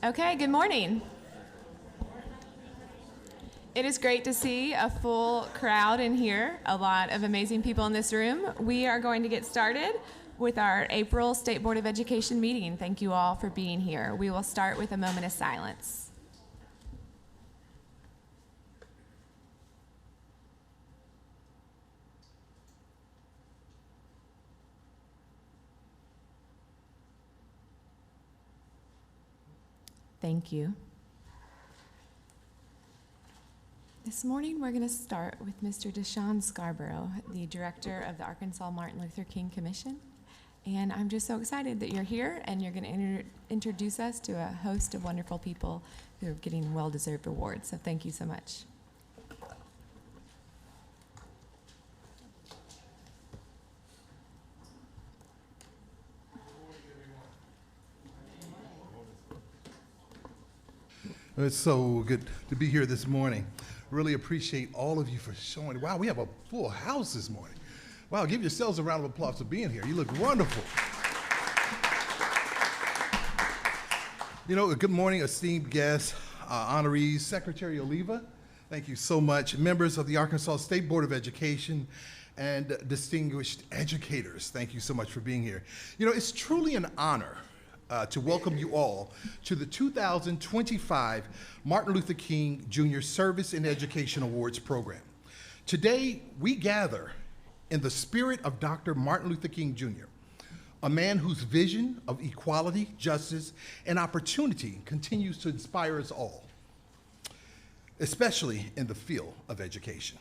Okay, good morning. It is great to see a full crowd in here, a lot of amazing people in this room. We are going to get started with our April State Board of Education meeting. Thank you all for being here. We will start with a moment of silence. Thank you. This morning, we're going to start with Mr. Deshaun Scarborough, the director of the Arkansas Martin Luther King Commission. And I'm just so excited that you're here and you're going to introduce us to a host of wonderful people who are getting well-deserved awards. So thank you so much. It's so good to be here this morning. Really appreciate all of you for showing. Wow, we have a full house this morning. Wow, give yourselves a round of applause for being here. You look wonderful. You know, good morning, esteemed guests, honorees, Secretary Oliva. Thank you so much. Members of the Arkansas State Board of Education and distinguished educators, thank you so much for being here. You know, it's truly an honor to welcome you all to the 2025 Martin Luther King Jr. Service in Education Awards program. Today, we gather in the spirit of Dr. Martin Luther King Jr., a man whose vision of equality, justice, and opportunity continues to inspire us all, especially in the field of education.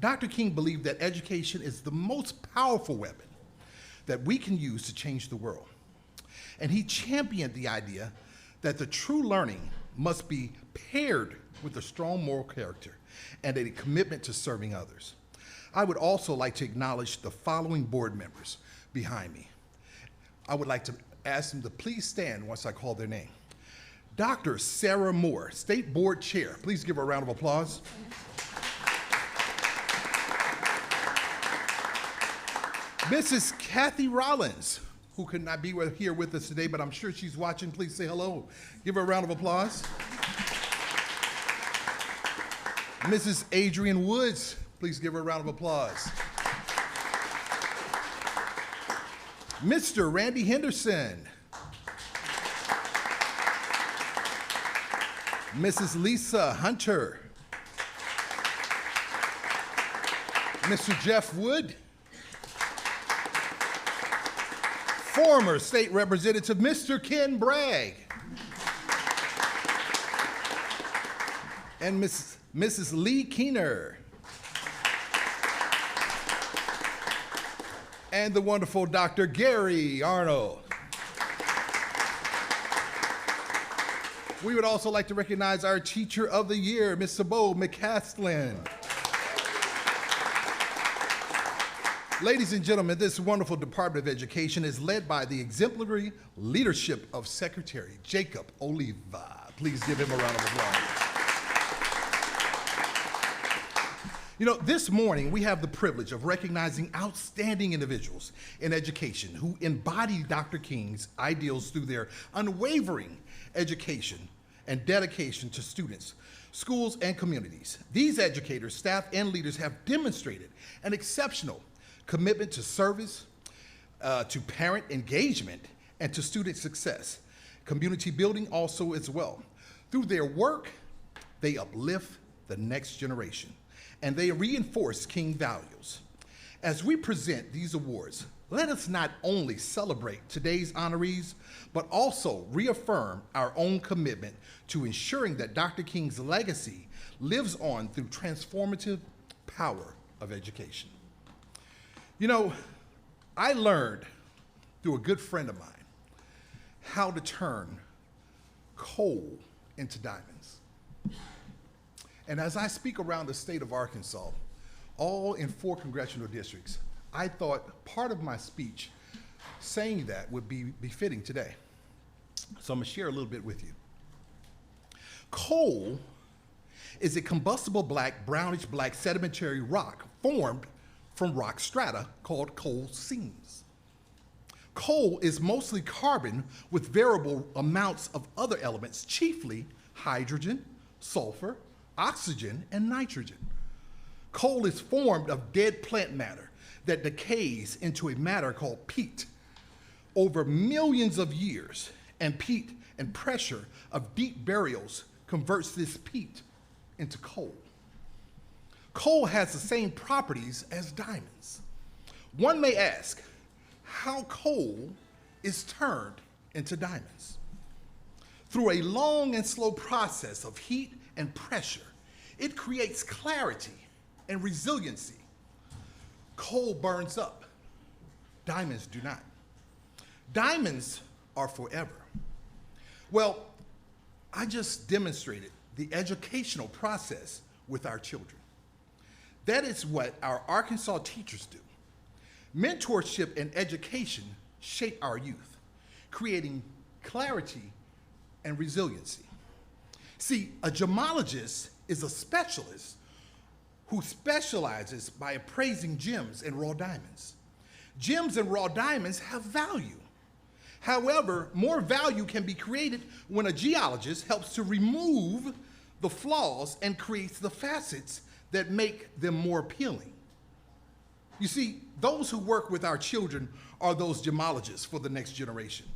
Dr. King believed that education is the most powerful weapon that we can use to change the world. And he championed the idea that the true learning must be paired with a strong moral character and a commitment to serving others. I would also like to acknowledge the following board members behind me. I would like to ask them to please stand once I call their name. Dr. Sarah Moore, State Board Chair. Please give her a round of applause. Mrs. Kathy Rollins, who could not be here with us today, but I'm sure she's watching. Please say hello. Give her a round of applause. Mrs. Adrienne Woods, please give her a round of applause. Mr. Randy Henderson. Mrs. Lisa Hunter. Mr. Jeff Wood. Former State Representative Mr. Ken Bragg. And Mrs. Lee Keener. And the wonderful Dr. Gary Arnold. We would also like to recognize our Teacher of the Year, Ms. Sabo McCaslin. Ladies and gentlemen, this wonderful Department of Education is led by the exemplary leadership of Secretary Jacob Oliva. Please give him a round of applause. You know, this morning we have the privilege of recognizing outstanding individuals in education who embody Dr. King's ideals through their unwavering education and dedication to students, schools, and communities. These educators, staff, and leaders have demonstrated an exceptional commitment to service, to parent engagement, and to student success. Community building also as well. Through their work, they uplift the next generation, and they reinforce King values. As we present these awards, let us not only celebrate today's honorees, but also reaffirm our own commitment to ensuring that Dr. King's legacy lives on through transformative power of education. You know, I learned through a good friend of mine how to turn coal into diamonds. And as I speak around the state of Arkansas, all in 4 congressional districts, I thought part of my speech saying that would be befitting today. So I'm gonna share a little bit with you. Coal is a combustible black, brownish black sedimentary rock formed from rock strata called coal seams. Coal is mostly carbon with variable amounts of other elements, chiefly hydrogen, sulfur, oxygen, and nitrogen. Coal is formed of dead plant matter that decays into a matter called peat over millions of years, and peat and pressure of deep burials converts this peat into coal. Coal has the same properties as diamonds. One may ask how coal is turned into diamonds. Through a long and slow process of heat and pressure, it creates clarity and resiliency. Coal burns up. Diamonds do not. Diamonds are forever. Well, I just demonstrated the educational process with our children. That is what our Arkansas teachers do. Mentorship and education shape our youth, creating clarity and resiliency. See, a gemologist is a specialist who specializes by appraising gems and raw diamonds. Gems and raw diamonds have value. However, more value can be created when a geologist helps to remove the flaws and creates the facets that make them more appealing. You see, those who work with our children are those gemologists for the next generation.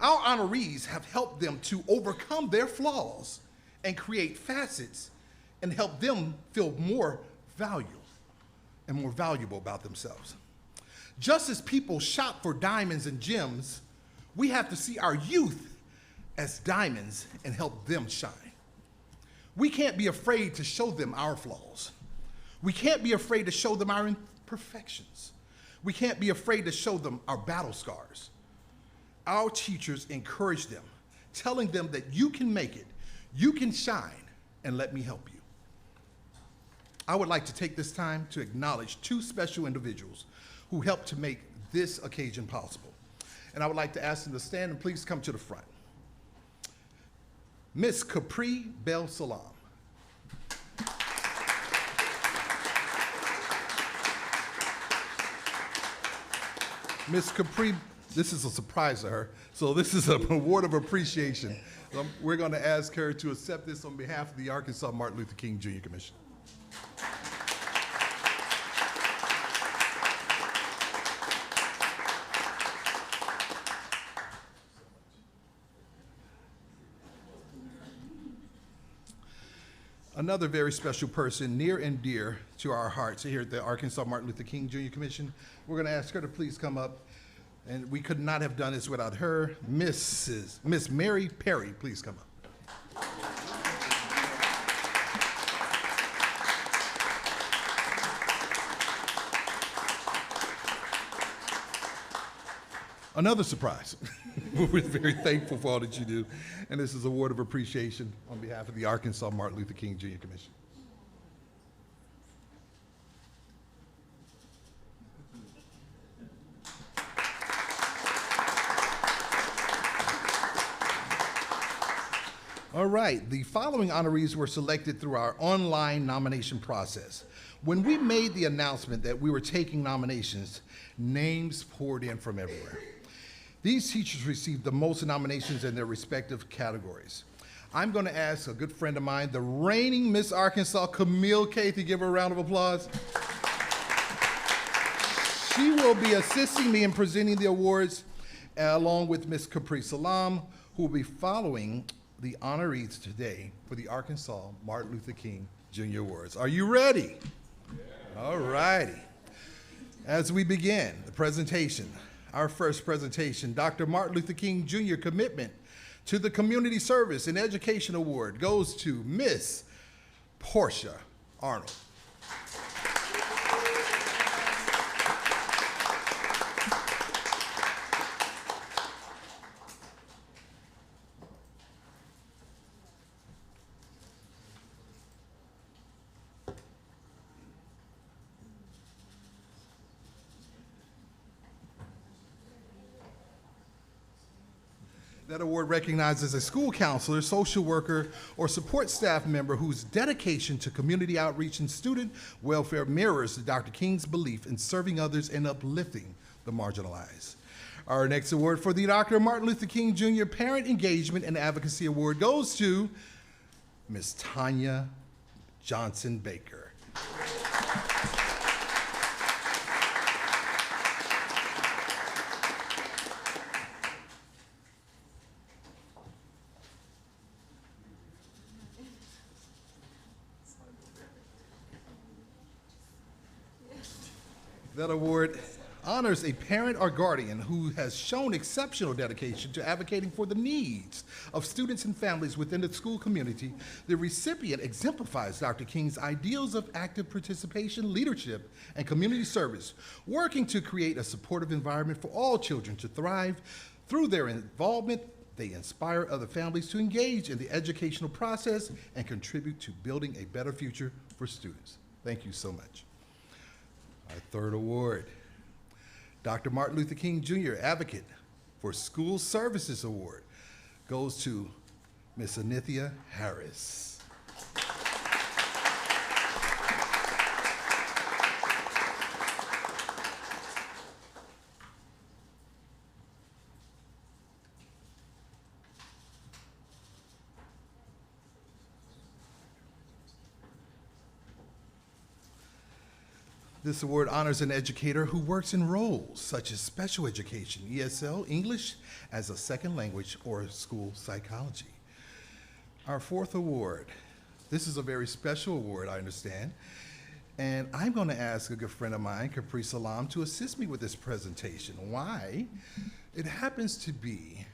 Our honorees have helped them to overcome their flaws and create facets and help them feel more valuable and more valuable about themselves. Just as people shop for diamonds and gems, we have to see our youth as diamonds and help them shine. We can't be afraid to show them our flaws. We can't be afraid to show them our imperfections. We can't be afraid to show them our battle scars. Our teachers encourage them, telling them that you can make it, you can shine, and let me help you. I would like to take this time to acknowledge two special individuals who helped to make this occasion possible. And I would like to ask them to stand and please come to the front. Miss Capri Bell Salam. Miss Capri, this is a surprise to her, so this is an award of appreciation. We're going to ask her to accept this on behalf of the Arkansas Martin Luther King Jr. Commission. Another very special person, near and dear to our hearts here at the Arkansas Martin Luther King Jr. Commission. We're going to ask her to please come up, and we could not have done this without her. Miss Mary Perry, please come up. Another surprise. We're very thankful for all that you do, and this is a word of appreciation on behalf of the Arkansas Martin Luther King Jr. Commission. All right, the following honorees were selected through our online nomination process. When we made the announcement that we were taking nominations, names poured in from everywhere. These teachers received the most nominations in their respective categories. I'm going to ask a good friend of mine, the reigning Miss Arkansas, Camille K, to give her a round of applause. She will be assisting me in presenting the awards along with Miss Capri Salam, who will be following the honorees today for the Arkansas Martin Luther King Jr. Awards. Are you ready? Yeah. All righty. As we begin the presentation, our first presentation, Dr. Martin Luther King Jr. Commitment to the Community Service and Education Award goes to Miss Portia Arnold. That award recognizes a school counselor, social worker, or support staff member whose dedication to community outreach and student welfare mirrors Dr. King's belief in serving others and uplifting the marginalized. Our next award for the Dr. Martin Luther King Jr. Parent Engagement and Advocacy Award goes to Ms. Tanya Johnson Baker. That award honors a parent or guardian who has shown exceptional dedication to advocating for the needs of students and families within the school community. The recipient exemplifies Dr. King's ideals of active participation, leadership, and community service, working to create a supportive environment for all children to thrive. Through their involvement, they inspire other families to engage in the educational process and contribute to building a better future for students. Thank you so much. Our third award, Dr. Martin Luther King Jr. Advocate for School Services Award, goes to Ms. Anithia Harris. This award honors an educator who works in roles such as special education, ESL, English as a second language, or school psychology. Our fourth award, this is a very special award, I understand, and I'm going to ask a good friend of mine, Capri Salam, to assist me with this presentation. Why? It happens to be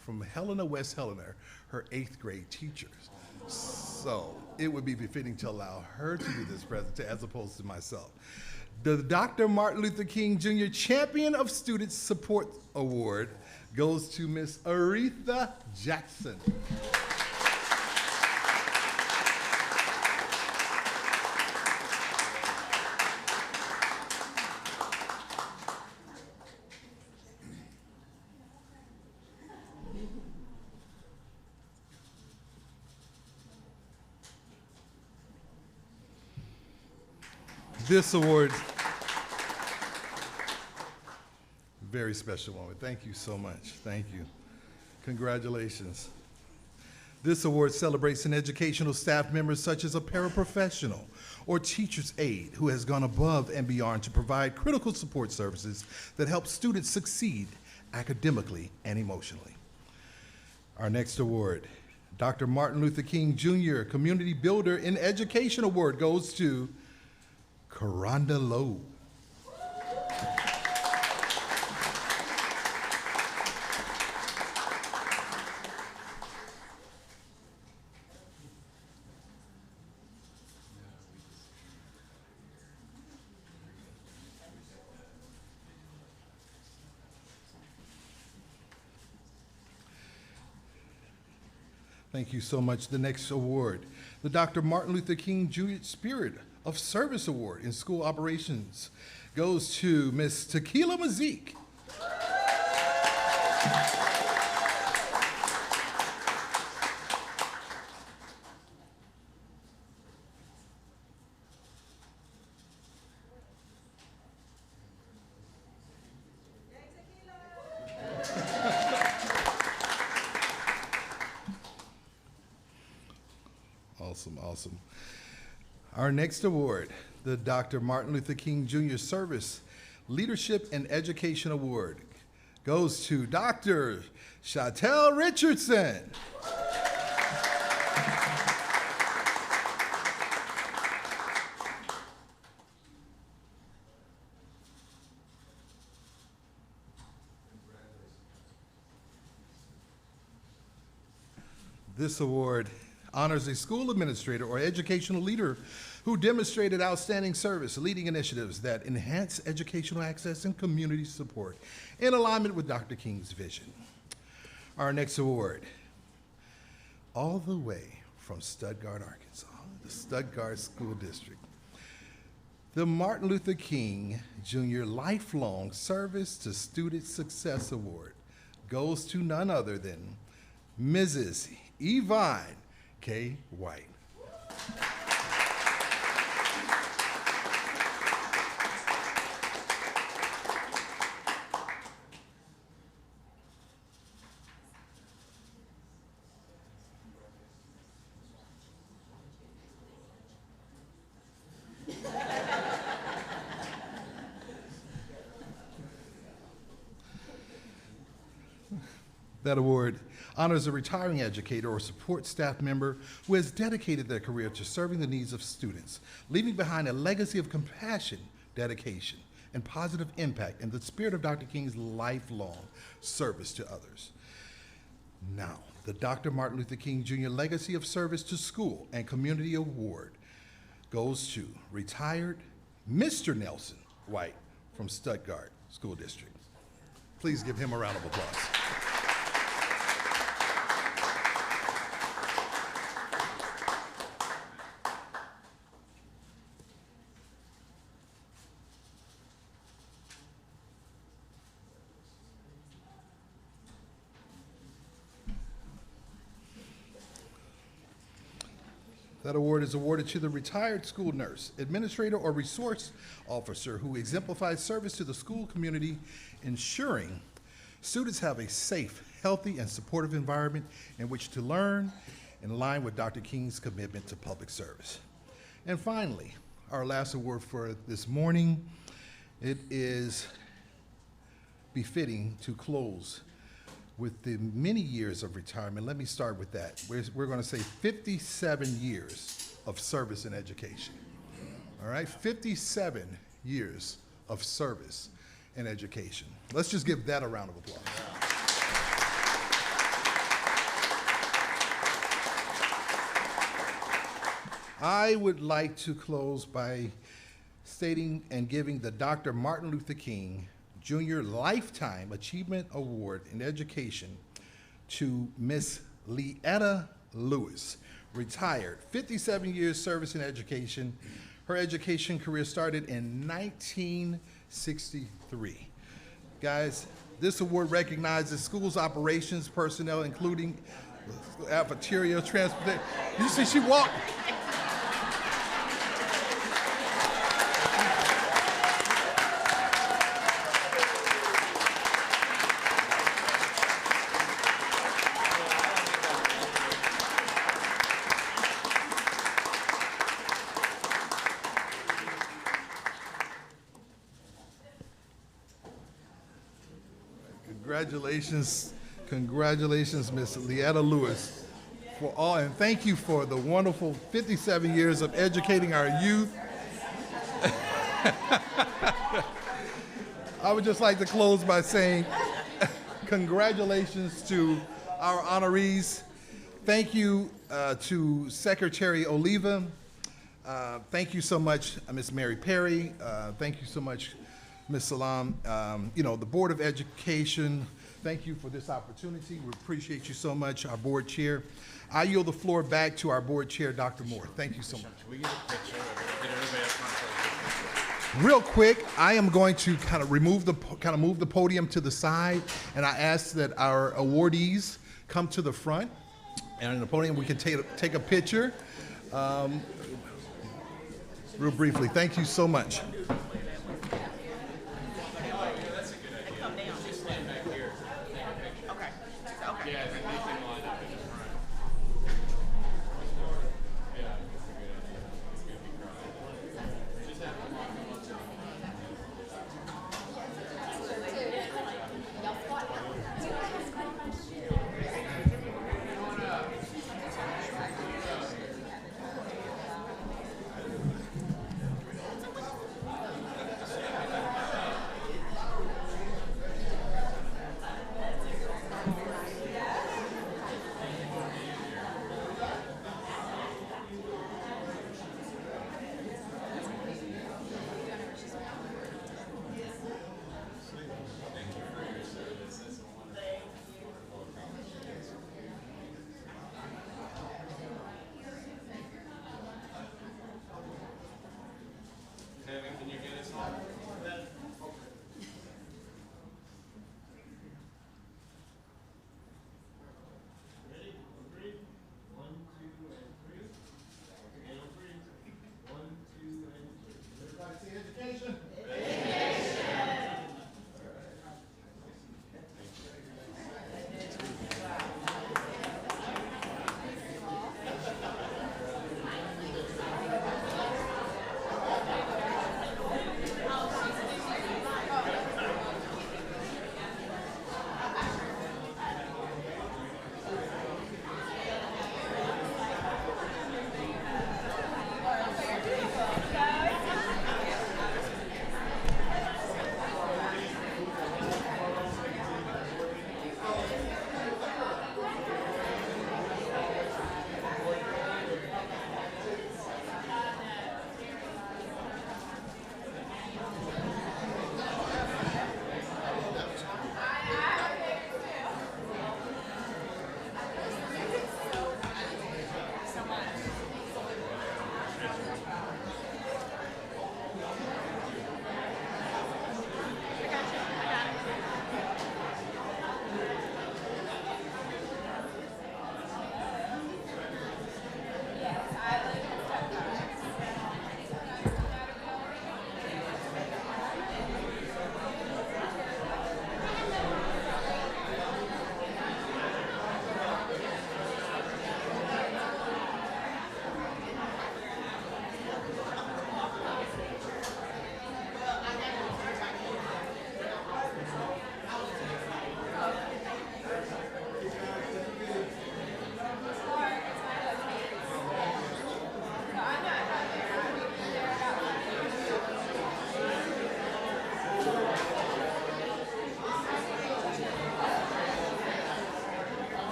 from Helena West Helena, her 8th grade teacher. So it would be befitting to allow her to do this presentation as opposed to myself. The Dr. Martin Luther King Jr. Champion of Student Support Award goes to Ms. Aretha Jackson. This award, very special moment. Thank you so much. Thank you. Congratulations. This award celebrates an educational staff member such as a paraprofessional or teacher's aide who has gone above and beyond to provide critical support services that help students succeed academically and emotionally. Our next award, Dr. Martin Luther King Jr. Community Builder in Education Award goes to Karonda Lowe. Thank you so much. The next award, the Dr. Martin Luther King Jr. Spirit of Service Award in School Operations, goes to Ms. Tequila Mazik. Awesome, awesome. Our next award, the Dr. Martin Luther King Jr. Service Leadership and Education Award, goes to Dr. Chattel Richardson. This award honors a school administrator or educational leader who demonstrated outstanding service, leading initiatives that enhance educational access and community support in alignment with Dr. King's vision. Our next award, all the way from Stuttgart, Arkansas, the Stuttgart School District, the Martin Luther King Jr. Lifelong Service to Student Success Award goes to none other than Mrs. Yvonne K. White. That award honors a retiring educator or support staff member who has dedicated their career to serving the needs of students, leaving behind a legacy of compassion, dedication, and positive impact in the spirit of Dr. King's lifelong service to others. Now, the Dr. Martin Luther King Jr. Legacy of Service to School and Community Award goes to retired Mr. Nelson White from Stuttgart School District. Please give him a round of applause. That award is awarded to the retired school nurse, administrator, or resource officer who exemplifies service to the school community, ensuring students have a safe, healthy, and supportive environment in which to learn in line with Dr. King's commitment to public service. And finally, our last award for this morning, it is befitting to close with the many years of retirement. Let me start with that. We're going to say 57 years of service in education. All right, 57 years of service in education. Let's just give that a round of applause. I would like to close by stating and giving the Dr. Martin Luther King Jr. Lifetime Achievement Award in Education to Miss Leetta Lewis, retired, 57 years service in education. Her education career started in 1963. Guys, this award recognizes schools operations personnel, including cafeteria, transportation. You see, she walked. Congratulations, Miss Leetta Lewis, for all, and thank you for the wonderful 57 years of educating our youth. I would just like to close by saying congratulations to our honorees. Thank you to Secretary Oliva. Thank you so much, Miss Mary Perry. Thank you so much, Ms. Salam. The Board of Education, thank you for this opportunity. We appreciate you so much, our board chair. I yield the floor back to our board chair, Dr. Moore. Thank you so much. Can we get a picture of it? Get everybody up front. Real quick, I am going to kind of move the podium to the side, and I ask that our awardees come to the front, and in the podium we can take a picture. Real briefly, thank you so much.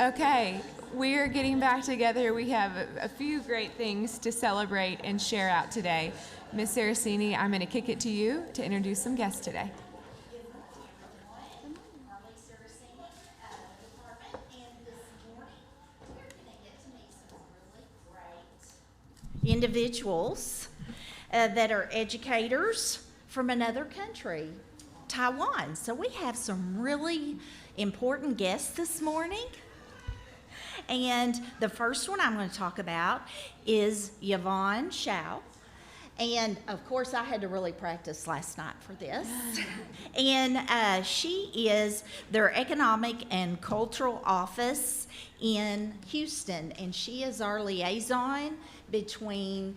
Okay, we are getting back together. We have a few great things to celebrate and share out today. Ms. Saraceni, I'm going to kick it to you to introduce some guests today. Individuals that are educators from another country, Taiwan. So we have some really important guests this morning. And the first one I'm going to talk about is Yvonne Shao. And of course, I had to really practice last night for this. And she is their Economic and Cultural Office in Houston. And she is our liaison between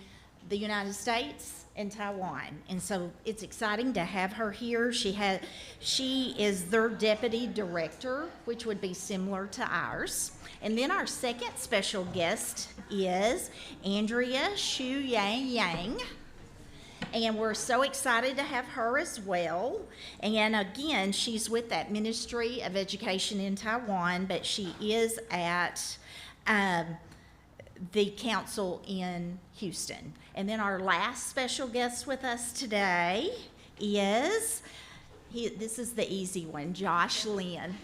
the United States and Taiwan. And so it's exciting to have her here. She is their deputy director, which would be similar to ours. And then our second special guest is Andrea Xu Yang. And we're so excited to have her as well. And again, she's with that Ministry of Education in Taiwan, but she is at the council in Houston. And then our last special guest with us today is, this is the easy one, Josh Lynn.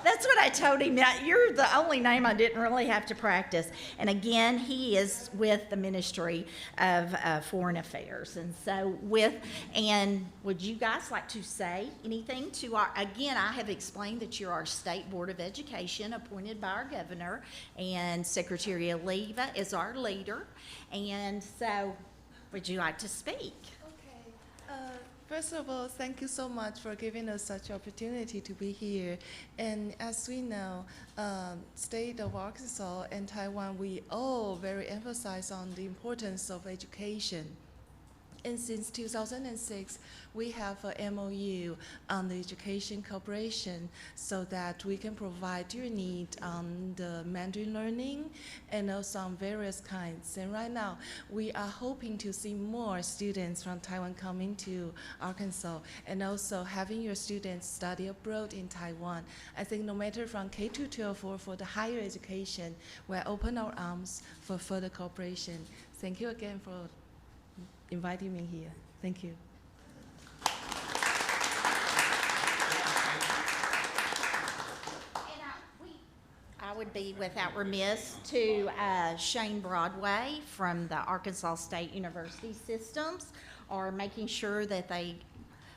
That's what I told him. Now, you're the only name I didn't really have to practice. And again, he is with the Ministry of Foreign Affairs. And so would you guys like to say anything to again, I have explained that you're our State Board of Education appointed by our governor, and Secretary Oliva is our leader. And so, would you like to speak? First of all, thank you so much for giving us such opportunity to be here. And as we know, state of Arkansas and Taiwan, we all very emphasize on the importance of education. And since 2006, we have a MOU on the education cooperation so that we can provide your need on the Mandarin learning and also on various kinds. And right now, we are hoping to see more students from Taiwan coming to Arkansas and also having your students study abroad in Taiwan. I think no matter from K to 12 or for the higher education, we're open our arms for further cooperation. Thank you again for inviting me here. Thank you. I would be without remiss to Shane Broadway from the Arkansas State University Systems are making sure that they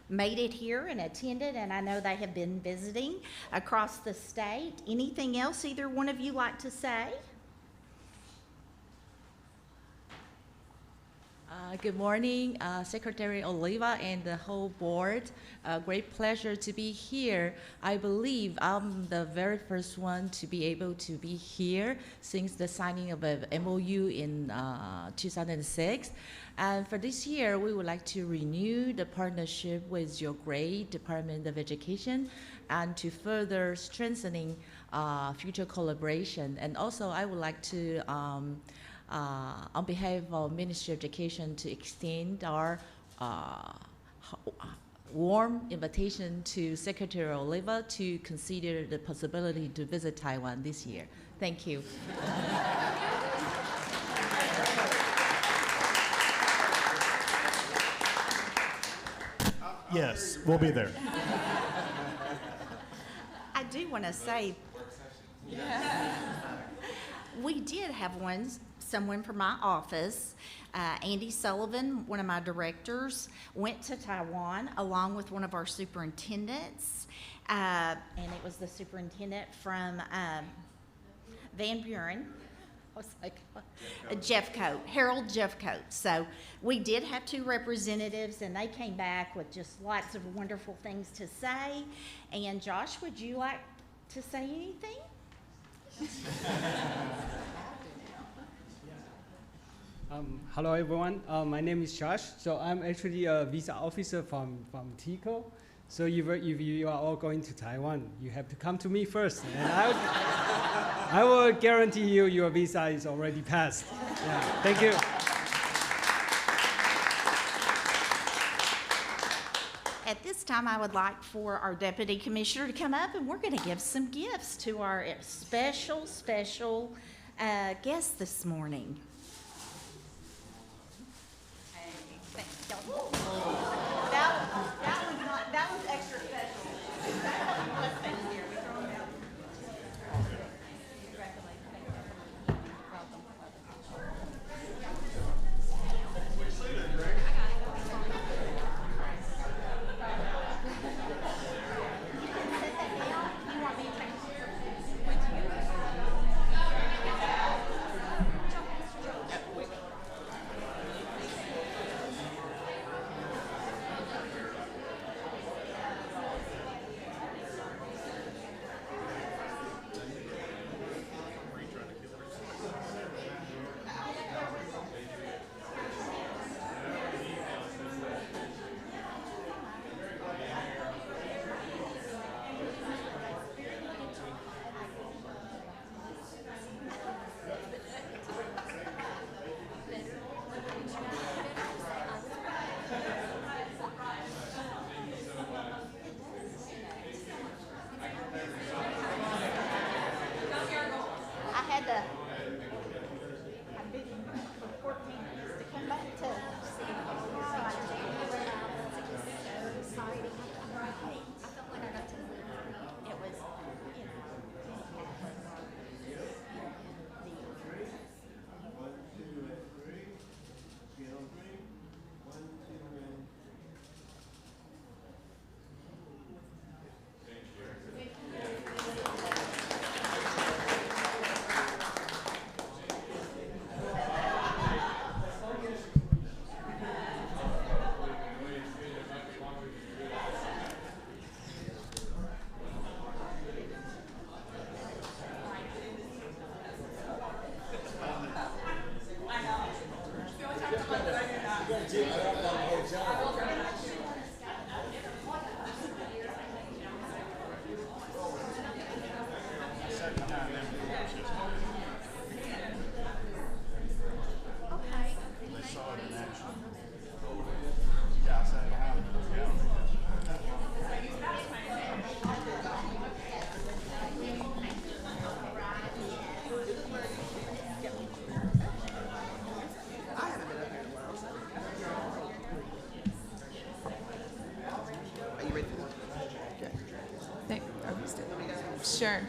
made it here and attended, and I know they have been visiting across the state. Anything else either one of you like to say? Good morning, Secretary Oliva and the whole board. Great pleasure to be here. I believe I'm the very first one to be able to be here since the signing of a MOU in 2006. And for this year, we would like to renew the partnership with your great Department of Education and to further strengthening future collaboration. And also, I would like to on behalf of Ministry of Education to extend our warm invitation to Secretary Oliva to consider the possibility to visit Taiwan this year. Thank you. Yes, we'll be there. I do want to say, we did have someone from my office, Andy Sullivan, one of my directors, went to Taiwan along with one of our superintendents, and it was the superintendent from Van Buren. I was like, Jeffcoat, Harold Jeffcoat. So we did have two representatives, and they came back with just lots of wonderful things to say. And Josh, would you like to say anything? Hello everyone, my name is Josh. So I'm actually a visa officer from TICO. So if you are all going to Taiwan, you have to come to me first. And I will guarantee you your visa is already passed. Yeah, thank you. At this time I would like for our Deputy Commissioner to come up, and we're going to give some gifts to our special guest this morning. That was extra special. I've been for 14 years to come back to see how I did. It was so exciting. I felt like I got to live. It was, Sure.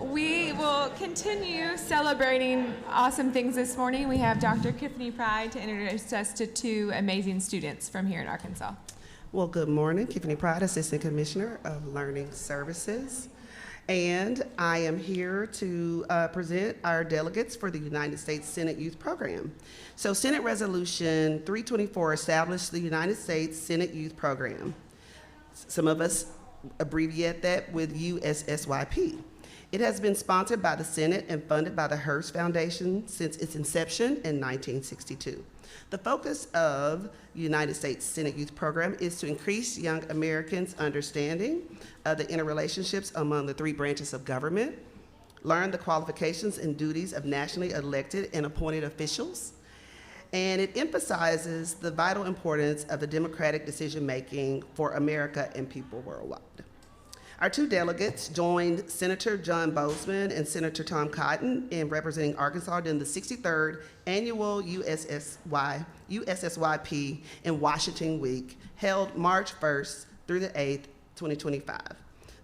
We will continue celebrating awesome things this morning. We have Dr. Tiffany Pride to introduce us to two amazing students from here in Arkansas. Well, good morning. Tiffany Pride, Assistant Commissioner of Learning Services. And I am here to present our delegates for the United States Senate Youth Program. So Senate Resolution 324 established the United States Senate Youth Program. Some of us abbreviate that with USSYP. It has been sponsored by the Senate and funded by the Hearst Foundation since its inception in 1962. The focus of the United States Senate Youth Program is to increase young Americans' understanding of the interrelationships among the three branches of government, learn the qualifications and duties of nationally elected and appointed officials, and it emphasizes the vital importance of the democratic decision-making for America and people worldwide. Our two delegates joined Senator John Boozman and Senator Tom Cotton in representing Arkansas during the 63rd Annual USSYP in Washington Week, held March 1st through the 8th, 2025.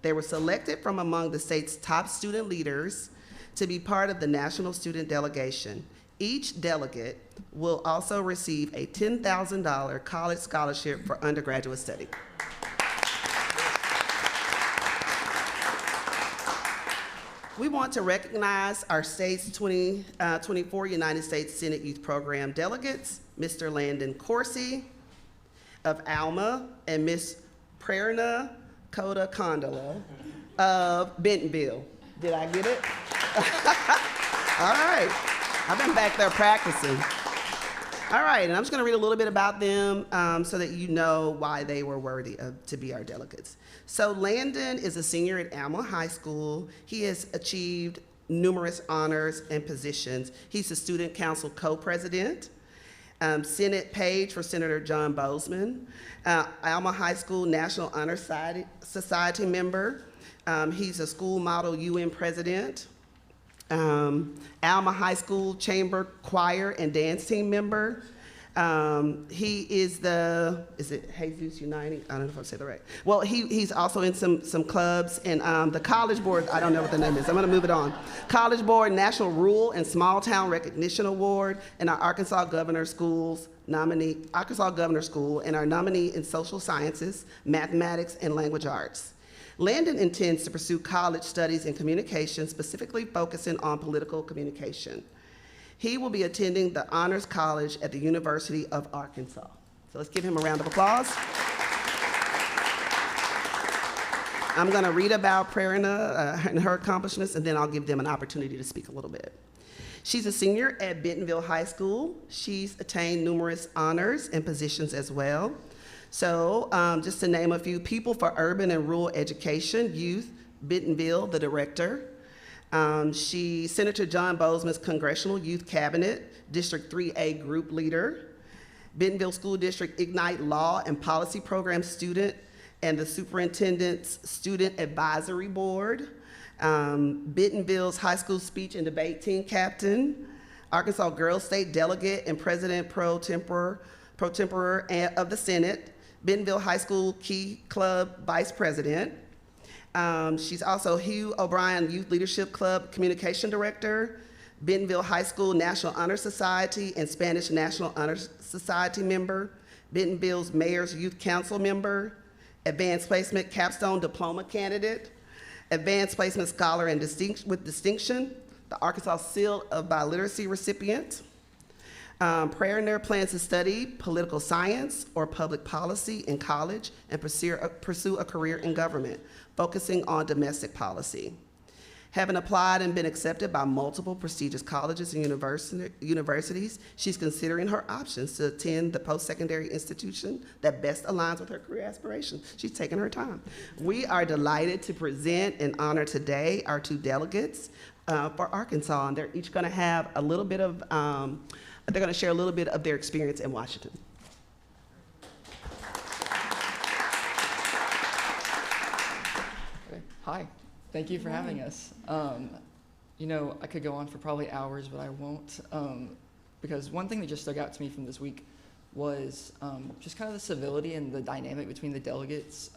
They were selected from among the state's top student leaders to be part of the national student delegation. Each delegate will also receive a $10,000 college scholarship for undergraduate study. We want to recognize our state's 2024 United States Senate Youth Program delegates, Mr. Landon Corsi of Alma and Ms. Prerna Koda Kondola of Bentonville. Did I get it? All right. I've been back there practicing. All right, and I'm just going to read a little bit about them so that you know why they were worthy to be our delegates. So Landon is a senior at Alma High School. He has achieved numerous honors and positions. He's the Student Council co-president. Senate page for Senator John Bozeman. Alma High School National Honor Society member. He's a school model UN president. Alma High School Chamber Choir and Dance Team member. He is is it Jesus Uniting? I don't know if I said that right. Well, he's also in some clubs, and the College Board, I don't know what the name is. I'm gonna move it on. College Board National Rural and Small Town Recognition Award, and our Arkansas Governor School, and our nominee in Social Sciences, Mathematics, and Language Arts. Landon intends to pursue college studies in communication, specifically focusing on political communication. He will be attending the Honors College at the University of Arkansas. So let's give him a round of applause. I'm gonna read about Prerna and her accomplishments, and then I'll give them an opportunity to speak a little bit. She's a senior at Bentonville High School. She's attained numerous honors and positions as well. So just to name a few: People for Urban and Rural Education, Youth, Bentonville, the director. She's Senator John Bozeman's Congressional Youth Cabinet, District 3A group leader, Bentonville School District Ignite Law and Policy Program student, and the Superintendent's Student Advisory Board, Bentonville's High School Speech and Debate Team Captain, Arkansas Girls State Delegate and President Pro Tempore of the Senate, Bentonville High School Key Club Vice President. She's also Hugh O'Brien Youth Leadership Club Communication Director, Bentonville High School National Honor Society and Spanish National Honor Society member, Bentonville's Mayor's Youth Council member, Advanced Placement Capstone Diploma candidate, Advanced Placement Scholar with Distinction, the Arkansas Seal of Biliteracy recipient. Prerna plans to study political science or public policy in college and pursue a career in government, focusing on domestic policy. Having applied and been accepted by multiple prestigious colleges and universities, she's considering her options to attend the post-secondary institution that best aligns with her career aspirations. She's taking her time. We are delighted to present and honor today our two delegates for Arkansas, and they're each gonna have a little bit of, they're gonna share a little bit of their experience in Washington. Hi, thank you for having us. You know, I could go on for probably hours, but I won't, because one thing that just stuck out to me from this week was just kind of the civility and the dynamic between the delegates.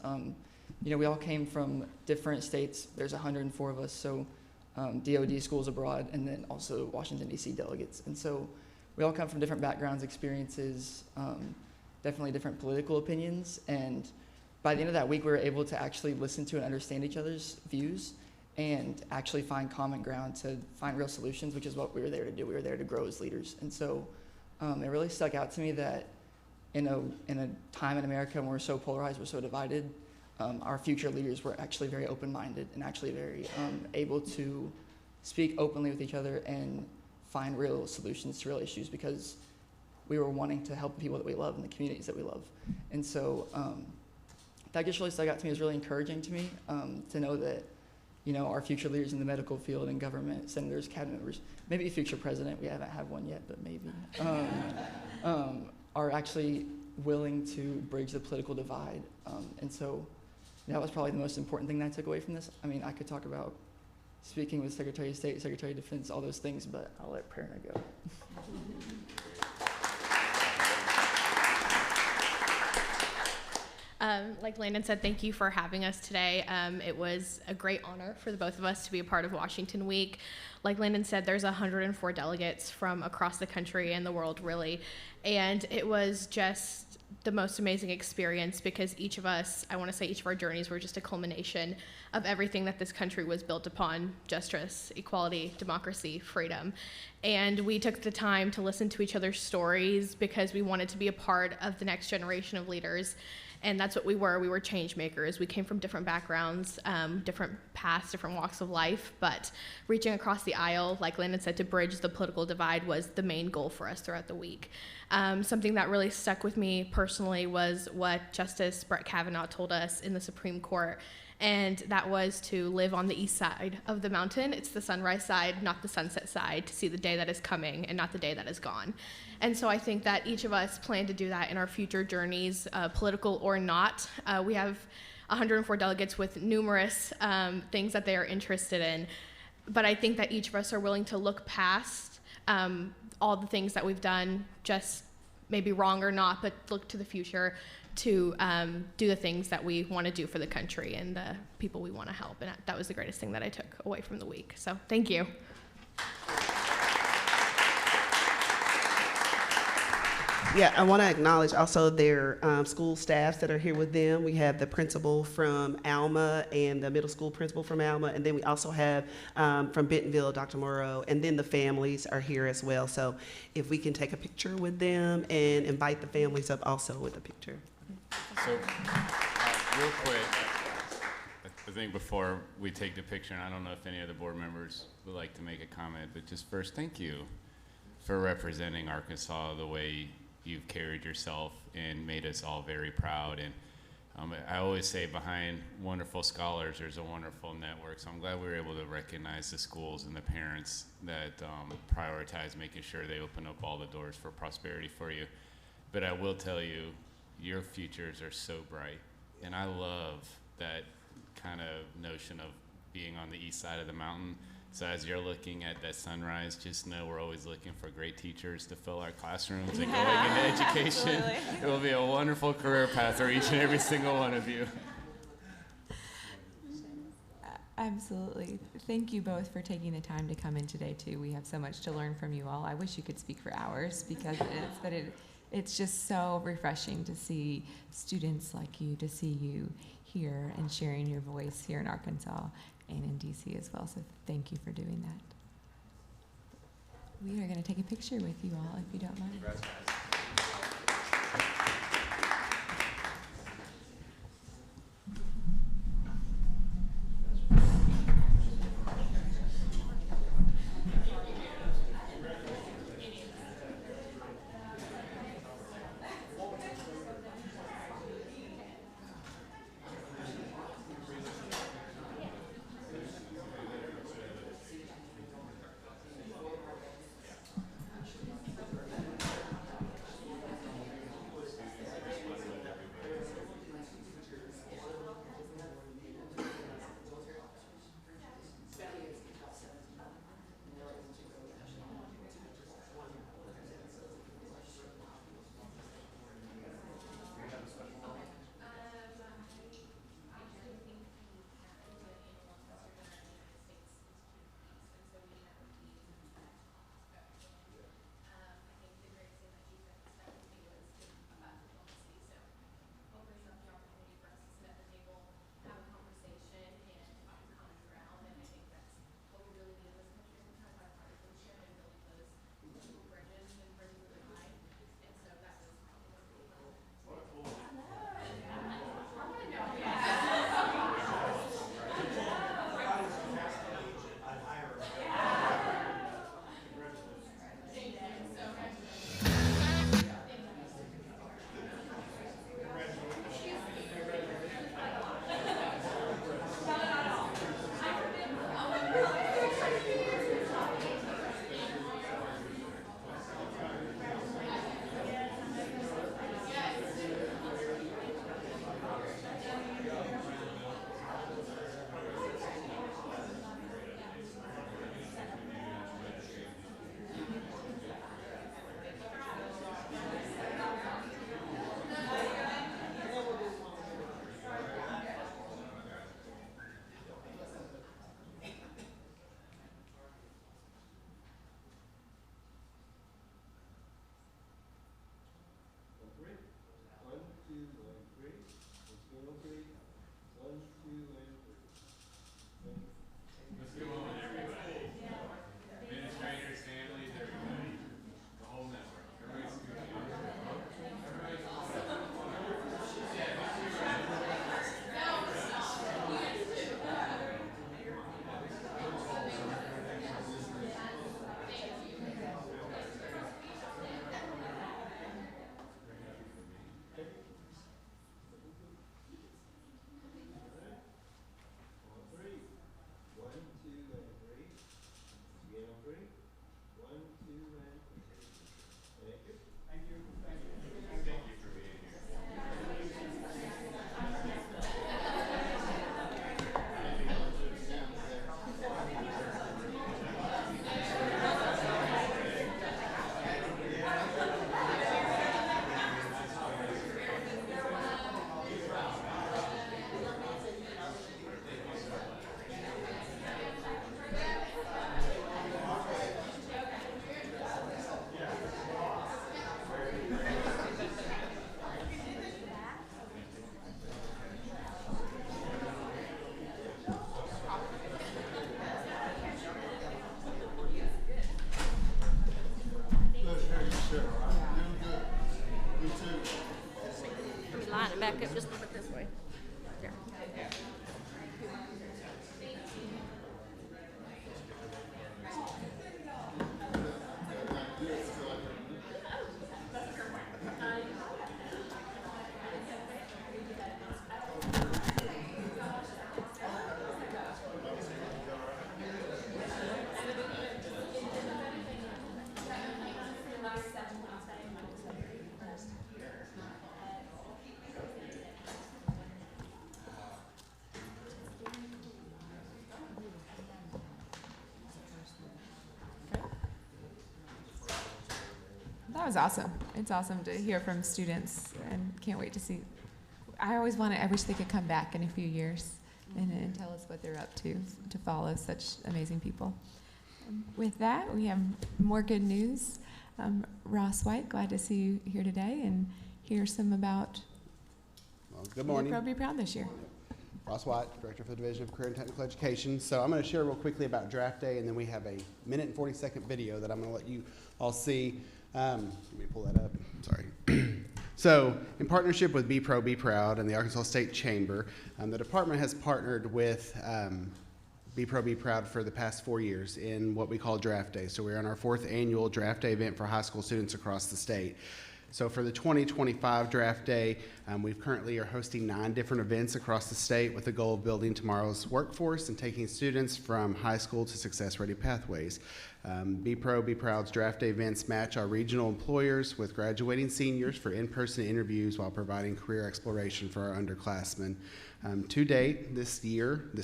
You know, we all came from different states. There's 104 of us, so DOD schools abroad, and then also Washington, D.C. delegates. And so we all come from different backgrounds, experiences, definitely different political opinions, and by the end of that week, we were able to actually listen to and understand each other's views and actually find common ground to find real solutions, which is what we were there to do. We were there to grow as leaders. And so it really stuck out to me that in a time in America when we're so polarized, we're so divided, our future leaders were actually very open-minded and actually very able to speak openly with each other and find real solutions to real issues, because we were wanting to help the people that we love and the communities that we love. And so that just really stuck out to me. It was really encouraging to me to know that, you know, our future leaders in the medical field and government, senators, cabinet members, maybe a future president, we haven't had one yet, but maybe, are actually willing to bridge the political divide. And so that was probably the most important thing that I took away from this. I mean, I could talk about speaking with Secretary of State, Secretary of Defense, all those things, but I'll let Prerna go. Like Landon said, thank you for having us today. It was a great honor for the both of us to be a part of Washington Week. Like Landon said, there's 104 delegates from across the country and the world, really. And it was just the most amazing experience, because each of us, I want to say each of our journeys were just a culmination of everything that this country was built upon: justice, equality, democracy, freedom. And we took the time to listen to each other's stories because we wanted to be a part of the next generation of leaders. And that's what we were. We were change makers. We came from different backgrounds, different paths, different walks of life, but reaching across the aisle, like Landon said, to bridge the political divide was the main goal for us throughout the week. Something that really stuck with me personally was what Justice Brett Kavanaugh told us in the Supreme Court. And that was to live on the east side of the mountain. It's the sunrise side, not the sunset side, to see the day that is coming and not the day that is gone. And so I think that each of us plan to do that in our future journeys, political or not. We have 104 delegates with numerous things that they are interested in. But I think that each of us are willing to look past all the things that we've done, just maybe wrong or not, but look to the future to do the things that we want to do for the country and the people we want to help. And that was the greatest thing that I took away from the week. So thank you. Yeah, I want to acknowledge also their school staffs that are here with them. We have the principal from Alma and the middle school principal from Alma, and then we also have from Bentonville, Dr. Moreau, and then the families are here as well. So if we can take a picture with them and invite the families up also with a picture. So, real quick, I think before we take the picture, and I don't know if any of the board members would like to make a comment, but just first, thank you for representing Arkansas the way you've carried yourself and made us all very proud. And I always say behind wonderful scholars, there's a wonderful network. So I'm glad we were able to recognize the schools and the parents that prioritize making sure they open up all the doors for prosperity for you. But I will tell you, your futures are so bright. And I love that kind of notion of being on the east side of the mountain. So as you're looking at that sunrise, just know we're always looking for great teachers to fill our classrooms and going into education. It will be a wonderful career path for each and every single one of you. Absolutely. Thank you both for taking the time to come in today too. We have so much to learn from you all. I wish you could speak for hours because it's just so refreshing to see students like you, to see you here and sharing your voice here in Arkansas and in DC as well. So thank you for doing that. We are going to take a picture with you all if you don't mind. Congrats, guys. was awesome. It's awesome to hear from students, and can't wait to see. I wish they could come back in a few years and tell us what they're up to follow such amazing people. With that, we have more good news. Ross White, glad to see you here today and hear some about Well, good morning. Be Proud this year. Ross White, Director for the Division of Career and Technical Education. So I'm going to share real quickly about draft day, and then we have a 1-minute-and-40-second video that I'm going to let you all see. Let me pull that up. Sorry. So in partnership with Be Pro, Be Proud and the Arkansas State Chamber, the department has partnered with Be Pro, Be Proud for the past 4 years in what we call Draft Day. So we're on our 4th annual Draft Day event for high school students across the state. So for the 2025 Draft Day, we currently are hosting 9 different events across the state with the goal of building tomorrow's workforce and taking students from high school to success-ready pathways. Be Pro, Be Proud's Draft Day events match our regional employers with graduating seniors for in-person interviews while providing career exploration for our underclassmen. To date, this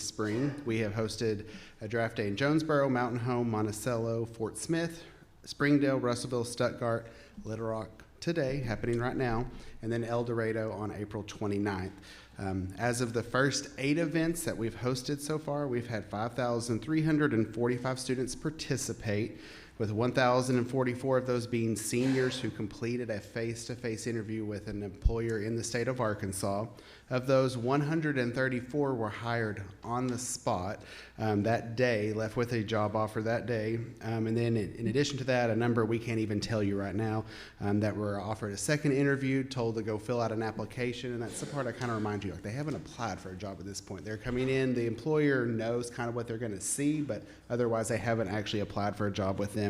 spring, we have hosted a Draft Day in Jonesboro, Mountain Home, Monticello, Fort Smith, Springdale, Russellville, Stuttgart, Little Rock, today, happening right now, and then El Dorado on April 29th. As of the first 8 events that we've hosted so far, we've had 5,345 students participate, with 1,044 of those being seniors who completed a face-to-face interview with an employer in the state of Arkansas. Of those, 134 were hired on the spot that day, left with a job offer that day. And then in addition to that, a number we can't even tell you right now that were offered a second interview, told to go fill out an application. And that's the part I kind of remind you, like, they haven't applied for a job at this point. They're coming in, the employer knows kind of what they're going to see, but otherwise they haven't actually applied for a job with them.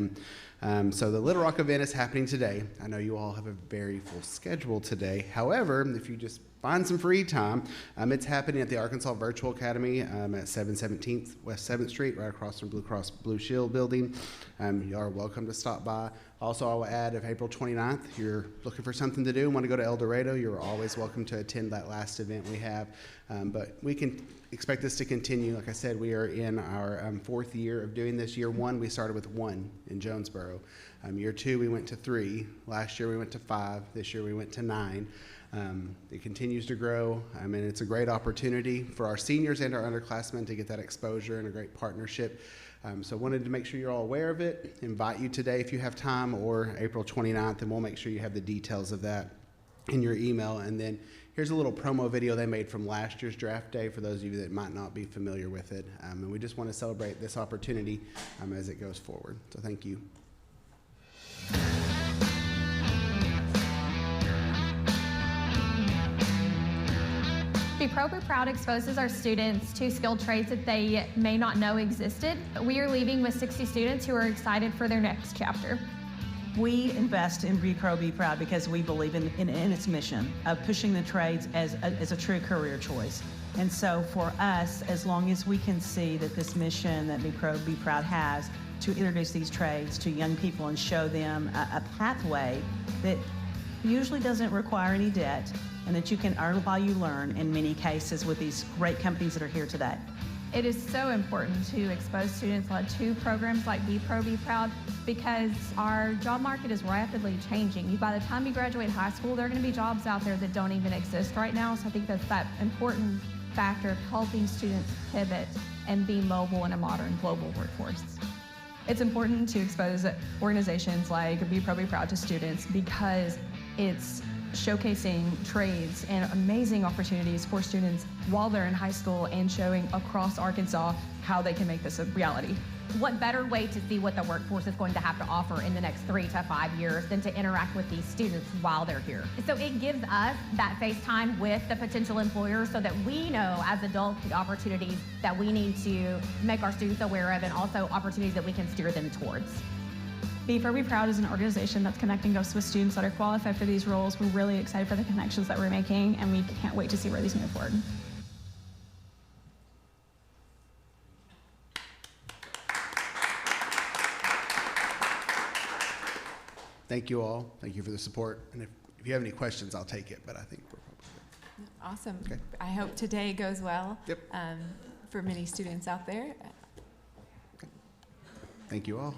So the Little Rock event is happening today. I know you all have a very full schedule today. However, if you just find some free time, it's happening at the Arkansas Virtual Academy at 717th West 7th Street, right across from Blue Cross Blue Shield building. You are welcome to stop by. Also, I will add, if April 29th, you're looking for something to do and want to go to El Dorado, you're always welcome to attend that last event we have. But we can expect this to continue. Like I said, we are in our 4th year of doing this. Year 1, we started with 1 in Jonesboro. Year 2, we went to 3. Last year, we went to 5. This year, we went to 9. It continues to grow. I mean, it's a great opportunity for our seniors and our underclassmen to get that exposure and a great partnership. So wanted to make sure you're all aware of it. Invite you today if you have time, or April 29th, and we'll make sure you have the details of that in your email. And then here's a little promo video they made from last year's Draft Day for those of you that might not be familiar with it. And we just want to celebrate this opportunity as it goes forward. So thank you. Be Pro, Be Proud exposes our students to skilled trades that they may not know existed. We are leaving with 60 students who are excited for their next chapter. We invest in Be Pro, Be Proud because we believe in its mission of pushing the trades as a true career choice. And so for us, as long as we can see that this mission that Be Pro, Be Proud has to introduce these trades to young people and show them a pathway that usually doesn't require any debt, and that you can earn while you learn in many cases with these great companies that are here today. It is so important to expose students to programs like Be Pro, Be Proud, because our job market is rapidly changing. By the time you graduate high school, there are going to be jobs out there that don't even exist right now. So I think that's that important factor of helping students pivot and be mobile in a modern global workforce. It's important to expose organizations like Be Pro, Be Proud to students because it's showcasing trades and amazing opportunities for students while they're in high school, and showing across Arkansas how they can make this a reality. What better way to see what the workforce is going to have to offer in the next 3 to 5 years than to interact with these students while they're here? So it gives us that face time with the potential employers so that we know as adults the opportunities that we need to make our students aware of, and also opportunities that we can steer them towards. Be Pro, Be Proud is an organization that's connecting us with students that are qualified for these roles. We're really excited for the connections that we're making, and we can't wait to see where these move forward. Thank you all. Thank you for the support. And if you have any questions, I'll take it, but I think we're probably good. Awesome. Okay. I hope today goes well. Yep. For many students out there. Okay. Thank you all.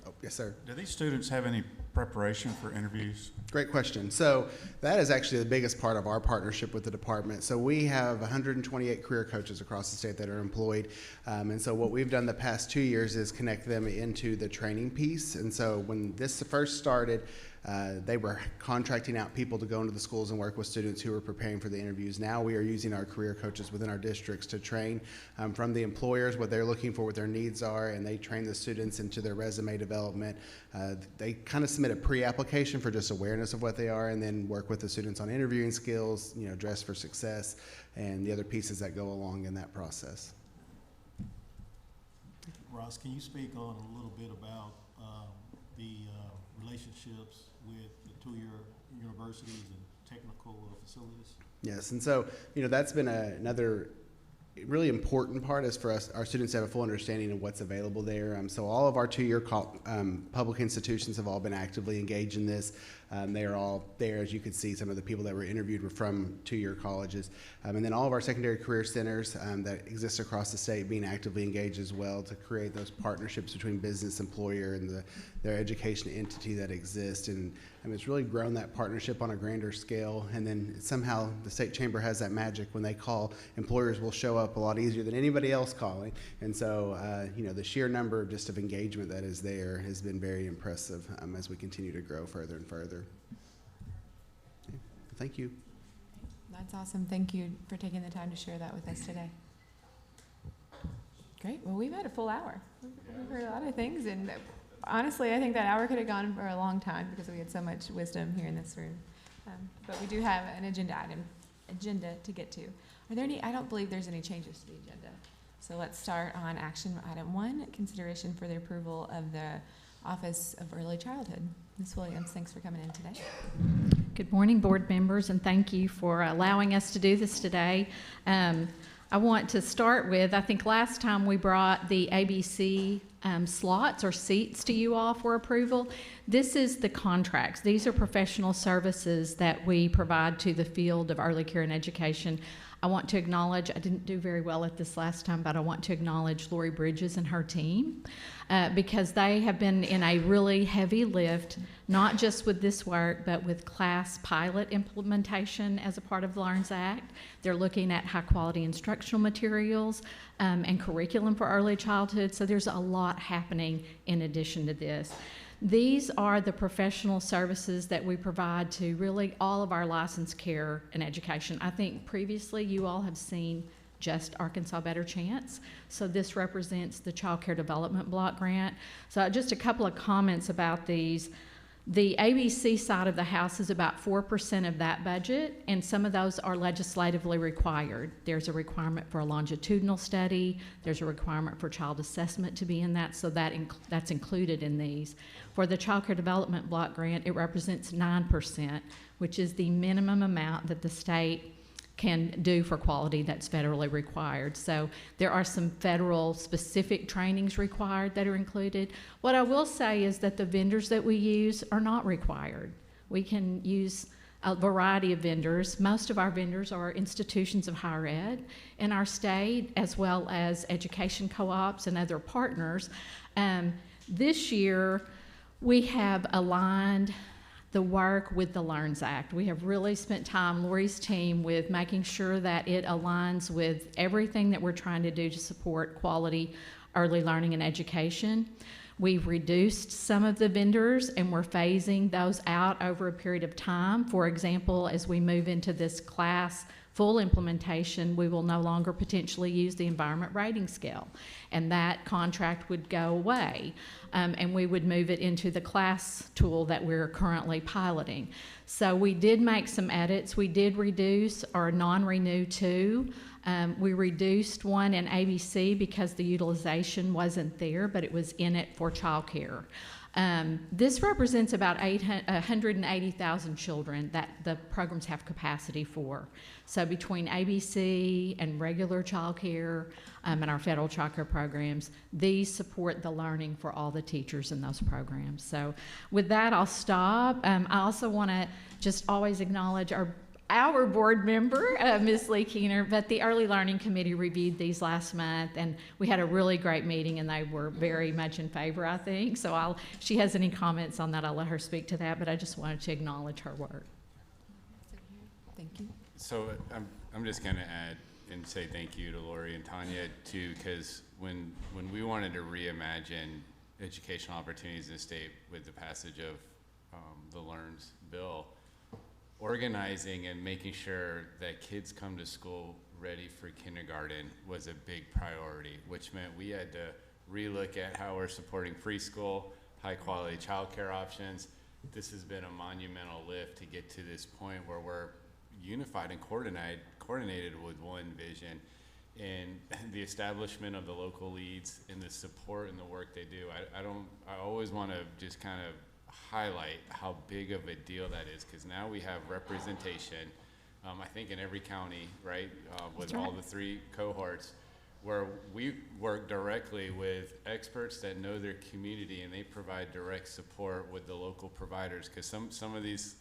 Oh, yes, sir. Do these students have any preparation for interviews? Great question. So that is actually the biggest part of our partnership with the department. So we have 128 career coaches across the state that are employed. And so what we've done the past 2 years is connect them into the training piece. And so when this first started, they were contracting out people to go into the schools and work with students who were preparing for the interviews. Now we are using our career coaches within our districts to train from the employers what they're looking for, what their needs are, and they train the students into their resume development. They kind of submit a pre-application for just awareness of what they are, and then work with the students on interviewing skills, dress for success, and the other pieces that go along in that process. Ross, can you speak on a little bit about the relationships with the two-year universities and technical facilities? Yes, and so that's been another really important part is for us, our students to have a full understanding of what's available there. So all of our two-year public institutions have all been actively engaged in this. They are all there, as you can see. Some of the people that were interviewed were from two-year colleges. And then all of our secondary career centers that exist across the state being actively engaged as well to create those partnerships between business, employer, and their education entity that exists. And it's really grown that partnership on a grander scale. And then somehow the state chamber has that magic. When they call, employers will show up a lot easier than anybody else calling. And so, the sheer number of engagement that is there has been very impressive as we continue to grow further and further. Okay. Thank you. That's awesome. Thank you for taking the time to share that with us today. Great. Well, we've had a full hour. We've heard a lot of things, and honestly, I think that hour could have gone for a long time because we had so much wisdom here in this room. But we do have an agenda to get to. Are there any? I don't believe there's any changes to the agenda. So let's start on action item 1, consideration for the approval of the Office of Early Childhood. Ms. Williams, thanks for coming in today. Good morning, board members, and thank you for allowing us to do this today. I want to start with, I think last time we brought the ABC slots or seats to you all for approval. This is the contracts. These are professional services that we provide to the field of early care and education. I want to acknowledge, I didn't do very well at this last time, but I want to acknowledge Lori Bridges and her team because they have been in a really heavy lift, not just with this work, but with class pilot implementation as a part of the LEARNS Act. They're looking at high quality instructional materials and curriculum for early childhood, so there's a lot happening in addition to this. These are the professional services that we provide to really all of our licensed care and education. I think previously you all have seen just Arkansas Better Chance. So this represents the Child Care Development Block Grant. So just a couple of comments about these. The ABC side of the house is about 4% of that budget, and some of those are legislatively required. There's a requirement for a longitudinal study. There's a requirement for child assessment to be in that, so that's included in these. For the Child Care Development Block Grant, it represents 9%, which is the minimum amount that the state can do for quality that's federally required. So there are some federal specific trainings required that are included. What I will say is that the vendors that we use are not required. We can use a variety of vendors. Most of our vendors are institutions of higher ed in our state, as well as education co-ops and other partners. This year, we have aligned the work with the LEARNS Act. We have really spent time, Lori's team, with making sure that it aligns with everything that we're trying to do to support quality early learning and education. We've reduced some of the vendors and we're phasing those out over a period of time. For example, as we move into this class full implementation, we will no longer potentially use the environment rating scale, and that contract would go away, and we would move it into the class tool that we're currently piloting. So we did make some edits. We did reduce our non-renew 2. We reduced 1 in ABC because the utilization wasn't there, but it was in it for childcare. This represents about 180,000 children that the programs have capacity for. So between ABC and regular child care and our federal child care programs, these support the learning for all the teachers in those programs. So with that, I'll stop. I also want to just always acknowledge our our board member, Ms. Lee Keener, but the Early Learning Committee reviewed these last month, and we had a really great meeting, and they were very much in favor, I think. So if she has any comments on that, I'll let her speak to that, but I just wanted to acknowledge her work. Thank you. So I'm just going to add and say thank you to Lori and Tanya too, because when we wanted to reimagine educational opportunities in the state with the passage of the LEARNS bill, organizing and making sure that kids come to school ready for kindergarten was a big priority, which meant we had to relook at how we're supporting preschool, high quality childcare options. This has been a monumental lift to get to this point where we're unified and coordinated with one vision. And the establishment of the local leads and the support and the work they do, I always want to just kind of highlight how big of a deal that is, because now we have representation, I think in every county, right, with all the 3 cohorts, where we work directly with experts that know their community, and they provide direct support with the local providers, because some of these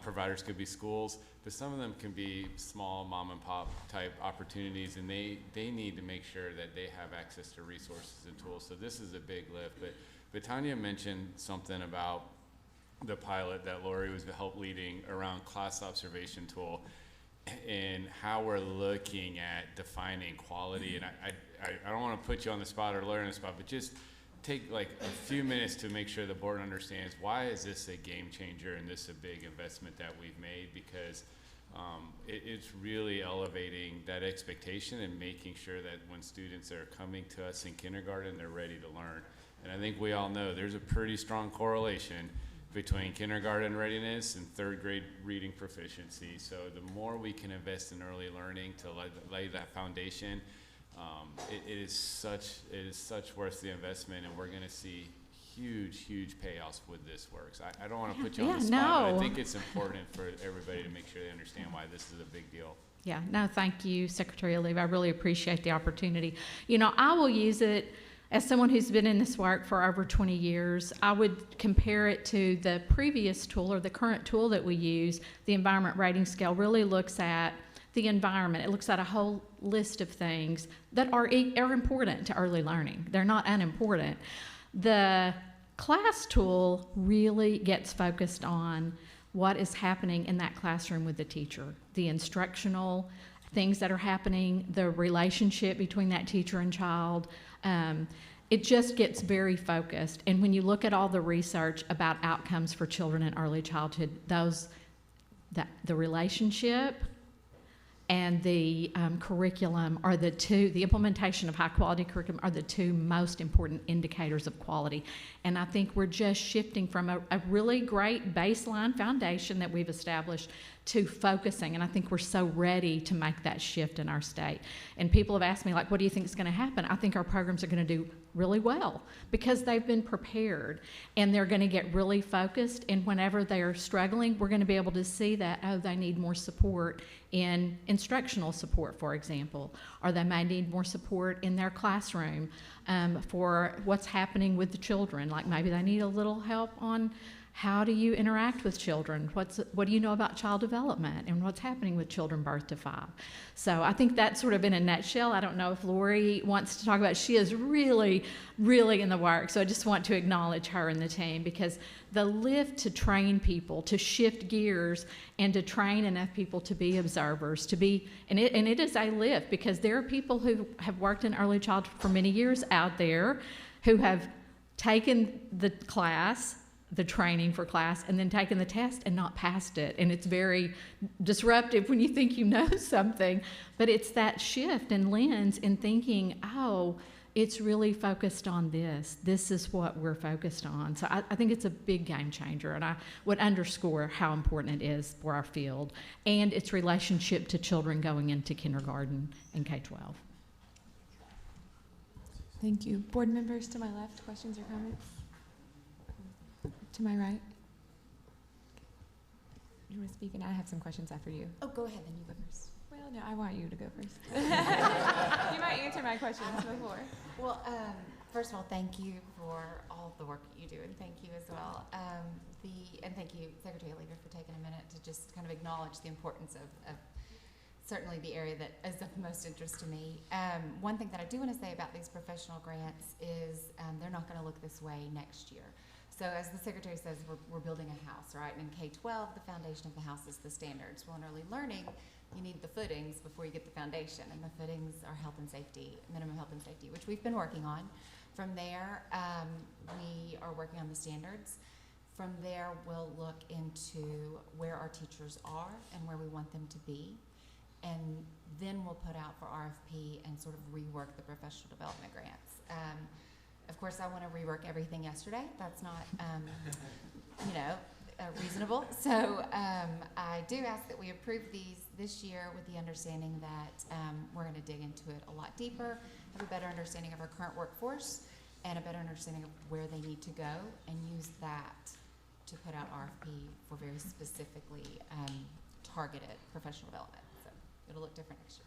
providers could be schools, but some of them can be small mom and pop type opportunities, and they need to make sure that they have access to resources and tools. So this is a big lift. But Tanya mentioned something about the pilot that Lori was help leading around class observation tool and how we're looking at defining quality. And I don't want to put you on the spot or Lori on the spot, but just take like a few minutes to make sure the board understands why is this a game changer and this a big investment that we've made, because it's really elevating that expectation and making sure that when students are coming to us in kindergarten, they're ready to learn. And I think we all know there's a pretty strong correlation between kindergarten readiness and 3rd grade reading proficiency. So the more we can invest in early learning to lay that foundation, it is such worth the investment, and we're going to see huge payoffs with this works. I don't want to put you on the spot, but I think it's important for everybody to make sure they understand why this is a big deal. Yeah, no, thank you, Secretary Oliva. I really appreciate the opportunity. You know, I will use it as someone who's been in this work for over 20 years. I would compare it to the previous tool, or the current tool that we use. The Environment Rating Scale really looks at the environment. It looks at a whole list of things that are important to early learning. They're not unimportant. The class tool really gets focused on what is happening in that classroom with the teacher, the instructional things that are happening, the relationship between that teacher and child. It just gets very focused. And when you look at all the research about outcomes for children in early childhood, the relationship and the curriculum are the implementation of high quality curriculum are the 2 most important indicators of quality. And I think we're just shifting from a really great baseline foundation that we've established to focusing, and I think we're so ready to make that shift in our state. And people have asked me, like, what do you think is going to happen? I think our programs are going to do really well because they've been prepared, and they're going to get really focused, and whenever they're struggling, we're going to be able to see that, oh, they need more support in instructional support, for example, or they may need more support in their classroom for what's happening with the children. Like maybe they need a little help on how do you interact with children? What do you know about child development and what's happening with children birth to 5? So I think that's sort of in a nutshell. I don't know if Lori wants to talk about it. She is really, really in the work. So I just want to acknowledge her and the team, because the lift to train people, to shift gears and to train enough people to be observers, and it is a lift, because there are people who have worked in early childhood for many years out there who have taken the class, the training for class, and then taken the test and not passed it. And it's very disruptive when you think you know something, but it's that shift in lens in thinking, oh, it's really focused on this. This is what we're focused on. So I think it's a big game changer, and I would underscore how important it is for our field and its relationship to children going into kindergarten and K-12. Thank you. Board members to my left, questions or comments? To my right. You want to speak? And I have some questions after you. Oh, go ahead, then you go first. Well, no, I want you to go first. You might answer my questions before. Well, first of all, thank you for all the work that you do, and thank you as well and thank you, Secretary Leader, for taking a minute to just kind of acknowledge the importance of certainly the area that is of the most interest to me. One thing that I do want to say about these professional grants is they're not going to look this way next year. So as the Secretary says, we're building a house, right? And in K-12, the foundation of the house is the standards. Well, in early learning, you need the footings before you get the foundation, and the footings are health and safety, minimum health and safety, which we've been working on. From there, we are working on the standards. From there, we'll look into where our teachers are and where we want them to be. And then we'll put out for RFP and sort of rework the professional development grants. Of course, I want to rework everything yesterday. That's not, reasonable. So I do ask that we approve these this year with the understanding that we're going to dig into it a lot deeper, have a better understanding of our current workforce, and a better understanding of where they need to go, and use that to put out RFP for very specifically targeted professional development. So it'll look different next year.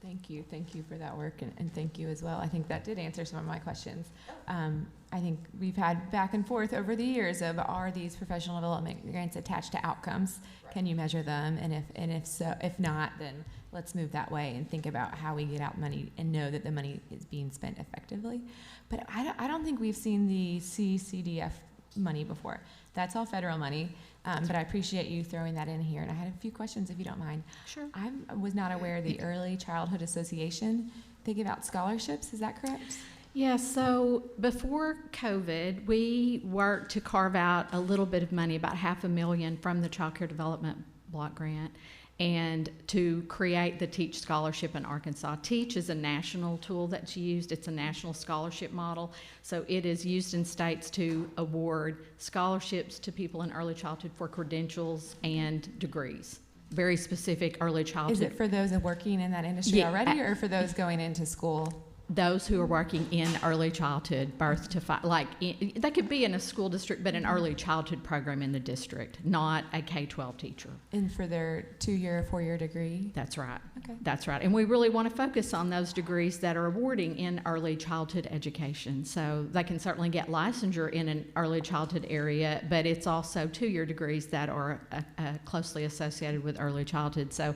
Thanks. Thank you for that work, and thank you as well. I think that did answer some of my questions. I think we've had back and forth over the years of, are these professional development grants attached to outcomes? Right. Can you measure them? And if so, if not, then let's move that way and think about how we get out money and know that the money is being spent effectively. But I don't think we've seen the CCDF money before. That's all federal money. But I appreciate you throwing that in here. And I had a few questions, if you don't mind. Sure. I was not aware the Early Childhood Association, they give out scholarships. Is that correct? Yeah, so before COVID, we worked to carve out a little bit of money, about $500,000 from the Child Care Development Block Grant, and to create the TEACH scholarship in Arkansas. TEACH is a national tool that's used. It's a national scholarship model. So it is used in states to award scholarships to people in early childhood for credentials and degrees. Very specific early childhood. Is it for those working in that industry Yeah, already, or for those going into school? Those who are working in early childhood, birth to 5, they could be in a school district, but an early childhood program in the district, not a K-12 teacher. And for their 2-year, 4-year degree? That's right. Okay. That's right. And we really want to focus on those degrees that are awarding in early childhood education. So they can certainly get licensure in an early childhood area, but it's also 2-year degrees that are closely associated with early childhood. So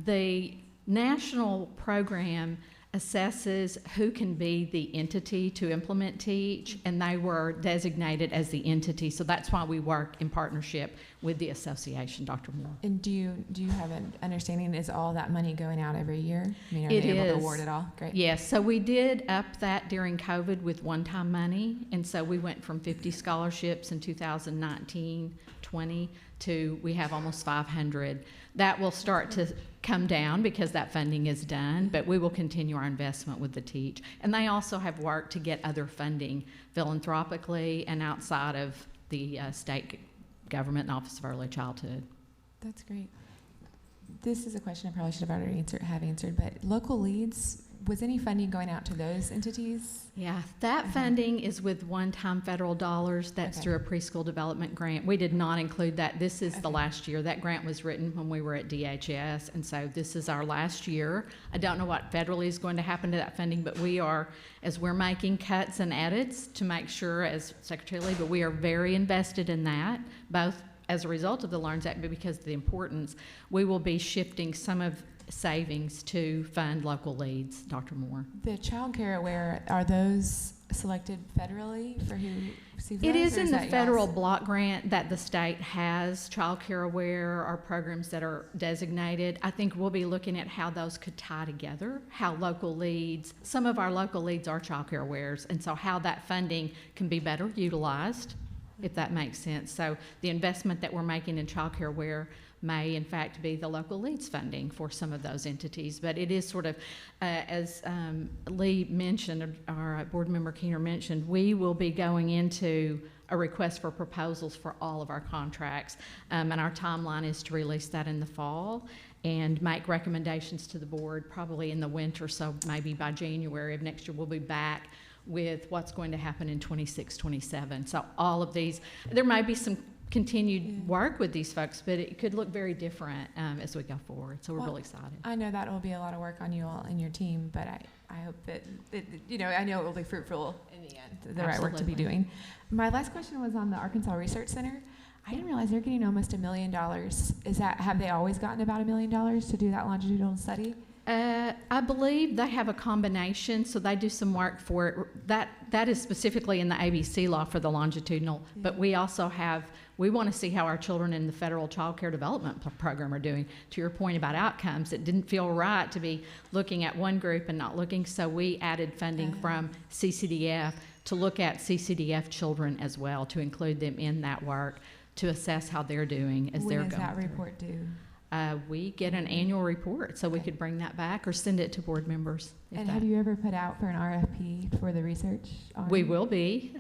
the national program assesses who can be the entity to implement TEACH, and they were designated as the entity. So that's why we work in partnership with the association, Dr. Moore. And do you have an understanding, is all that money going out every year? I mean, are It they able to is. award it all? Great. Yes, so we did up that during COVID with one-time money, and so we went from 50 scholarships in 2019-20 to we have almost 500. That will start to come down because that funding is done, but we will continue our investment with the TEACH. And they also have worked to get other funding philanthropically and outside of the state government and Office of Early Childhood. That's great. This is a question I probably should have already answered, but local leads, was any funding going out to those entities? Yeah, that funding is with one-time federal dollars. That's Okay. through a preschool development grant. We did not include that. This is the last year. That grant was written when we were at DHS, and so this is our last year. I don't know what federally is going to happen to that funding, but we are, as we're making cuts and edits to make sure, as Secretary Lee, but we are very invested in that, both as a result of the LEARNS Act, but because of the importance. We will be shifting some of savings to fund local leads, Dr. Moore. The Child Care Aware, are those selected federally for who receives those? It is or in the that federal y'all's? block grant that the state has. Child Care Aware are programs that are designated. I think we'll be looking at how those could tie together, how local leads, some of our local leads are Child Care Awares, and so how that funding can be better utilized, if that makes sense. So the investment that we're making in Child Care Aware may in fact be the local leads funding for some of those entities. But it is sort of, as Lee mentioned, our board member Keener mentioned, we will be going into a request for proposals for all of our contracts. And our timeline is to release that in the fall and make recommendations to the board probably in the winter, so maybe by January of next year we'll be back with what's going to happen in 26, 27. So all of these, there may be some continued work with these folks, but it could look very different as we go forward. So we're really excited. I know that will be a lot of work on you all and your team, but I hope that, I know it will be fruitful in the end, the right work to be Absolutely. doing. My last question was on the Arkansas Research Center. I didn't realize they're getting almost $1 million. Have they always gotten about $1 million to do that longitudinal study? I believe they have a combination, so they do some work for it. That is specifically in the ABC law for the longitudinal, but we also we want to see how our children in the federal child care development program are doing. To your point about outcomes, it didn't feel right to be looking at one group and not looking, so we added funding from CCDF to look at CCDF children as well, to include them in that work, to assess how they're doing as they're When going does that through. report due? We get an annual report, so we could bring that back or send it to board members. if And that- have you ever put out for an RFP for the research? We will be.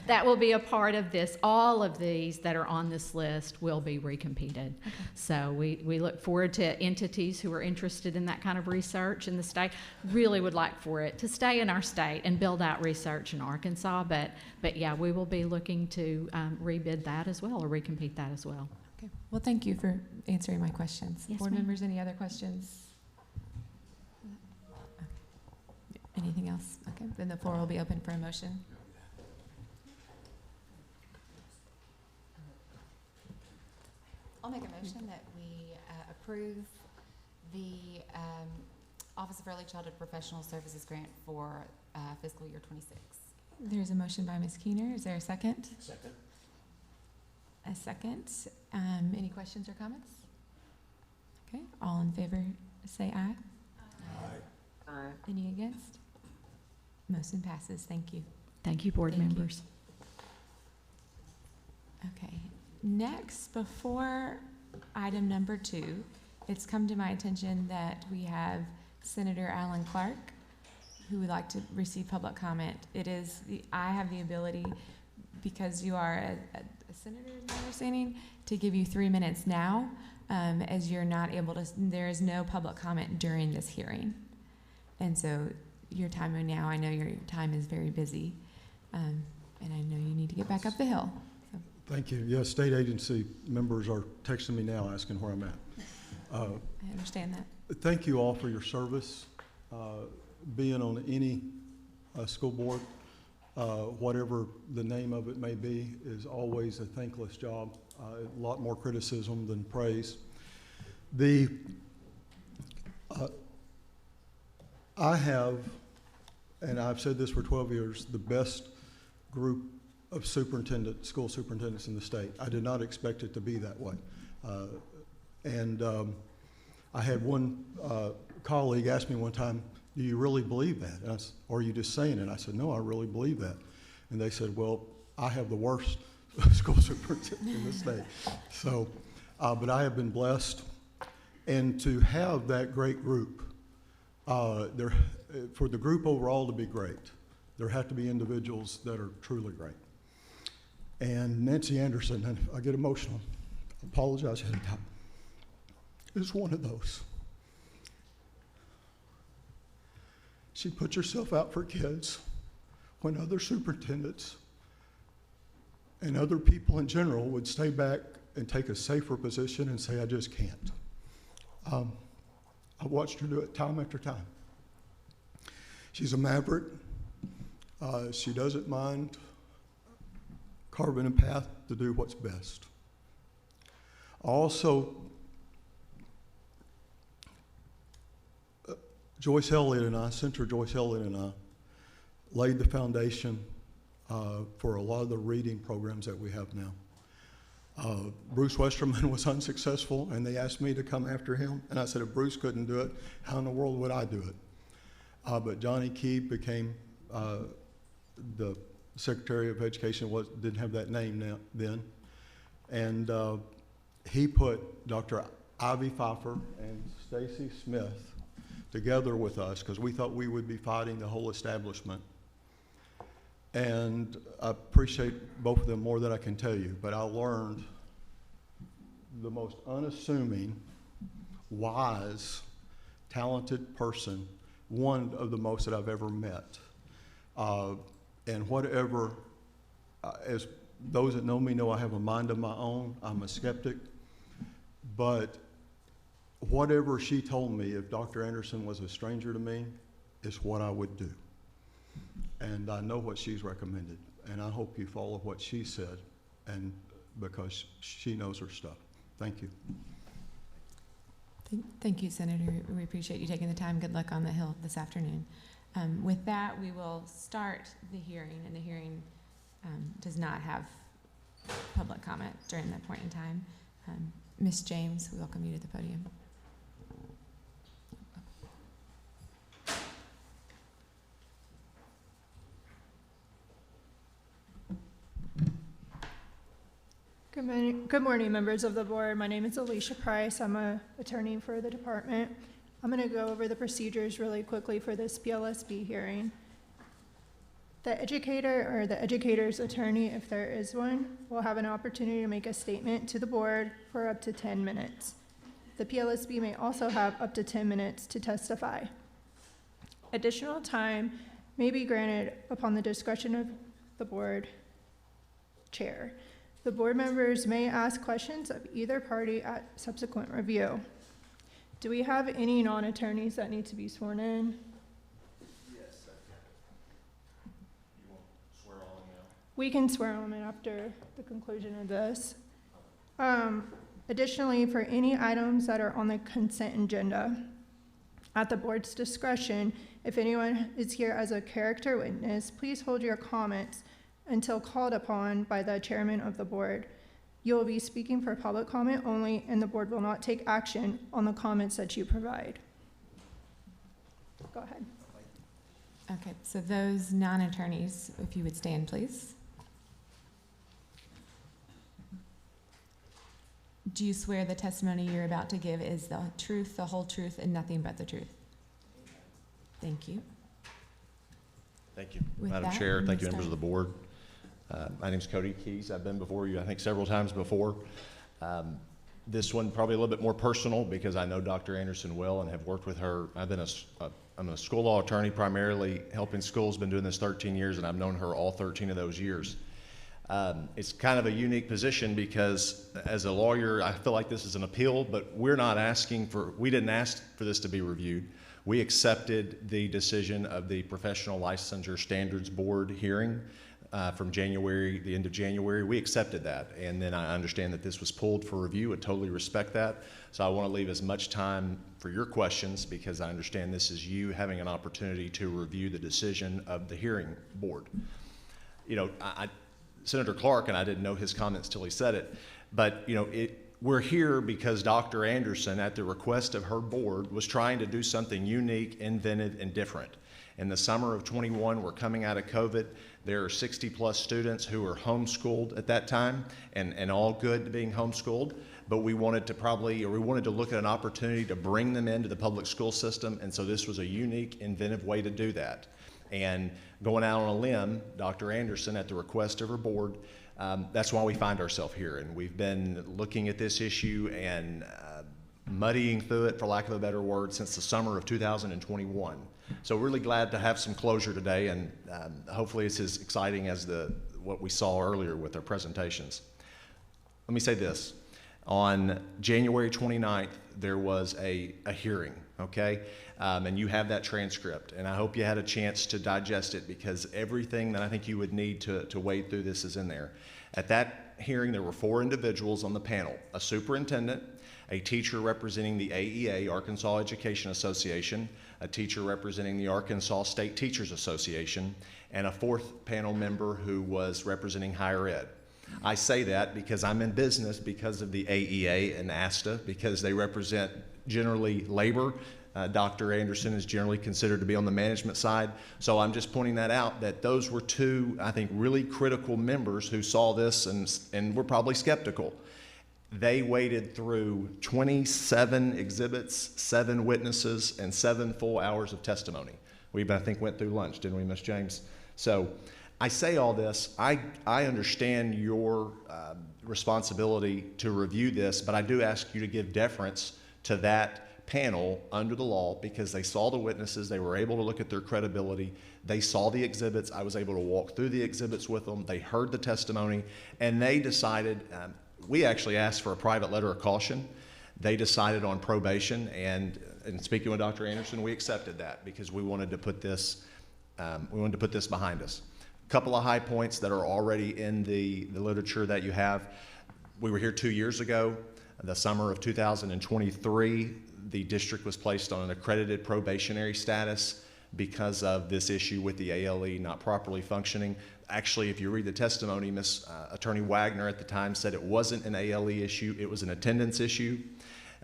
That will be a part of this. All of these that are on this list will be recompeted. So we look forward to entities who are interested in that kind of research in the state. Really would like for it to stay in our state and build out research in Arkansas. But yeah, we will be looking to rebid that as well or recompete that as well. Okay. Well, thank you for answering my questions. Yes, Board ma'am. members, any other questions? Anything else? Okay, then the floor will be open for a motion. I'll make a motion that we approve the Office of Early Childhood Professional Services grant for fiscal year '26. There's a motion by Ms. Keener. Is there a second? Second. A second. Any questions or comments? Okay, all in favor, say aye. Aye. Any against? Motion passes. Thank you. Thank you, board Thank you. members. Okay, next, before item number 2, it's come to my attention that we have Senator Alan Clark, who would like to receive public comment. I have the ability, because you are a senator, is my understanding, to give you 3 minutes now, as you're not able to, there is no public comment during this hearing. And so your time now, I know your time is very busy, and I know you need to get back up the hill. Thank you. Yes, state agency members are texting me now asking where I'm at. I understand that. Thank you all for your service. Being on any school board, whatever the name of it may be, is always a thankless job. A lot more criticism than praise. I have, and I've said this for 12 years, the best group of school superintendents in the state. I did not expect it to be that way. I had one colleague ask me one time, do you really believe that? And or are you just saying it? I said, no, I really believe that. And they said, well, I have the worst school superintendent in the state. So, but I have been blessed. And to have that great group, for the group overall to be great, there have to be individuals that are truly great. And Nancy Anderson, and I get emotional, I apologize ahead of time, is one of those. She puts herself out for kids when other superintendents and other people in general would stay back and take a safer position and say, I just can't. I've watched her do it time after time. She's a maverick. She doesn't mind carving a path to do what's best. Also, Joyce Elliott and I, Senator Joyce Elliott and I, laid the foundation for a lot of the reading programs that we have now. Bruce Westerman was unsuccessful, and they asked me to come after him, and I said, if Bruce couldn't do it, how in the world would I do it? But Johnny Keebe became the Secretary of Education, didn't have that name then, and he put Dr. Ivy Pfeiffer and Stacy Smith together with us because we thought we would be fighting the whole establishment. And I appreciate both of them more than I can tell you, but I learned the most unassuming, wise, talented person, one of the most that I've ever met. And whatever, as those that know me know I have a mind of my own. I'm a skeptic. But whatever she told me, if Dr. Anderson was a stranger to me, is what I would do. And I know what she's recommended, and I hope you follow what she said, and because she knows her stuff. Thank you. Thank you, Senator. We appreciate you taking the time. Good luck on the Hill this afternoon. With that, we will start the hearing, and the hearing does not have public comment during that point in time. Ms. James, we welcome you to the podium. Good morning, members of the board. My name is Alicia Price. I'm an attorney for the department. I'm going to go over the procedures really quickly for this PLSB hearing. The educator or the educator's attorney, if there is one, will have an opportunity to make a statement to the board for up to 10 minutes. The PLSB may also have up to 10 minutes to testify. Additional time may be granted upon the discretion of the board chair. The board members may ask questions of either party at subsequent review. Do we have any non-attorneys that need to be sworn in? Yes, you want to swear all in now? We can swear them in after the conclusion of this. Additionally, for any items that are on the consent agenda, at the board's discretion, if anyone is here as a character witness, please hold your comments until called upon by the chairman of the board. You will be speaking for public comment only, and the board will not take action on the comments that you provide. Go ahead. Okay, so those non-attorneys, if you would stand, please. Do you swear the testimony you're about to give is the truth, the whole truth, and nothing but the truth? Thank you. Thank you. With Madam that, Chair, we thank you, will members of the start. board. My name's Cody Keys. I've been before you, I think, several times before. This one probably a little bit more personal because I know Dr. Anderson well and have worked with her. I'm a school law attorney, primarily helping schools, been doing this 13 years, and I've known her all 13 of those years. It's kind of a unique position because as a lawyer, I feel like this is an appeal, but we didn't ask for this to be reviewed. We accepted the decision of the Professional Licensure Standards Board hearing from January, the end of January. We accepted that, and then I understand that this was pulled for review. I totally respect that. So I want to leave as much time for your questions because I understand this is you having an opportunity to review the decision of the hearing board. You know, Senator Clark, and I didn't know his comments till he said it, but you know, we're here because Dr. Anderson, at the request of her board, was trying to do something unique, inventive, and different. In the summer of 21, we're coming out of COVID. There are 60 plus students who are homeschooled at that time, and all good being homeschooled, but we wanted to look at an opportunity to bring them into the public school system, and so this was a unique, inventive way to do that. And going out on a limb, Dr. Anderson, at the request of her board, that's why we find ourselves here. And we've been looking at this issue and muddying through it, for lack of a better word, since the summer of 2021. So really glad to have some closure today, and hopefully it's as exciting as what we saw earlier with our presentations. Let me say this. On January 29th, there was a hearing, okay? And you have that transcript, and I hope you had a chance to digest it because everything that I think you would need to wade through this is in there. At that hearing, there were 4 individuals on the panel: a superintendent, a teacher representing the AEA, Arkansas Education Association, a teacher representing the Arkansas State Teachers Association, and a 4th panel member who was representing higher ed. I say that because I'm in business because of the AEA and ASTA, because they represent generally labor. Dr. Anderson is generally considered to be on the management side. So I'm just pointing that out, that those were 2, I think, really critical members who saw this and were probably skeptical. They waded through 27 exhibits, 7 witnesses, and 7 full hours of testimony. We, I think, went through lunch, didn't we, Ms. James? So I say all this. I understand your responsibility to review this, but I do ask you to give deference to that panel under the law because they saw the witnesses, they were able to look at their credibility, they saw the exhibits, I was able to walk through the exhibits with them, they heard the testimony, and they decided, we actually asked for a private letter of caution. They decided on probation, and speaking with Dr. Anderson, we accepted that because we wanted to put this, behind us. A couple of high points that are already in the literature that you have. We were here 2 years ago, the summer of 2023. The district was placed on an accredited probationary status because of this issue with the ALE not properly functioning. Actually, if you read the testimony, Attorney Wagner at the time said it wasn't an ALE issue, it was an attendance issue.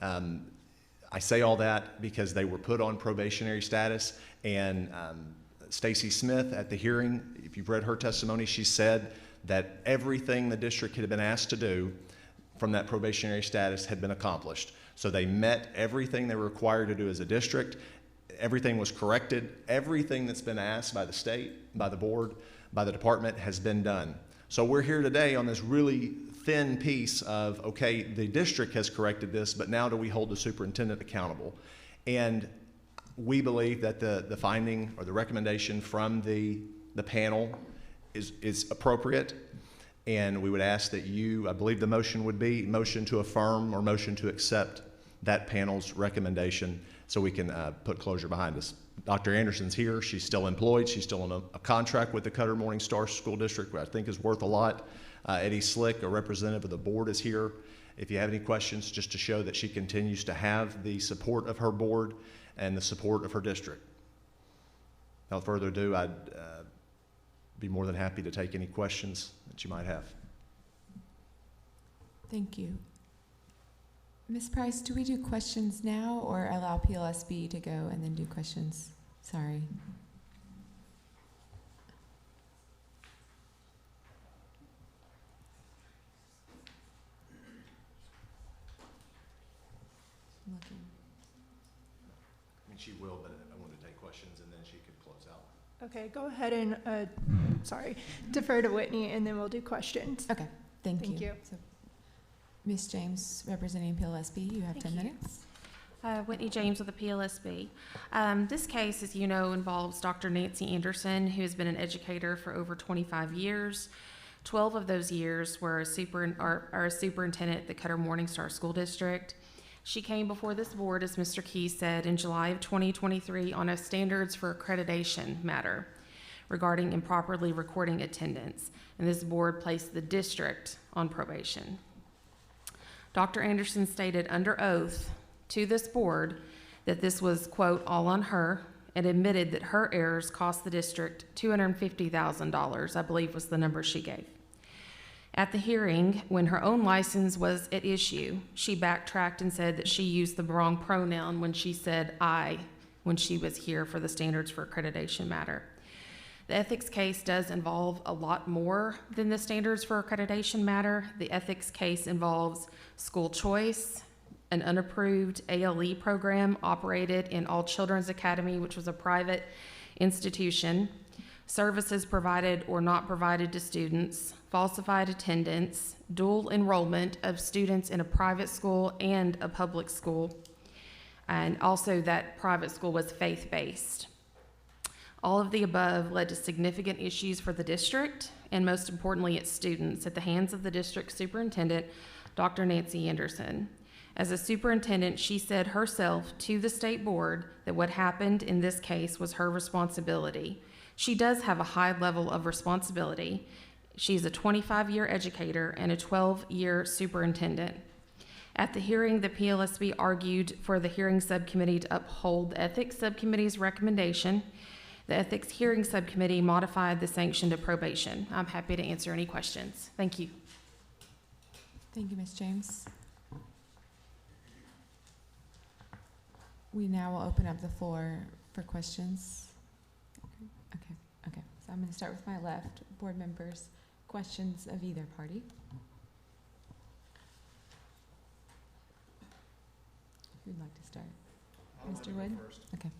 I say all that because they were put on probationary status, and Stacy Smith at the hearing, if you've read her testimony, she said that everything the district had been asked to do from that probationary status had been accomplished. So they met everything they were required to do as a district. Everything was corrected. Everything that's been asked by the state, by the board, by the department has been done. So we're here today on this really thin piece of, okay, the district has corrected this, but now do we hold the superintendent accountable? And we believe that the finding or the recommendation from the panel is appropriate. And we would ask that you, I believe the motion would be motion to affirm or motion to accept that panel's recommendation so we can put closure behind us. Dr. Anderson's here. She's still employed. She's still on a contract with the Cutter Morning Star School District, which I think is worth a lot. Eddie Slick, a representative of the board, is here. If you have any questions, just to show that she continues to have the support of her board and the support of her district. Without further ado, I'd be more than happy to take any questions that you might have. Thank you. Ms. Price, do we do questions now or allow PLSB to go and then do questions? Sorry. Looking. I mean, she will, but I want to take questions and then she could close out. Okay, go ahead and, defer to Whitney, and then we'll do questions. Okay, thank you. Thank you. So, Ms. James, representing PLSB, you have 10 minutes. Whitney James with the PLSB. This case, as you know, involves Dr. Nancy Anderson, who has been an educator for over 25 years. 12 of those years were a superintendent at the Cutter Morning Star School District. She came before this board, as Mr. Key said, in July of 2023 on a standards for accreditation matter regarding improperly recording attendance, and this board placed the district on probation. Dr. Anderson stated under oath to this board that this was, quote, all on her, and admitted that her errors cost the district $250,000, I believe was the number she gave. At the hearing, when her own license was at issue, she backtracked and said that she used the wrong pronoun when she said I when she was here for the standards for accreditation matter. The ethics case does involve a lot more than the standards for accreditation matter. The ethics case involves school choice, an unapproved ALE program operated in All Children's Academy, which was a private institution, services provided or not provided to students, falsified attendance, dual enrollment of students in a private school and a public school, and also that private school was faith-based. All of the above led to significant issues for the district, and most importantly, its students, at the hands of the district superintendent, Dr. Nancy Anderson. As a superintendent, she said herself to the state board that what happened in this case was her responsibility. She does have a high level of responsibility. She's a 25-year educator and a 12-year superintendent. At the hearing, the PLSB argued for the hearing subcommittee to uphold the ethics subcommittee's recommendation. The ethics hearing subcommittee modified the sanction to probation. I'm happy to answer any questions. Thank you. Thank you, Ms. James. We now will open up the floor for questions. Okay. So I'm going to start with my left. Board members, questions of either party? Who'd like to start? Mr. Wood? Okay.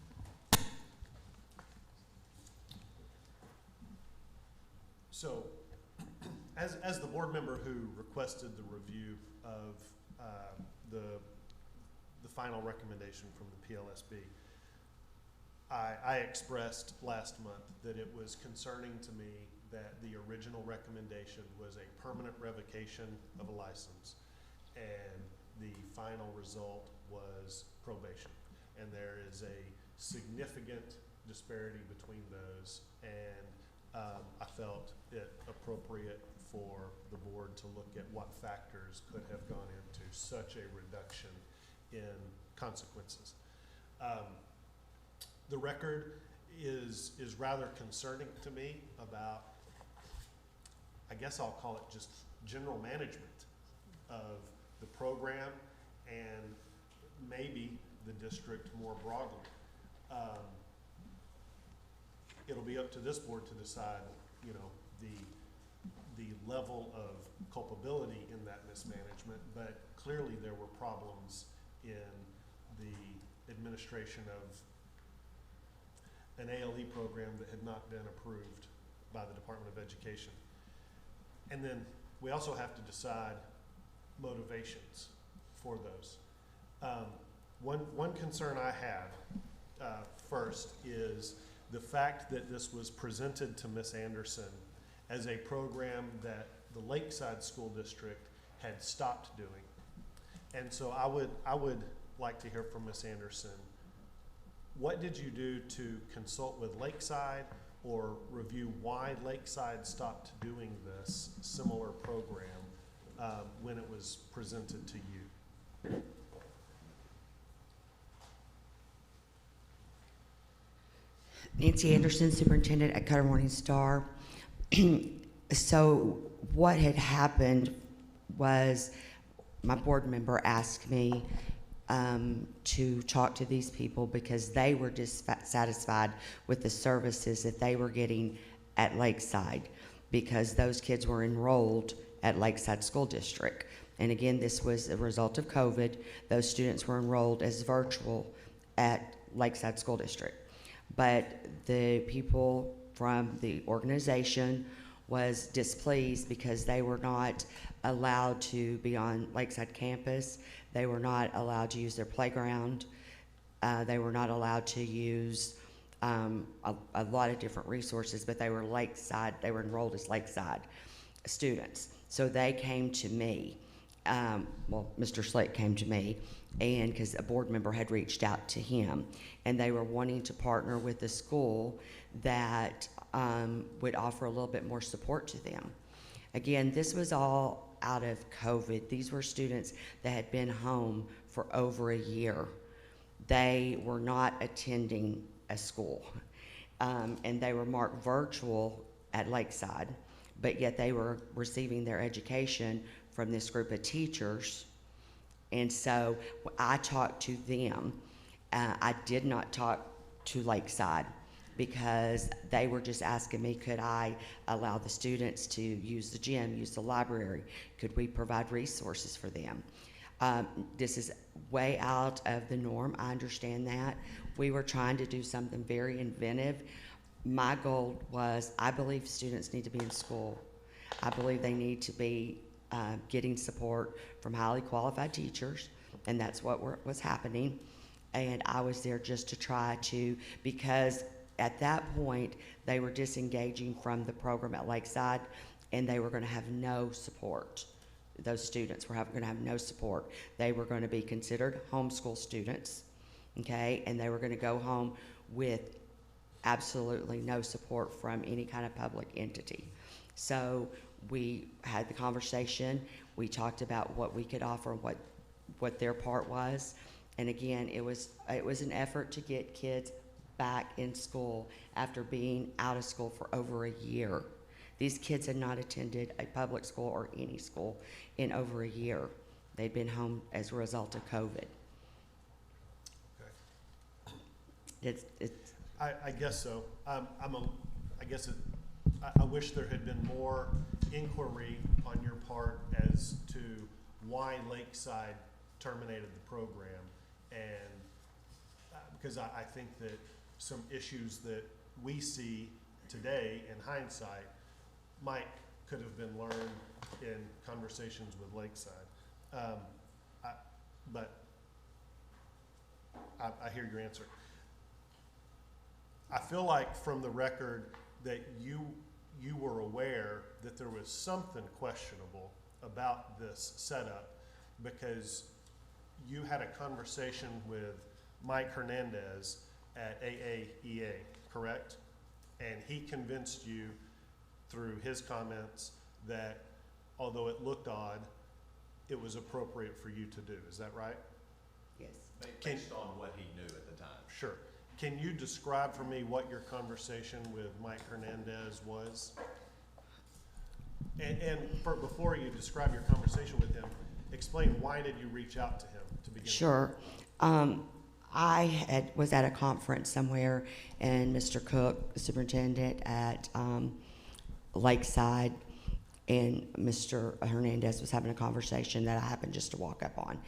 So, as the board member who requested the review of the final recommendation from the PLSB. I expressed last month that it was concerning to me that the original recommendation was a permanent revocation of a license, and the final result was probation. And there is a significant disparity between those, and I felt it appropriate for the board to look at what factors could have gone into such a reduction in consequences. The record is rather concerning to me about, I guess I'll call it just general management of the program and maybe the district more broadly. It'll be up to this board to decide, you know, the level of culpability in that mismanagement, but clearly there were problems in the administration of an ALE program that had not been approved by the Department of Education. And then we also have to decide motivations for those. One concern I have first is the fact that this was presented to Ms. Anderson as a program that the Lakeside School District had stopped doing. And so I would like to hear from Ms. Anderson, what did you do to consult with Lakeside or review why Lakeside stopped doing this similar program when it was presented to you? Nancy Anderson, Superintendent at Cutter Morning Star. So what had happened was my board member asked me to talk to these people because they were dissatisfied with the services that they were getting at Lakeside because those kids were enrolled at Lakeside School District. And again, this was a result of COVID. Those students were enrolled as virtual at Lakeside School District. But the people from the organization was displeased because they were not allowed to be on Lakeside campus. They were not allowed to use their playground. They were not allowed to use a lot of different resources, but they were Lakeside, they were enrolled as Lakeside students. So they came to me, well, Mr. Slick came to me, and because a board member had reached out to him, and they were wanting to partner with a school that would offer a little bit more support to them. Again, this was all out of COVID. These were students that had been home for over a year. They were not attending a school, and they were marked virtual at Lakeside, but yet they were receiving their education from this group of teachers. And so I talked to them. I did not talk to Lakeside because they were just asking me, could I allow the students to use the gym, use the library? Could we provide resources for them? This is way out of the norm. I understand that. We were trying to do something very inventive. My goal was, I believe students need to be in school. I believe they need to be getting support from highly qualified teachers, and that's what was happening. And I was there just to try to, because at that point, they were disengaging from the program at Lakeside, and they were going to have no support. Those students were going to have no support. They were going to be considered homeschool students, okay? And they were going to go home with absolutely no support from any kind of public entity. So we had the conversation. We talked about what we could offer, what their part was. And again, it was an effort to get kids back in school after being out of school for over a year. These kids had not attended a public school or any school in over a year. They'd been home as a result of COVID. Okay. I guess so. I wish there had been more inquiry on your part as to why Lakeside terminated the program, and because I think that some issues that we see today in hindsight could have been learned in conversations with Lakeside. But I hear your answer. I feel like from the record that you were aware that there was something questionable about this setup because you had a conversation with Mike Hernandez at AAEA, correct? And he convinced you through his comments that although it looked odd, it was appropriate for you to do. Is that right? Yes. Based on what he knew at the time. Sure. Can you describe for me what your conversation with Mike Hernandez was? And before you describe your conversation with him, explain why did you reach out to him to begin with? Sure. I was at a conference somewhere, and Mr. Cook, the superintendent at Lakeside, and Mr. Hernandez was having a conversation that I happened just to walk up on.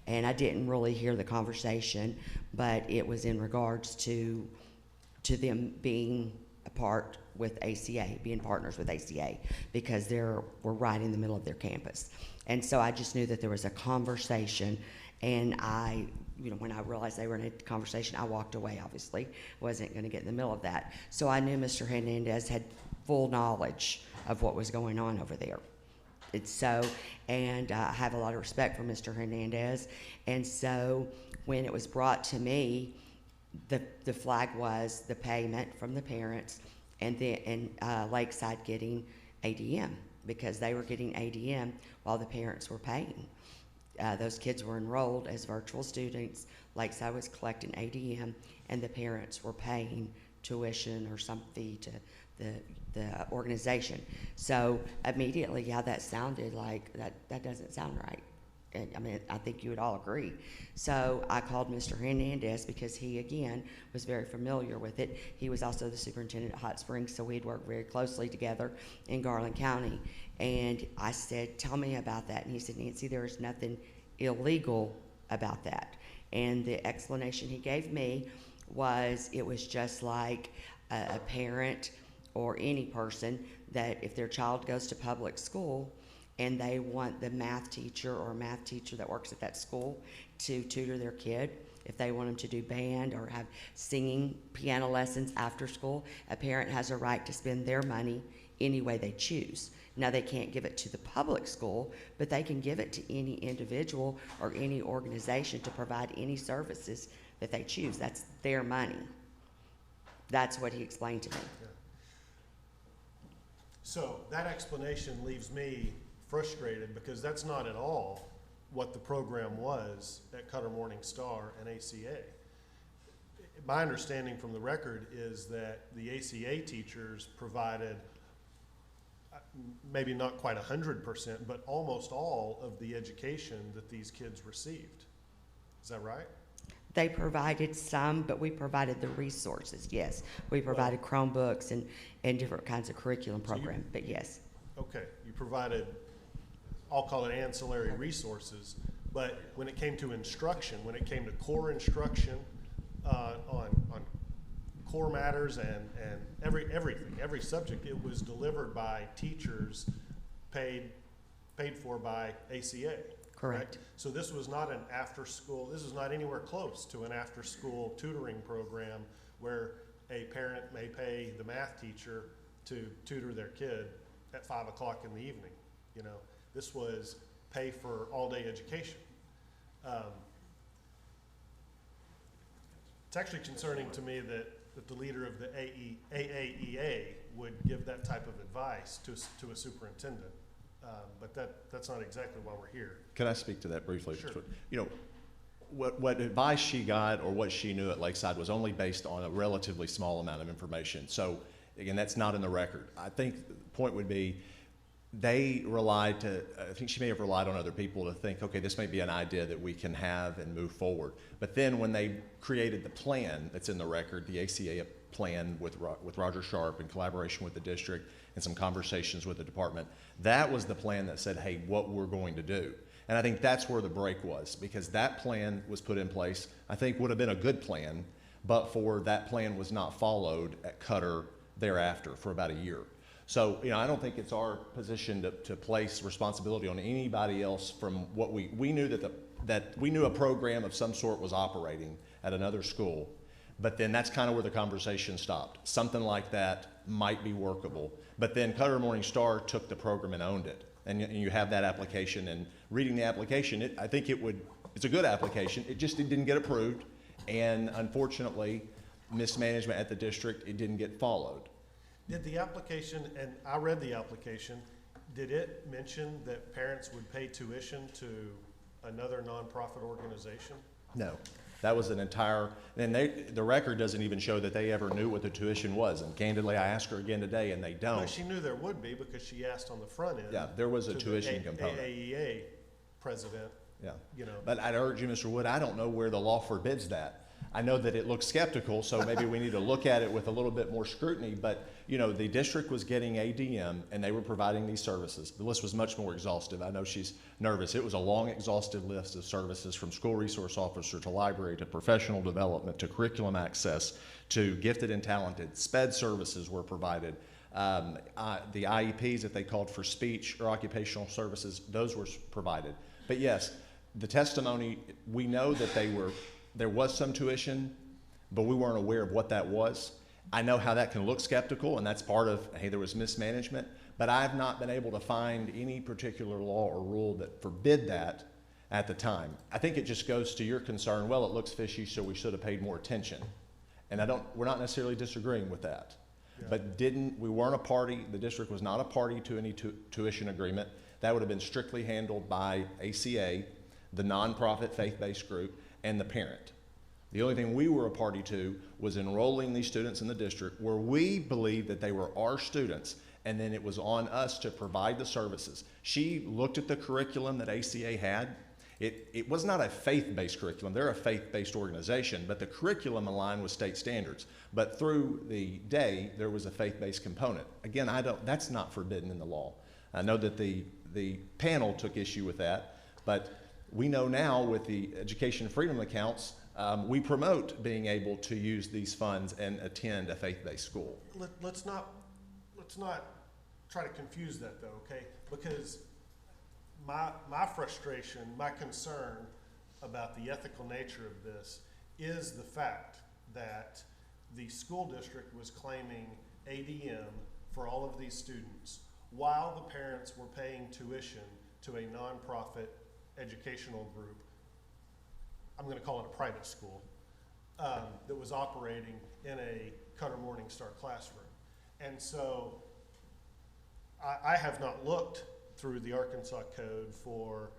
And I didn't really hear the conversation, but it was in regards to them being a part with ACA, being partners with ACA, because we're right in the middle of their campus. And so I just knew that there was a conversation, and when I realized they were in a conversation, I walked away, obviously. Wasn't going to get in the middle of that. So I knew Mr. Hernandez had full knowledge of what was going on over there. And I have a lot of respect for Mr. Hernandez. And so when it was brought to me, the flag was the payment from the parents and Lakeside getting ADM, because they were getting ADM while the parents were paying. Those kids were enrolled as virtual students. Lakeside was collecting ADM, and the parents were paying tuition or some fee to the organization. So immediately, that sounded like that doesn't sound right. And, I mean, I think you would all agree. So I called Mr. Hernandez because he, again, was very familiar with it. He was also the superintendent at Hot Springs, so we'd worked very closely together in Garland County. And I said, tell me about that. And he said, Nancy, there is nothing illegal about that. And the explanation he gave me was it was just like a parent or any person that if their child goes to public school and they want the math teacher or math teacher that works at that school to tutor their kid, if they want them to do band or have singing, piano lessons after school, a parent has a right to spend their money any way they choose. Now, they can't give it to the public school, but they can give it to any individual or any organization to provide any services that they choose. That's their money. That's what he explained to me. Yeah. So that explanation leaves me frustrated because that's not at all what the program was at Cutter Morning Star and ACA. My understanding from the record is that the ACA teachers provided maybe not quite 100%, but almost all of the education that these kids received. Is that right? They provided some, but we provided the resources, yes. We provided Chromebooks and different kinds of curriculum program, but yes. Okay, you provided, I'll call it ancillary resources, but when it came to instruction, when it came to core instruction on core matters and everything, every subject, it was delivered by teachers paid for by ACA. Correct. So this was not an after-school, this is not anywhere close to an after-school tutoring program where a parent may pay the math teacher to tutor their kid at 5 o'clock in the evening. You know, this was pay for all-day education. It's actually concerning to me that the leader of the AAEA would give that type of advice to a superintendent. But that's not exactly why we're here. Can I speak to that briefly? Sure. You know, what advice she got or what she knew at Lakeside was only based on a relatively small amount of information. So again, that's not in the record. I think the point would be I think she may have relied on other people to think, okay, this may be an idea that we can have and move forward. But then when they created the plan that's in the record, the ACA plan with Roger Sharp in collaboration with the district and some conversations with the department, that was the plan that said, hey, what we're going to do. And I think that's where the break was, because that plan was put in place, I think would have been a good plan, but for that plan was not followed at Cutter thereafter for about a year. So, you know, I don't think it's our position to place responsibility on anybody else from what we knew that the that we knew a program of some sort was operating at another school, but then that's kind of where the conversation stopped. Something like that might be workable. But then Cutter Morning Star took the program and owned it. And you have that application, and reading the application, I think it's a good application. It didn't get approved, and unfortunately, mismanagement at the district, it didn't get followed. Did the application, and I read the application, did it mention that parents would pay tuition to another nonprofit organization? No, that was an entire, and the record doesn't even show that they ever knew what the tuition was. And candidly, I asked her again today, and they don't. But she knew there would be because she asked on the front end. Yeah, there was a to tuition the component. AAEA president. Yeah. You know. But I'd urge you, Mr. Wood, I don't know where the law forbids that. I know that it looks skeptical, so maybe we need to look at it with a little bit more scrutiny, but you know, the district was getting ADM and they were providing these services. The list was much more exhaustive. I know she's nervous. It was a long, exhaustive list of services, from school resource officer to library to professional development to curriculum access to gifted and talented. SPED services were provided. The IEPs, if they called for speech or occupational services, those were provided. But yes, the testimony, we know that there was some tuition, but we weren't aware of what that was. I know how that can look skeptical, and that's part of, hey, there was mismanagement, but I've not been able to find any particular law or rule that forbid that at the time. I think it just goes to your concern, well, it looks fishy, so we should have paid more attention. And we're not necessarily disagreeing with that. Yeah. But we weren't a party, the district was not a party to any tuition agreement. That would have been strictly handled by ACA, the nonprofit faith-based group, and the parent. The only thing we were a party to was enrolling these students in the district where we believed that they were our students, and then it was on us to provide the services. She looked at the curriculum that ACA had. It was not a faith-based curriculum. They're a faith-based organization, but the curriculum aligned with state standards. But through the day, there was a faith-based component. Again, that's not forbidden in the law. I know that the panel took issue with that, but we know now with the education freedom accounts, we promote being able to use these funds and attend a faith-based school. Let's not try to confuse that though, okay? Because my frustration, my concern about the ethical nature of this is the fact that the school district was claiming ADM for all of these students while the parents were paying tuition to a nonprofit educational group, I'm going to call it a private school, that was operating in a Cutter Morning Star classroom. And so I have not looked through the Arkansas Code for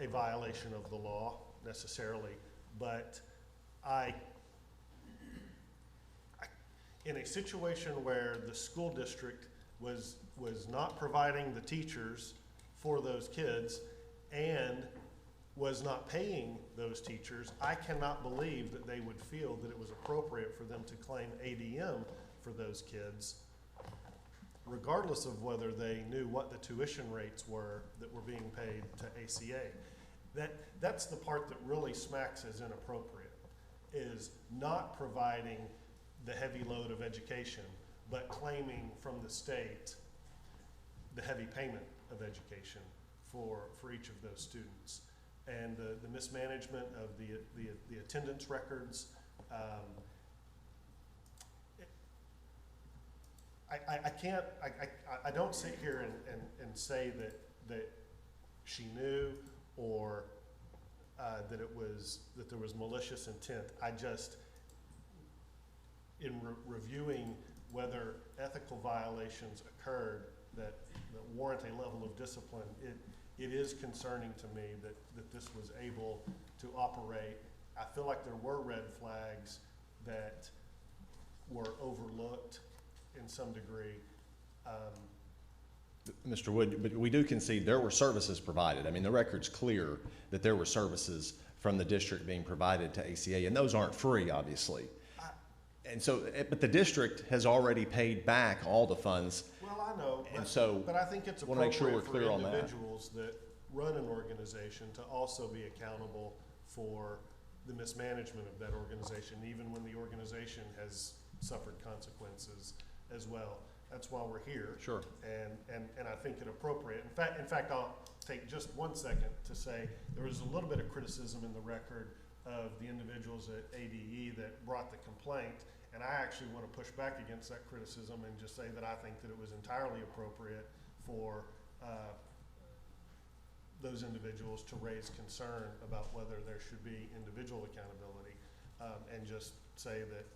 a violation of the law necessarily, but in a situation where the school district was not providing the teachers for those kids and was not paying those teachers, I cannot believe that they would feel that it was appropriate for them to claim ADM for those kids, regardless of whether they knew what the tuition rates were that were being paid to ACA. That's the part that really smacks as inappropriate, is not providing the heavy load of education, but claiming from the state the heavy payment of education for each of those students. And the mismanagement of the attendance records. I don't sit here and say that she knew or that there was malicious intent. I just, in reviewing whether ethical violations occurred that warrant a level of discipline, it is concerning to me that this was able to operate. I feel like there were red flags that were overlooked in some degree. Mr. Wood, but we do concede there were services provided. I mean, the record's clear that there were services from the district being provided to ACA, and those aren't free, obviously. And so, but the district has already paid back all the funds. Well, I know, but I think it's appropriate for individuals that run an organization to also be accountable for the mismanagement of that organization, even when the organization has suffered consequences as well. That's why we're here. Sure. And I think it appropriate. In fact, take just 1 second to say there was a little bit of criticism in the record of the individuals at ADE that brought the complaint, and I actually want to push back against that criticism and just say that I think that it was entirely appropriate for those individuals to raise concern about whether there should be individual accountability, and just say that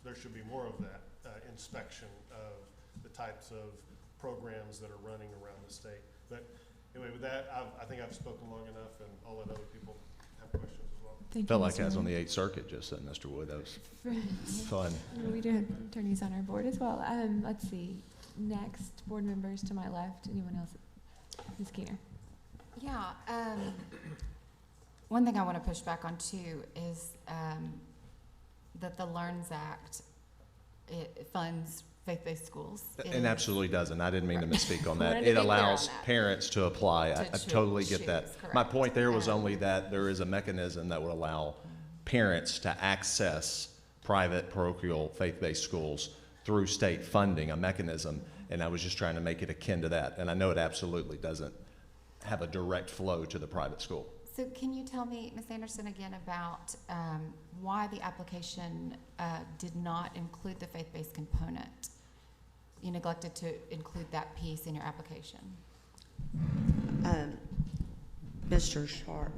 there should be more of that inspection of the types of programs that are running around the state. But anyway, with that, I think I've spoken long enough, and I'll let other people have questions as well. Thank Felt you, like I was Mr. on the 8th Circuit just then, Mr. Wood. That was fun. We do have attorneys on our board as well. Let's see. Next, board members to my left. Anyone else? Ms. Keener. Yeah, one thing I want to push back on too is that the LEARNS Act, it funds faith-based schools. It absolutely doesn't. I didn't mean to misspeak on I wanted that. to It be clear on allows that. parents to apply. I totally get choose, that. correct. My point there was only that there is a mechanism that would allow parents to access private parochial faith-based schools through state funding, a mechanism, and I was just trying to make it akin to that. And I know it absolutely doesn't have a direct flow to the private school. So can you tell me, Ms. Anderson, again about why the application did not include the faith-based component? You neglected to include that piece in your application. Mr. Sharp,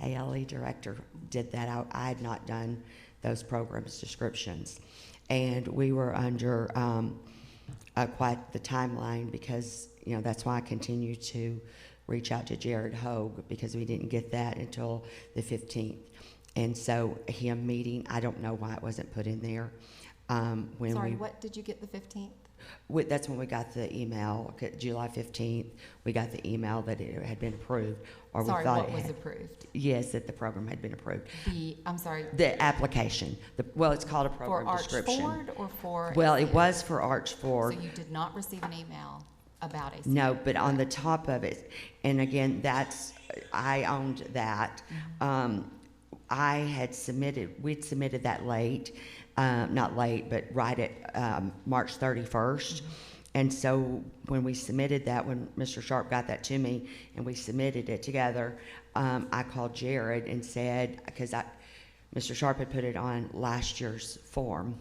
ALE director did that. I had not done those programs descriptions. And we were under quite the timeline because, you know, that's why I continue to reach out to Jared Hogue, because we didn't get that until the 15th. And so him meeting, I don't know why it wasn't put in there. Sorry, what did you get the 15th? That's when we got the email, July 15th, we got the email that it had been approved. Or Sorry, we thought what it was had, approved? Yes, that the program had been approved. I'm sorry. The application. Well, it's called a program For description. Arch Ford or for? Well, it was for Arch Ford. So you did not receive an email about ACU? No, but on the top of it, and again, I owned that. I had we'd submitted that late, not late, but right at March 31st. And so when we submitted that, when Mr. Sharp got that to me and we submitted it together, I called Jared and said, because Mr. Sharp had put it on last year's form.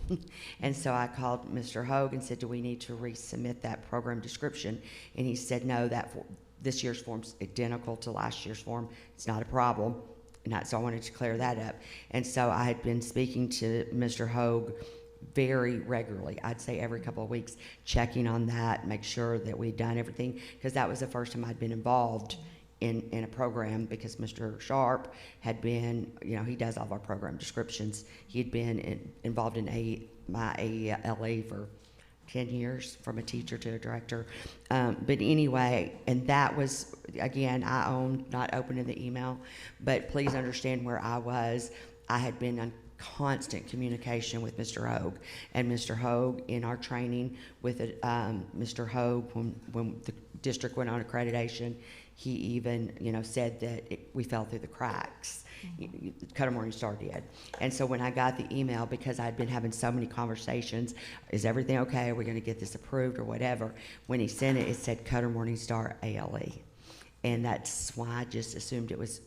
And so I called Mr. Hogue and said, do we need to resubmit that program description? And he said, no, this year's form's identical to last year's form. It's not a problem. So I wanted to clear that up. And so I had been speaking to Mr. Hogue very regularly. I'd say every couple of weeks, checking on that, make sure that we'd done everything, because that was the first time I'd been involved in a program, because Mr. Sharp had been, you know, he does all of our program descriptions. He'd been involved in my AELE for 10 years, from a teacher to a director. But anyway, and that was, again, I owned not opening the email, but please understand where I was. I had been on constant communication with Mr. Hogue, and Mr. Hogue in our training with Mr. Hogue, when the district went on accreditation, he even, you know, said that we fell through the cracks. Cutter Morning Star did. And so when I got the email, because I'd been having so many conversations, is everything okay? Are we going to get this approved or whatever? When he sent it, it said Cutter Morning Star ALE. And that's why I just assumed it was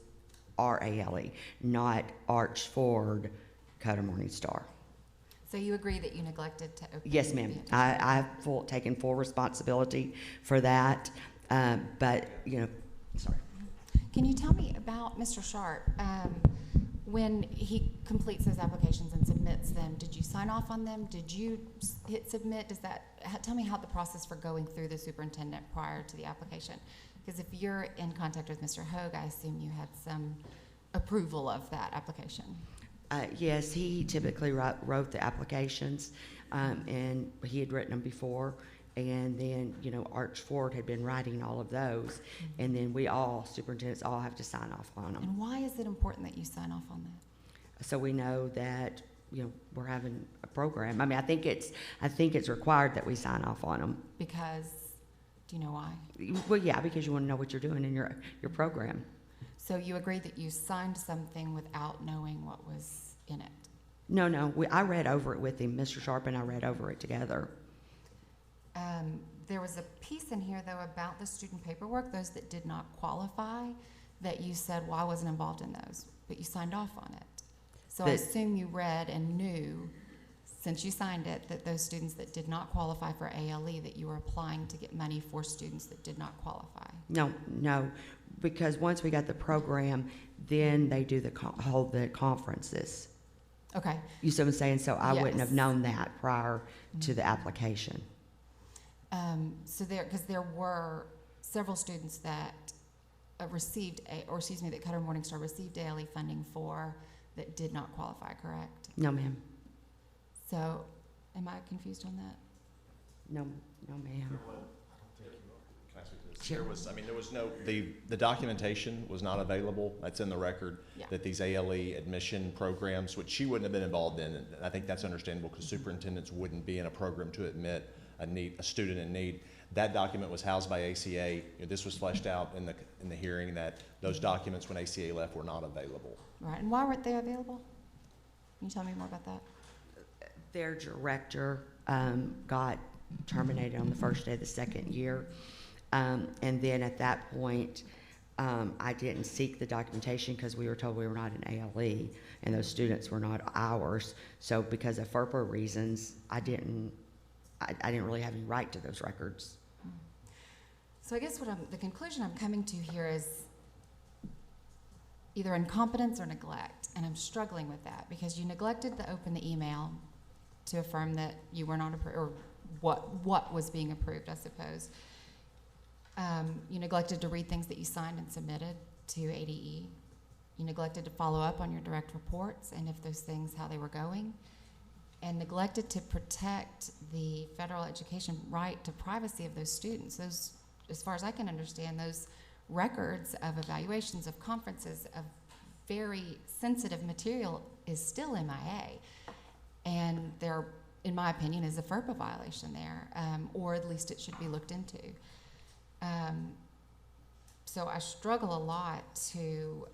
RALE, not Arch Ford Cutter Morning Star. So you agree that you neglected to open? Yes, ma'am. I've taken full responsibility for that. But, you know, sorry. Can you tell me about Mr. Sharp? When he completes those applications and submits them, did you sign off on them? Did you hit submit? Tell me how the process for going through the superintendent prior to the application? Because if you're in contact with Mr. Hogue, I assume you had some approval of that application. Yes, he typically wrote the applications, and he had written them before. And then, you know, Arch Ford had been writing all of those. And then superintendents all have to sign off on them. And why is it important that you sign off on that? So we know that, you know, we're having a program. I mean, I think it's required that we sign off on them. Because, do you know why? Well, yeah, because you want to know what you're doing in your program. So you agree that you signed something without knowing what was in it? No, I read over it with him, Mr. Sharp and I read over it together. there was a piece in here, though, about the student paperwork, those that did not qualify, that you said, well, I wasn't involved in those, but you signed off on it. So I That- assume you read and knew, since you signed it, that those students that did not qualify for ALE, that you were applying to get money for students that did not qualify. No, because once we got the program, then they do hold the conferences. Okay. You see what I'm saying? So I wouldn't have Yes. known that prior to the application. So because there were several students that received, that Cutter Morningstar received ALE funding for that did not qualify, correct? No, ma'am. So, am I confused on that? No, ma'am. Can I speak to this? Sure. There was no, the documentation was not available. That's in the record. Yeah. That these ALE admission programs, which she wouldn't have been involved in, and I think that's understandable because superintendents wouldn't be in a program to admit a student in need. That document was housed by ACA. This was fleshed out in the hearing that those documents when ACA left were not available. Right, and why weren't they available? Can you tell me more about that? Their director got terminated on the first day of the second year. And then at that point, I didn't seek the documentation because we were told we were not an ALE and those students were not ours. So because of FERPA reasons, I didn't really have any right to those records. So I guess the conclusion I'm coming to here is either incompetence or neglect, and I'm struggling with that because you neglected to open the email to affirm that you were not approved, or what was being approved, I suppose. You neglected to read things that you signed and submitted to ADE. You neglected to follow up on your direct reports and if those things, how they were going, and neglected to protect the federal education right to privacy of those students. Those, as far as I can understand, those records of evaluations, of conferences, of very sensitive material is still MIA. And there, in my opinion, is a FERPA violation there, or at least it should be looked into. So I struggle a lot to,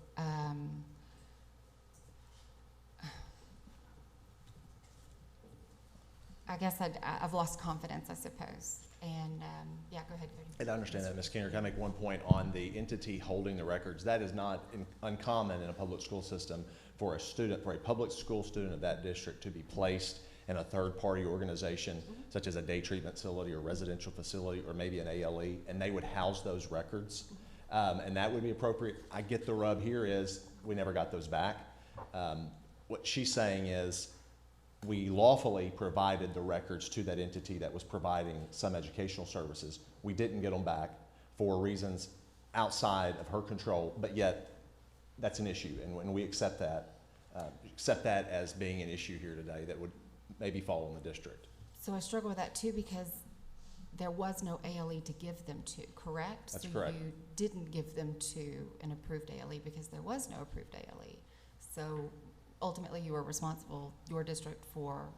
I guess I've lost confidence, I suppose. And yeah, go ahead, Cody. And I understand that, Ms. Skinner. Can I make one point on the entity holding the records? That is not uncommon in a public school system for a public school student of that district to be placed in a third-party organization, such as a day treatment facility or residential facility or maybe an ALE, and they would house those records. And that would be appropriate. I get the rub here is we never got those back. What she's saying is we lawfully provided the records to that entity that was providing some educational services. We didn't get them back for reasons outside of her control, but yet that's an issue, and we accept that as being an issue here today that would maybe fall on the district. So I struggle with that too because there was no ALE to give them to, correct? That's so correct. You didn't give them to an approved ALE because there was no approved ALE. So ultimately you were responsible, your district, for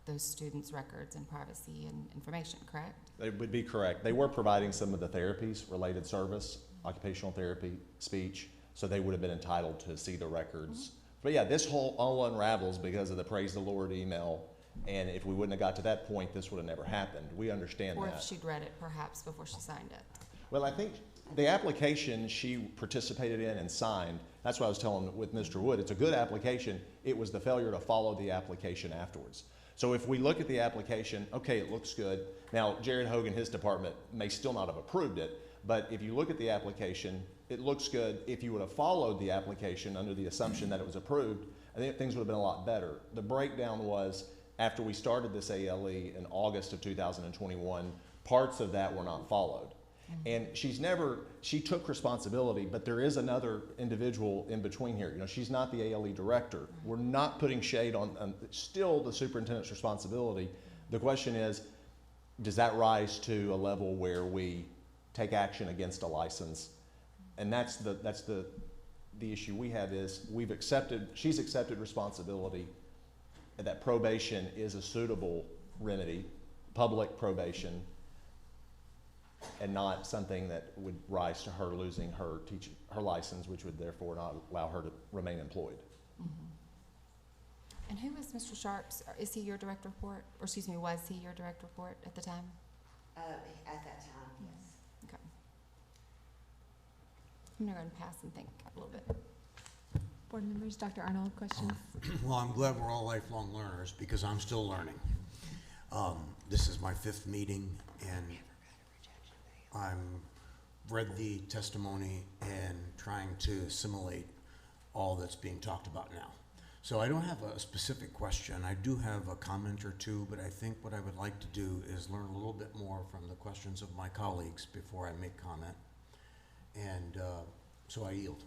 those students' records and privacy and information, correct? They would be correct. They were providing some of the therapies, related service, occupational therapy, speech, so they would have been entitled to see the records. But yeah, this whole all unravels because of the Praise the Lord email, and if we wouldn't have got to that point, this would have never happened. We understand Or that. if she'd read it perhaps before she signed it. Well, I think the application she participated in and signed, that's what I was telling with Mr. Wood, it's a good application. It was the failure to follow the application afterwards. So if we look at the application, okay, it looks good. Now, Jared Hogan, his department, may still not have approved it, but if you look at the application, it looks good. If you would have followed the application under the assumption that it was approved, I think things would have been a lot better. The breakdown was after we started this ALE in August of 2021, parts of that were not followed. And she took responsibility, but there is another individual in between here. You know, she's not the ALE director. We're not putting shade on still the superintendent's responsibility. The question is, does that rise to a level where we take action against a license? And that's the issue we have is she's accepted responsibility, and that probation is a suitable remedy, public probation, and not something that would rise to her losing her license, which would therefore not allow her to remain employed. And who is Mr. Sharps? Is he your direct report? Or excuse me, was he your direct report at the time? At that time, yes. Okay. I'm gonna go and pass and think a little bit. Board members, Dr. Arnold, questions? Well, I'm glad we're all lifelong learners because I'm still learning. This is my 5th meeting, and I'm read the testimony and trying to assimilate all that's being talked about now. So I don't have a specific question. I do have a comment or two, but I think what I would like to do is learn a little bit more from the questions of my colleagues before I make comment. And so I yield.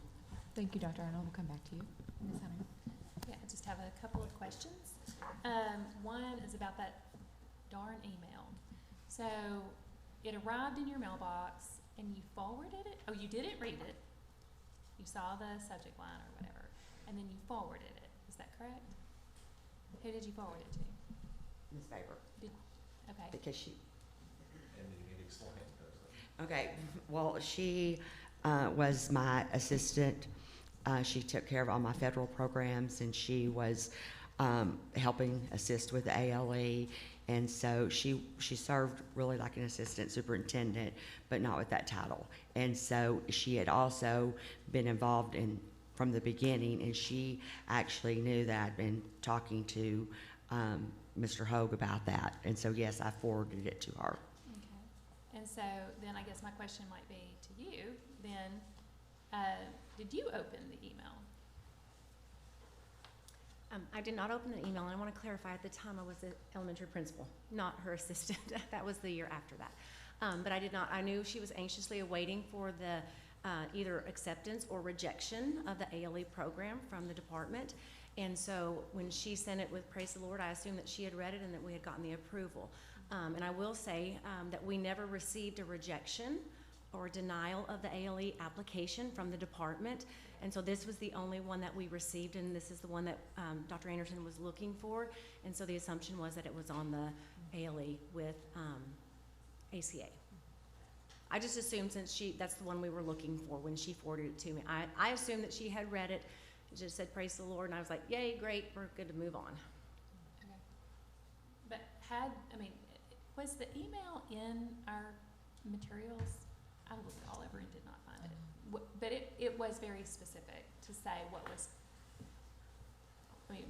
Thank you, Dr. Arnold. We'll come back to you. Ms. Hunter. Yeah, I just have a couple of questions. One is about that darn email. So it arrived in your mailbox and you forwarded it? Oh, you didn't read it. You saw the subject line or whatever, and then you forwarded it. Is that correct? Who did you forward it to? Ms. Faber. Okay. Because she, And you need to explain those. okay, well, she was my assistant. She took care of all my federal programs, and she was helping assist with the ALE. And so she served really like an assistant superintendent, but not with that title. And so she had also been involved from the beginning, and she actually knew that I'd been talking to Mr. Hogue about that. And so, yes, I forwarded it to her. Okay. And so then I guess my question might be to you then, did you open the email? I did not open the email, and I want to clarify, at the time I was the elementary principal, not her assistant. That was the year after that. But I did not, I knew she was anxiously awaiting for the either acceptance or rejection of the ALE program from the department. And so when she sent it with Praise the Lord, I assumed that she had read it and that we had gotten the approval. And I will say that we never received a rejection or denial of the ALE application from the department. And so this was the only one that we received, and this is the one that Dr. Anderson was looking for. And so the assumption was that it was on the ALE with ACA. I just assumed, since that's the one we were looking for when she forwarded it to me. I assumed that she had read it. It just said, praise the Lord, and I was like, yay, great, we're good to move on. Okay. But was the email in our materials? I looked all over and did not find it. But it was very specific to say what was,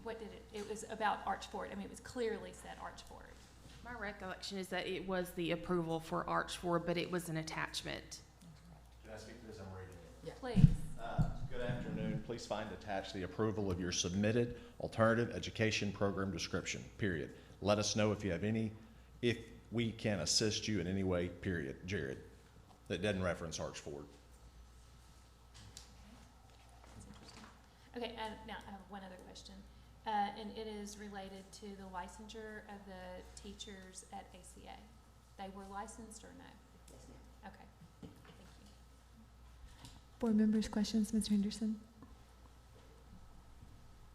what did it was about Arch Ford. It was clearly said Arch Ford. My recollection is that it was the approval for Arch Ford, but it was an attachment. Can I speak to this? I'm reading it. Yeah. Please. Good afternoon. Please find attached the approval of your submitted alternative education program description, period. Let us know if you have if we can assist you in any way, period, Jared. That doesn't reference Arch Ford. Okay, and now I have one other question. And it is related to the licensure of the teachers at ACA. They were licensed or no? Yes, ma'am. Okay, thank you. Board members, questions, Mr. Henderson?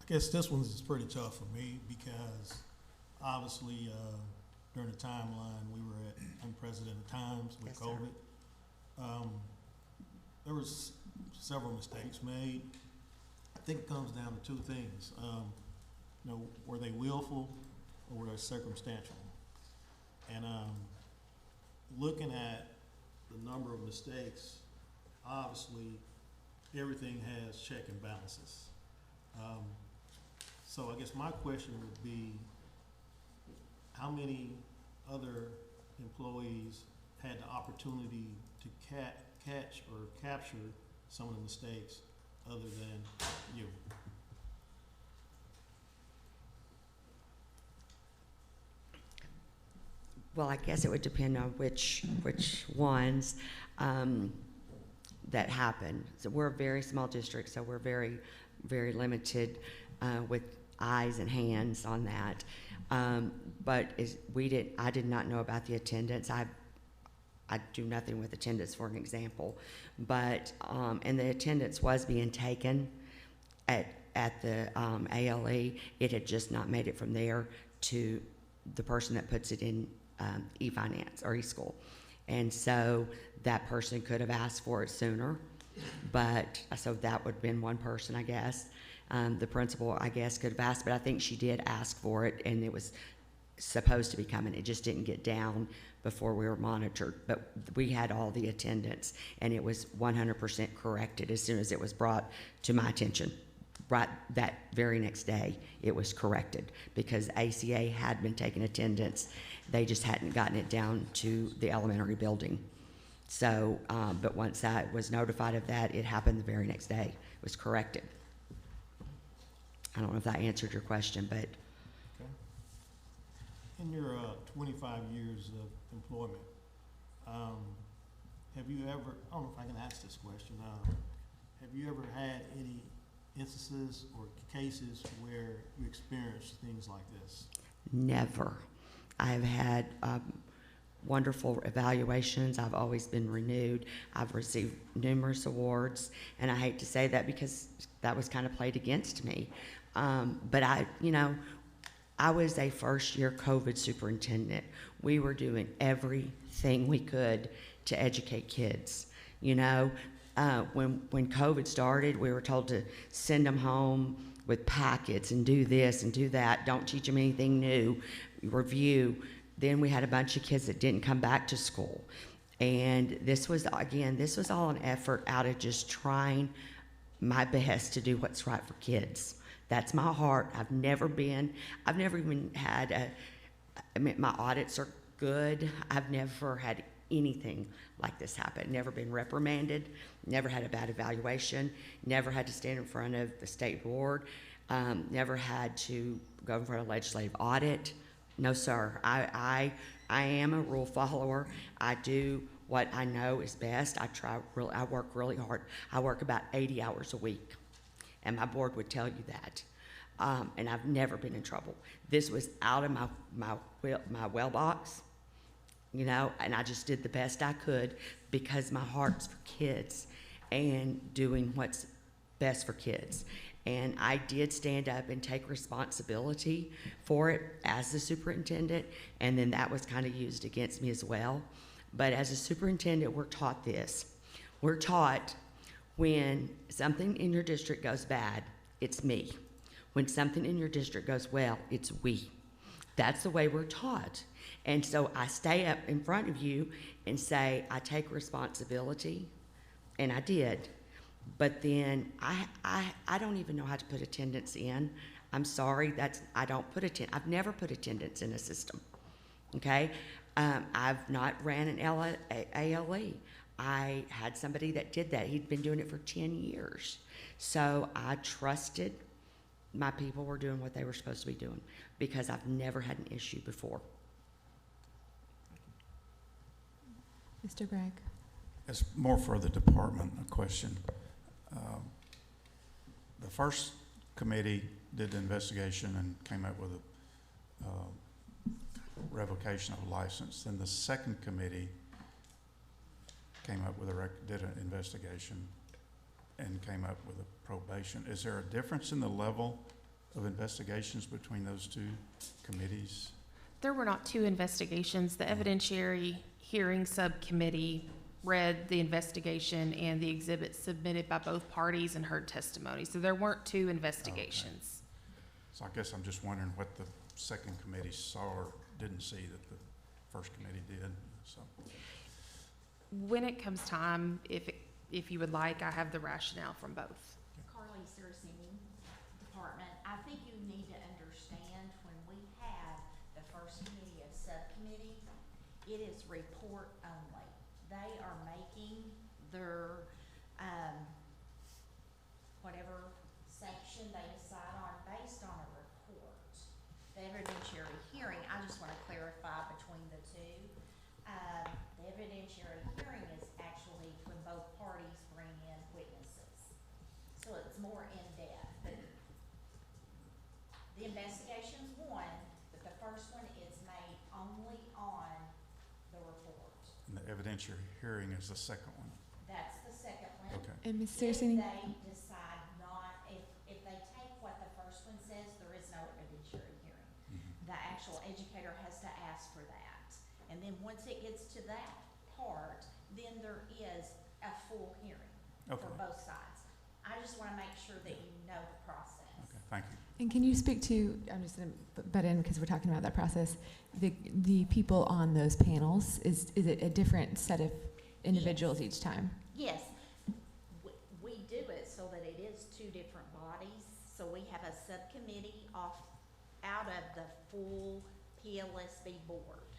I guess this one's pretty tough for me because obviously during the timeline we were at unprecedented times with Yes, sir. COVID. There was several mistakes made. I think it comes down to two things. Were they willful or were they circumstantial? And looking at the number of mistakes, obviously everything has check and balances. So I guess my question would be, how many other employees had the opportunity to catch or capture some of the mistakes other than you? Well, I guess it would depend on which ones that happen. So we're a very small district, so we're very, very limited with eyes and hands on that. But I did not know about the attendance. I do nothing with attendance, for an example. But and the attendance was being taken at the ALE. It had just not made it from there to the person that puts it in e-finance or e-school. And so that person could have asked for it sooner, but so that would have been one person, I guess. The principal, I guess, could have asked, but I think she did ask for it, and it was supposed to be coming. It just didn't get down before we were monitored. But we had all the attendance, and it was 100% corrected as soon as it was brought to my attention. Right that very next day, it was corrected because ACA had been taking attendance. They just hadn't gotten it down to the elementary building. So, but once I was notified of that, it happened the very next day. It was corrected. I don't know if that answered your question, but. Okay. In your 25 years of employment, have you ever, I don't know if I can ask this question, have you ever had any instances or cases where you experienced things like this? Never. I've had wonderful evaluations. I've always been renewed. I've received numerous awards, and I hate to say that because that was kind of played against me. But I was a first-year COVID superintendent. We were doing everything we could to educate kids. When COVID started, we were told to send them home with packets and do this and do that. Don't teach them anything new. Review. Then we had a bunch of kids that didn't come back to school. And this was all an effort out of just trying my best to do what's right for kids. That's my heart. I've never even had my audits are good. I've never had anything like this happen. Never been reprimanded, never had a bad evaluation, never had to stand in front of the state board, never had to go in front of a legislative audit. No, sir. I am a rule follower. I do what I know is best. I work really hard. I work about 80 hours a week, and my board would tell you that. And I've never been in trouble. This was out of my well box, and I just did the best I could because my heart's for kids and doing what's best for kids. And I did stand up and take responsibility for it as the superintendent, and then that was kind of used against me as well. But as a superintendent, we're taught this. We're taught when something in your district goes bad, it's me. When something in your district goes well, it's we. That's the way we're taught. And so I stay up in front of you and say, I take responsibility, and I did. But then I don't even know how to put attendance in. I'm sorry, I've never put attendance in a system, okay? I've not ran an ALE. I had somebody that did that. He'd been doing it for 10 years. So I trusted my people were doing what they were supposed to be doing because I've never had an issue before. Mr. Gregg. It's more for the department, a question. The first committee did the investigation and came up with a revocation of license. Then the second committee came up with did an investigation and came up with a probation. Is there a difference in the level of investigations between those two committees? There were not two investigations. The evidentiary hearing subcommittee read the investigation and the exhibits submitted by both parties and heard testimony. So there weren't two investigations. Okay. So I guess I'm just wondering what the second committee saw or didn't see that the first committee did. So When it comes time, if you would like, I have the rationale from both. Carly Saraceni, department. I think you need to understand when we have the first committee of subcommittees, it is report only. They are making their, whatever section they decide on based on a report. The evidentiary hearing, I just want to clarify between the two. The evidentiary hearing is actually when both parties bring in witnesses. So it's more in-depth. But the investigation's one, but the first one is made only on the report. and the evidentiary hearing is the second one. That's the second one. Okay. And Ms. If Saraceni? they decide not, if they take what the first one says, there is no evidentiary hearing. The actual educator has to ask for that. And then once it gets to that part, then there is a full hearing for Okay. both sides. I just want to make sure that you know the process. Okay, Thank you. And can you speak to, I'm just going to butt in because we're talking about that process, the people on those panels, is it a different set of individuals each time? Yes, we do it so that it is two different bodies. So we have a subcommittee out of the full PLSB board,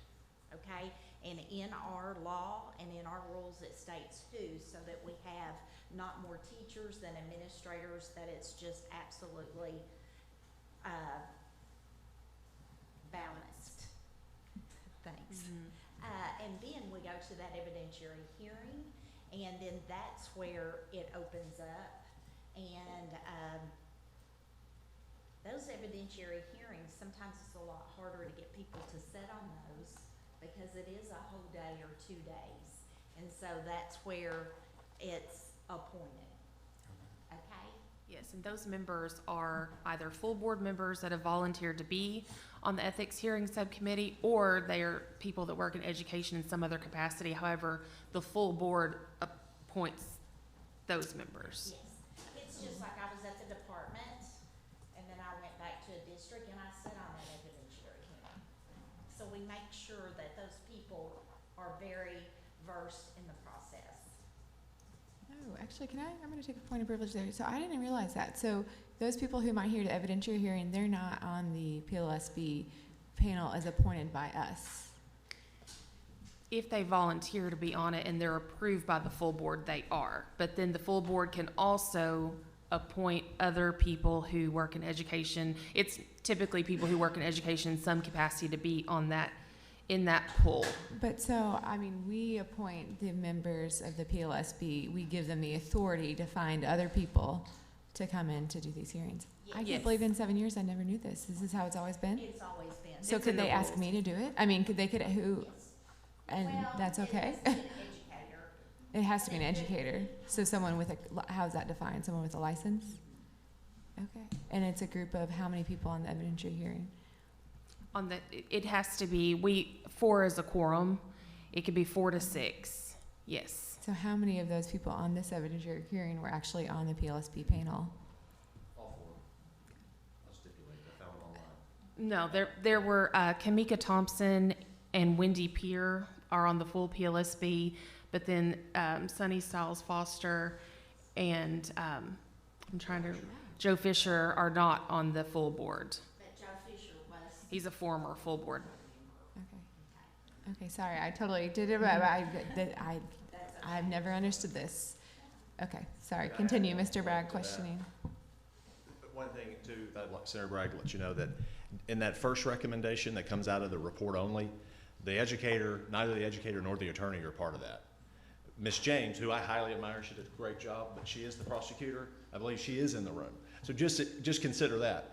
okay? And in our law and in our rules, it states who, so that we have not more teachers than administrators, that it's just absolutely balanced. Thanks. And then we go to that evidentiary hearing, and then that's where it opens up. And those evidentiary hearings, sometimes it's a lot harder to get people to sit on those because it is a whole day or 2 days. And so that's where it's appointed. Okay? Yes, and those members are either full board members that have volunteered to be on the ethics hearing subcommittee, or they are people that work in education in some other capacity. However, the full board appoints those members. Yes. It's just like I was at the department, and then I went back to a district, and I sat on that evidentiary hearing. So we make sure that those people are very versed in the process. Oh, actually, I'm going to take a point of privilege there. So I didn't realize that. So those people who might hear the evidentiary hearing, they're not on the PLSB panel as appointed by us. If they volunteer to be on it and they're approved by the full board, they are. But then the full board can also appoint other people who work in education. It's typically people who work in education in some capacity to be on that, in that pool. But so, I mean, we appoint the members of the PLSB. We give them the authority to find other people to come in to do these hearings. I Yes. can't believe in 7 years I never knew this. This is how it's always been? It's always been. So It's could in the they ask rules. me to do it? I mean, who, and Well, that's okay? it has to be an educator. It has to be an educator. So someone with how's that defined? Someone with a license? Okay. And it's a group of how many people on the evidentiary hearing? On the, it has to be, 4 is a quorum. It could be 4 to 6, yes. So how many of those people on this evidentiary hearing were actually on the PLSB panel? All four. I'll stipulate, I found it online. No, there were Kamika Thompson and Wendy Peer are on the full PLSB, but then Sunny Stiles Foster and Joe Fisher are not on the full board. But Joe Fisher was. He's a former full board. Okay. Okay, sorry, I totally did it, but I've never understood this. Okay, sorry, continue, Mr. Bragg, questioning. One thing too, I'd like Senator Bragg to let you know that in that first recommendation that comes out of the report only, the educator, neither the educator nor the attorney are part of that. Ms. James, who I highly admire, she did a great job, but she is the prosecutor. I believe she is in the room. So just consider that.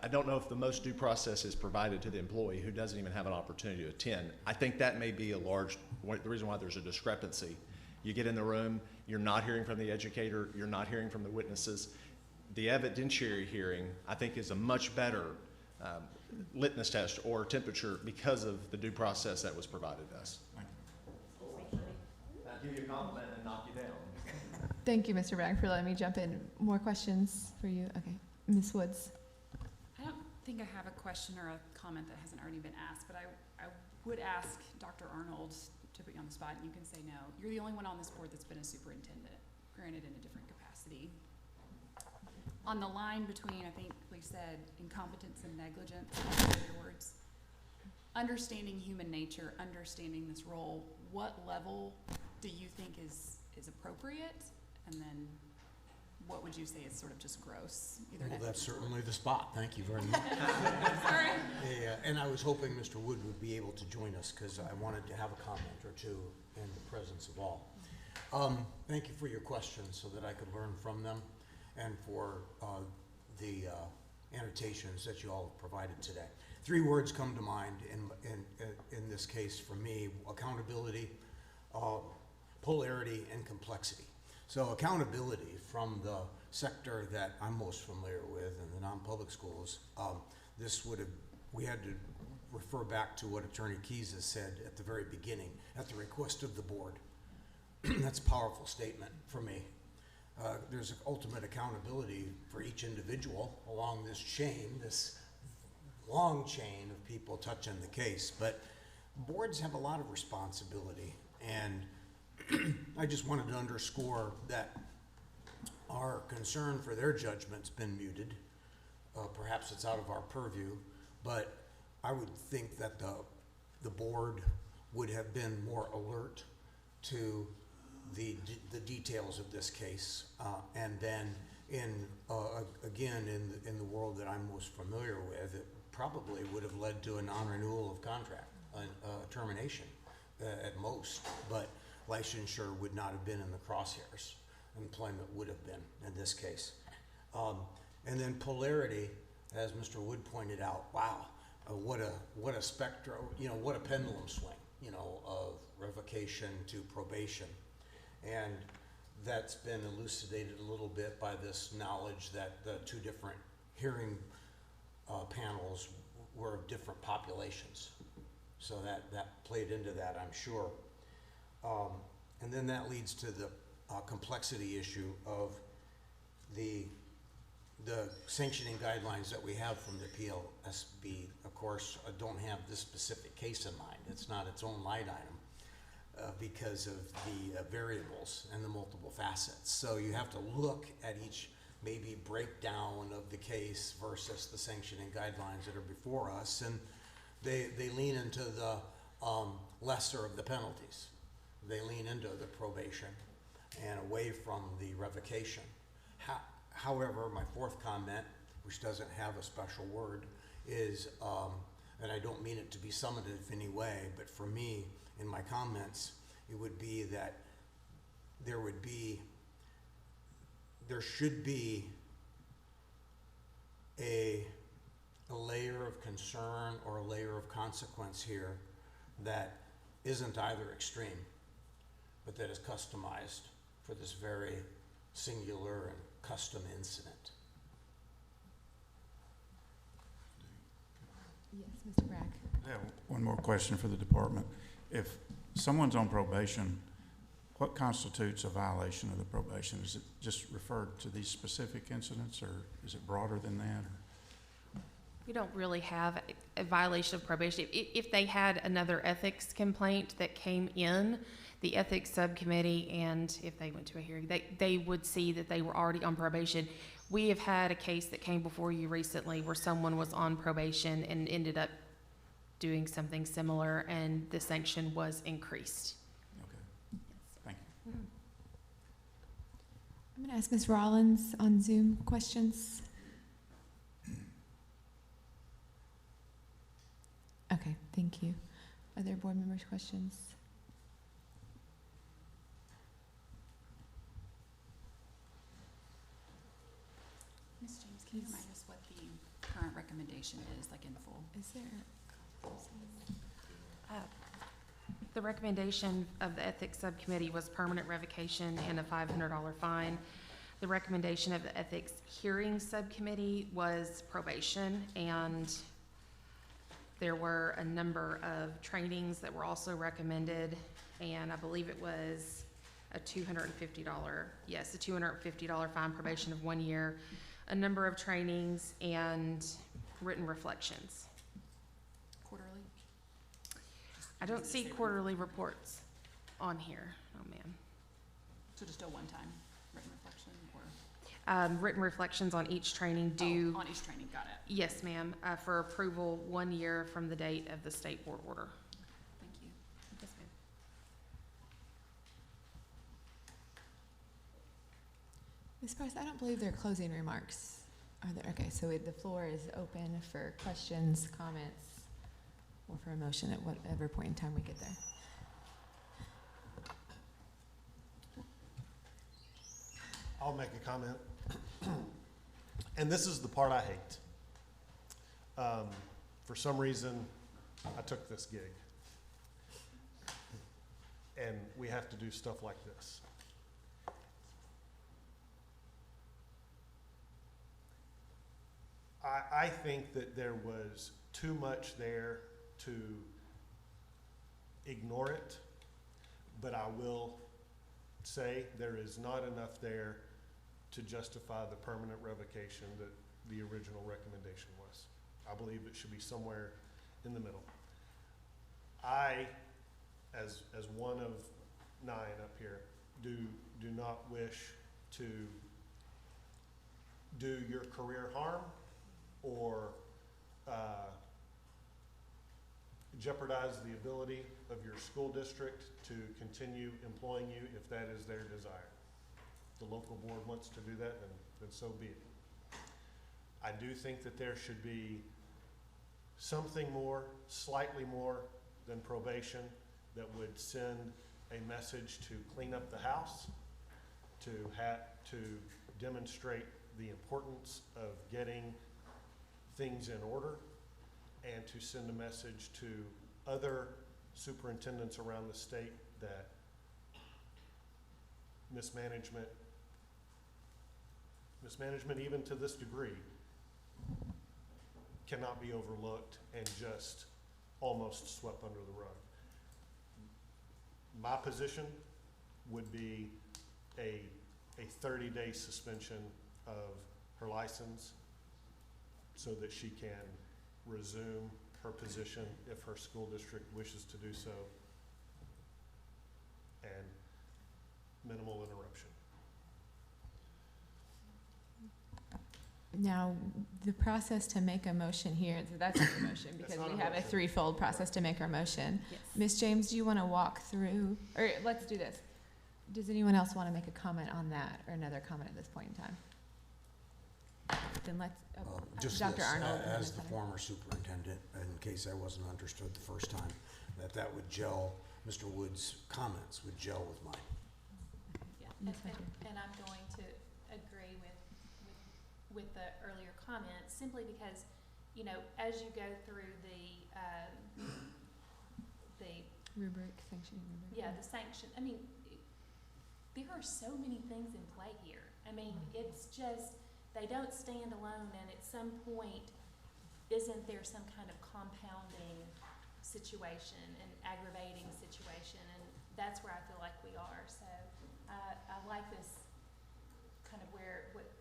I don't know if the most due process is provided to the employee who doesn't even have an opportunity to attend. I think that may be the reason why there's a discrepancy. You get in the room, you're not hearing from the educator, you're not hearing from the witnesses. The evidentiary hearing, I think, is a much better litmus test or temperature because of the due process that was provided to us. I'll give you a compliment and knock you down. Thank you, Mr. Bragg, for letting me jump in. More questions for you? Okay, Ms. Woods. I don't think I have a question or a comment that hasn't already been asked, but I would ask Dr. Arnold to put you on the spot, and you can say no. You're the only one on this board that's been a superintendent, granted in a different capacity. On the line between, I think we said, incompetence and negligence, your words, understanding human nature, understanding this role, what level do you think is appropriate? And then what would you say is sort of just gross? Well, that's certainly the spot. Thank you very much. Sorry. And I was hoping Mr. Wood would be able to join us because I wanted to have a comment or two in the presence of all. Thank you for your questions so that I could learn from them and for the annotations that you all have provided today. 3 words come to mind in this case for me: accountability, polarity, and complexity. So accountability from the sector that I'm most familiar with in the non-public schools, we had to refer back to what Attorney Keyes has said at the very beginning, at the request of the board. That's a powerful statement for me. there's ultimate accountability for each individual along this chain, this long chain of people touching the case. But boards have a lot of responsibility, and I just wanted to underscore that our concern for their judgment's been muted. Perhaps it's out of our purview, but I would think that the board would have been more alert to the details of this case, and then again in the world that I'm most familiar with, it probably would have led to a non-renewal of contract, termination at most, but licensure would not have been in the crosshairs. Employment would have been in this case. And then polarity, as Mr. Wood pointed out, wow, what a spectrum, what a pendulum swing, of revocation to probation. And that's been elucidated a little bit by this knowledge that the two different hearing panels were of different populations. So that played into that, I'm sure. And then that leads to the complexity issue of the sanctioning guidelines that we have from the PLSB, of course, don't have this specific case in mind. It's not its own line item because of the variables and the multiple facets. So you have to look at each maybe breakdown of the case versus the sanctioning guidelines that are before us, and they lean into the lesser of the penalties. They lean into the probation and away from the revocation. However, my fourth comment, which doesn't have a special word, is, and I don't mean it to be summative in any way, but for me, in my comments, it would be that there should be a layer of concern or a layer of consequence here that isn't either extreme, but that is customized for this very singular and custom incident. Yes, Mr. Bragg. I have one more question for the department. If someone's on probation, what constitutes a violation of the probation? Is it just referred to these specific incidents, or is it broader than that? Or? We don't really have a violation of probation. If they had another ethics complaint that came in, the ethics subcommittee, and if they went to a hearing, they would see that they were already on probation. We have had a case that came before you recently where someone was on probation and ended up doing something similar, and the sanction was increased. Okay. Thank you. I'm going to ask Ms. Rollins on Zoom questions. Okay, thank you. Other board members' questions? Ms. James, can you remind us what the current recommendation is, like in full? Is there? The recommendation of the ethics subcommittee was permanent revocation and a $500 fine. The recommendation of the ethics hearing subcommittee was probation, and there were a number of trainings that were also recommended, and I believe it was a $250 fine, probation of 1 year, a number of trainings, and written reflections. Quarterly? I don't see quarterly reports on here. Oh, man. So just a one-time written reflection, or? Written reflections on each training due. Oh, on each training, got it. Yes, ma'am, for approval 1 year from the date of the state board order. Thank you. Yes, ma'am. Ms. Price, I don't believe there are closing remarks. Are there? Okay, so the floor is open for questions, comments, or for a motion at whatever point in time we get there. I'll make a comment. And this is the part I hate. For some reason, I took this gig. And we have to do stuff like this. I think that there was too much there to ignore it, but I will say there is not enough there to justify the permanent revocation that the original recommendation was. I believe it should be somewhere in the middle. I, as one of 9 up here, do not wish to do your career harm or jeopardize the ability of your school district to continue employing you if that is their desire. If the local board wants to do that, then so be it. I do think that there should be something more, slightly more than probation that would send a message to clean up the house, to demonstrate the importance of getting things in order, and to send a message to other superintendents around the state that mismanagement even to this degree cannot be overlooked and just almost swept under the rug. My position would be a 30-day suspension of her license so that she can resume her position if her school district wishes to do so, and minimal interruption. Now, the process to make a motion here, so that's not a motion because not we a have a motion. threefold process to make our motion. Yes. Ms. James, do you want to walk through, or let's do this. Does anyone else want to make a comment on that or another comment at this point in time? Then let's, Just Dr. this, Arnold. as the former superintendent, in case I wasn't understood the first time, that would gel, Mr. Wood's comments would gel with mine. Yeah, Ms. Hunter. and I'm going to agree with the earlier comments, simply because, you know, as you go through the Rubric, sanctioning rubric. yeah, the sanction, I mean, there are so many things in play here. I mean, it's just, they don't stand alone, and at some point, isn't there some kind of compounding situation and aggravating situation? And that's where I feel like we are. So I like this kind of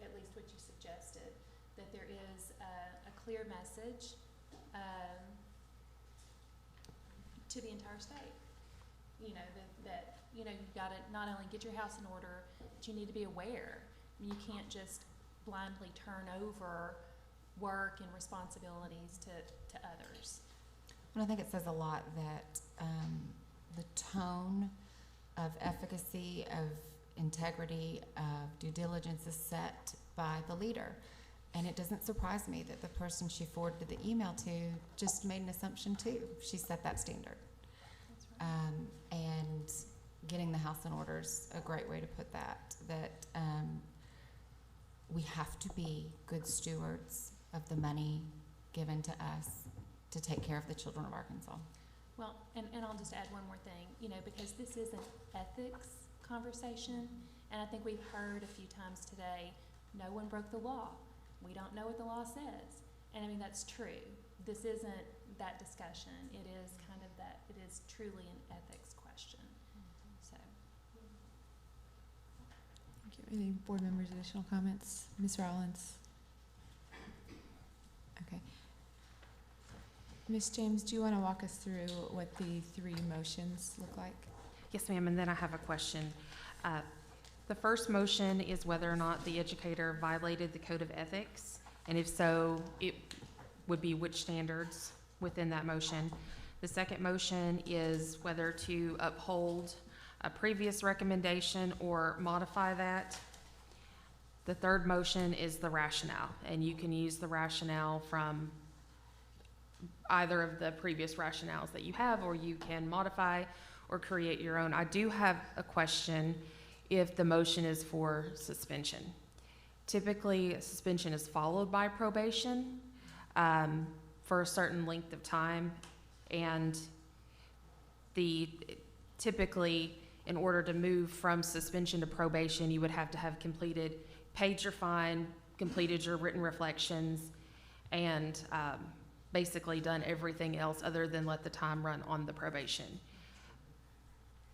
at least what you suggested, that there is a clear message to the entire state. You know, that you know, you've got to not only get your house in order, but you need to be aware. You can't just blindly turn over work and responsibilities to others. Well, I think it says a lot that the tone of efficacy, of integrity, of due diligence is set by the leader. And it doesn't surprise me that the person she forwarded the email to just made an assumption too. She set that standard. That's right. And getting the house in order is a great way to put that, we have to be good stewards of the money given to us to take care of the children of Arkansas. Well, and I'll just add one more thing, you know, because this is an ethics conversation, and I think we've heard a few times today, no one broke the law. We don't know what the law says. And I mean, that's true. This isn't that discussion. It is kind of that, it is truly an ethics question. So. Thank you. Any board members, additional comments? Ms. Rollins? Okay. Ms. James, do you want to walk us through what the 3 motions look like? Yes, ma'am, and then I have a question. The first motion is whether or not the educator violated the code of ethics, and if so, it would be which standards within that motion. The second motion is whether to uphold a previous recommendation or modify that. The third motion is the rationale, and you can use the rationale from either of the previous rationales that you have, or you can modify or create your own. I do have a question if the motion is for suspension. Typically, suspension is followed by probation for a certain length of time, and typically, in order to move from suspension to probation, you would have to have paid your fine, completed your written reflections, and basically done everything else other than let the time run on the probation.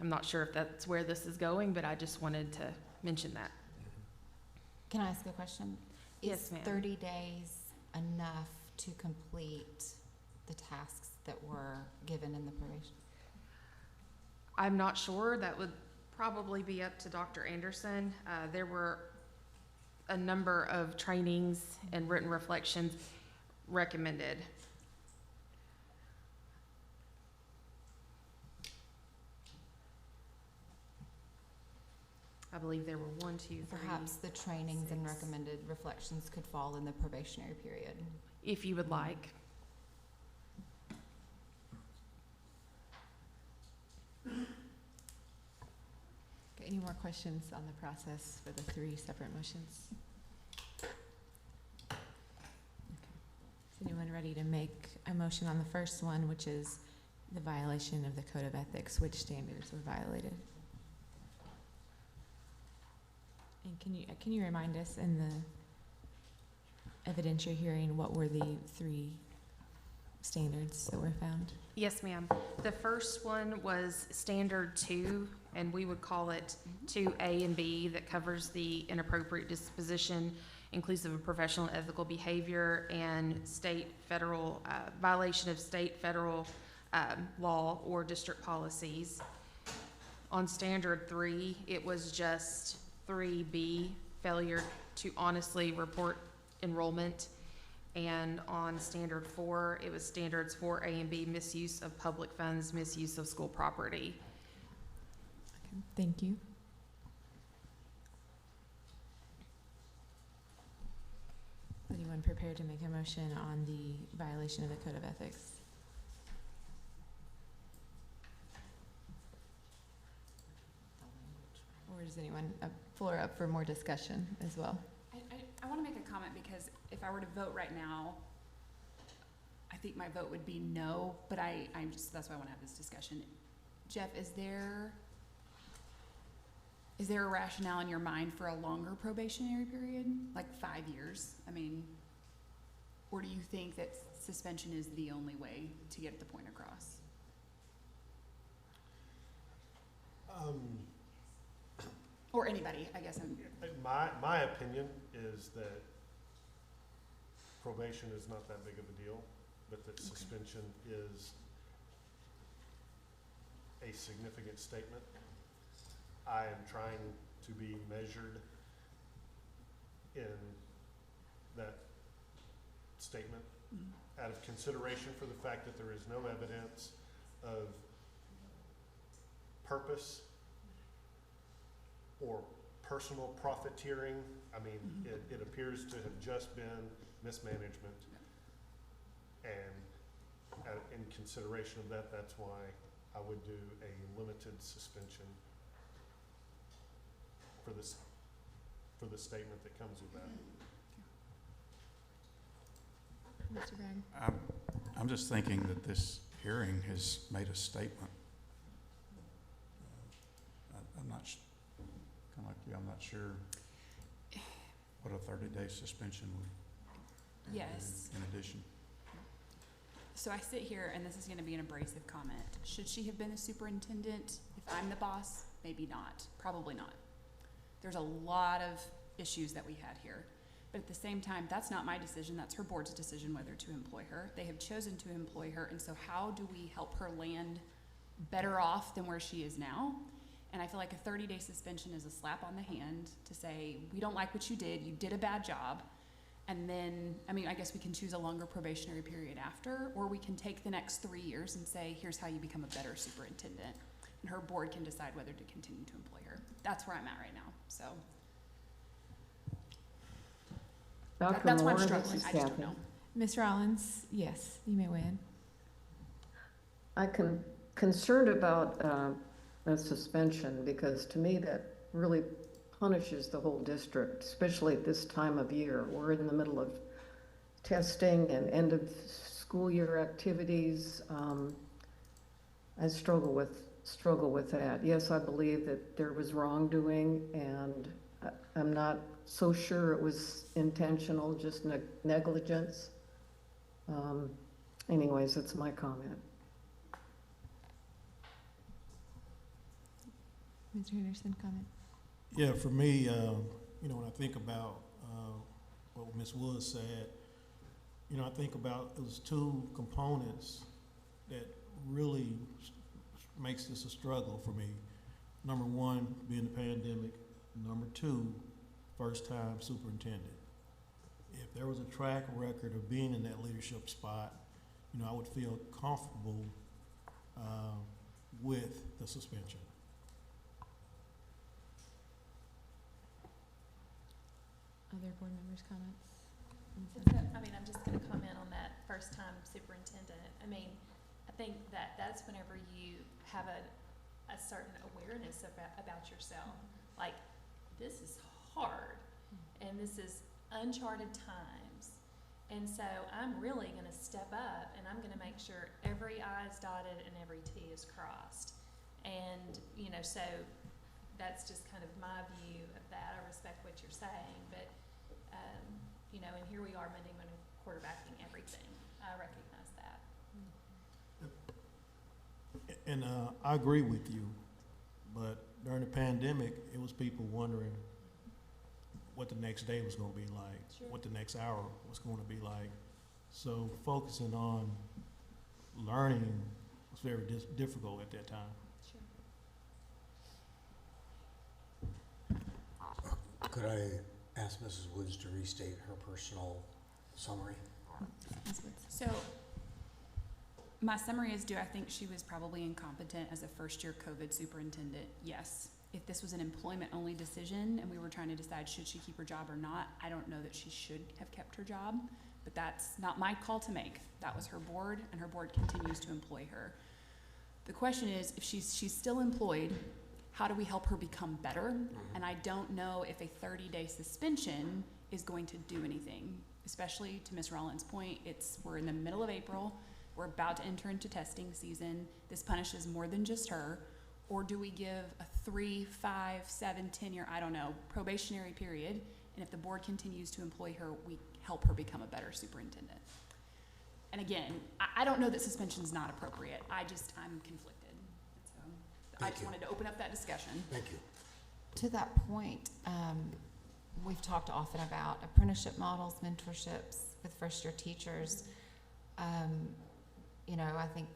I'm not sure if that's where this is going, but I just wanted to mention that. Can I ask a question? Yes, Is ma'am. 30 days enough to complete the tasks that were given in the probation? I'm not sure. That would probably be up to Dr. Anderson. There were a number of trainings and written reflections recommended. I believe there were 1, 2, 3. Perhaps the trainings and recommended reflections could fall in the probationary period. If you would like. Okay, any more questions on the process for the 3 separate motions? Okay. Is anyone ready to make a motion on the first one, which is the violation of the Code of Ethics? Which standards were violated? And can you remind us in the evidentiary hearing, what were the 3 standards that were found? Yes, ma'am. The first one was standard 2, and we would call it 2A and B, that covers the inappropriate disposition, inclusive of professional and ethical behavior and federal violation of state, federal law or district policies. On standard 3, it was just 3B, failure to honestly report enrollment. And on standard 4, it was standards 4A and B, misuse of public funds, misuse of school property. Okay, thank you. Is anyone prepared to make a motion on the violation of the Code of Ethics? Or does anyone floor up for more discussion as well? I want to make a comment because if I were to vote right now, I think my vote would be no, but that's why I want to have this discussion. Jeff, is there a rationale in your mind for a longer probationary period, like 5 years? I mean, or do you think that suspension is the only way to get the point across? Or anybody, I guess. My opinion is that probation is not that big of a deal, but that suspension is a significant statement. I am trying to be measured in that statement out of consideration for the fact that there is no evidence of purpose or personal profiteering. I mean, it appears to have just been mismanagement. And in consideration of that, that's why I would do a limited suspension for the statement that comes with that. Mr. Bragg? I'm just thinking that this hearing has made a statement. I'm not, kind of like you, I'm not sure what a 30-day suspension would. Yes. In addition. So I sit here, and this is going to be an abrasive comment. Should she have been a superintendent? If I'm the boss, maybe not. Probably not. There's a lot of issues that we had here. But at the same time, that's not my decision. That's her board's decision whether to employ her. They have chosen to employ her, and so how do we help her land better off than where she is now? And I feel like a 30-day suspension is a slap on the hand to say, we don't like what you did a bad job. And then, I mean, I guess we can choose a longer probationary period after, or we can take the next 3 years and say, here's how you become a better superintendent. And her board can decide whether to continue to employ her. That's where I'm at right now, so. That's why I'm struggling, I just don't know. Ms. Rollins, yes, you may weigh in. I'm concerned about a suspension because to me that really punishes the whole district, especially at this time of year. We're in the middle of testing and end of school year activities. I struggle with that. Yes, I believe that there was wrongdoing, and I'm not so sure it was intentional, just negligence. Anyways, that's my comment. Mr. Henderson, comment? Yeah, for me, you know, when I think about what Ms. Woods said, you know, I think about those two components that really makes this a struggle for me. Number one, being the pandemic. Number two, first-time superintendent. If there was a track record of being in that leadership spot, you know, I would feel comfortable with the suspension. Other board members' comments? I'm just gonna comment on that first-time superintendent. I mean, I think that that's whenever you have a certain awareness about yourself. Like, this is hard, and this is uncharted times. And so I'm really gonna step up, and I'm gonna make sure every I is dotted and every T is crossed. And, you know, so that's just kind of my view of that. I respect what you're saying, but, you know, and here we are Monday morning quarterbacking everything. I recognize that. And I agree with you, but during the pandemic, it was people wondering what the next day was going to be like, Sure. what the next hour was going to be like. So focusing on learning was very difficult at that time. Sure. Could I ask Mrs. Woods to restate her personal summary? So, my summary is, do I think she was probably incompetent as a first-year COVID superintendent? Yes. If this was an employment-only decision and we were trying to decide should she keep her job or not, I don't know that she should have kept her job, but that's not my call to make. That was her board, and her board continues to employ her. The question is, if she's still employed, how do we help her become better? And I don't know if a 30-day suspension is going to do anything, especially to Ms. Rollins' point. We're in the middle of April. We're about to enter into testing season. This punishes more than just her. Or do we give a 3, 5, 7, 10-year, I don't know, probationary period, and if the board continues to employ her, we help her become a better superintendent? And again, I don't know that suspension's not appropriate. I'm conflicted. So I just wanted to open up that discussion. Thank you. To that point, we've talked often about apprenticeship models, mentorships with first-year teachers. You know, I think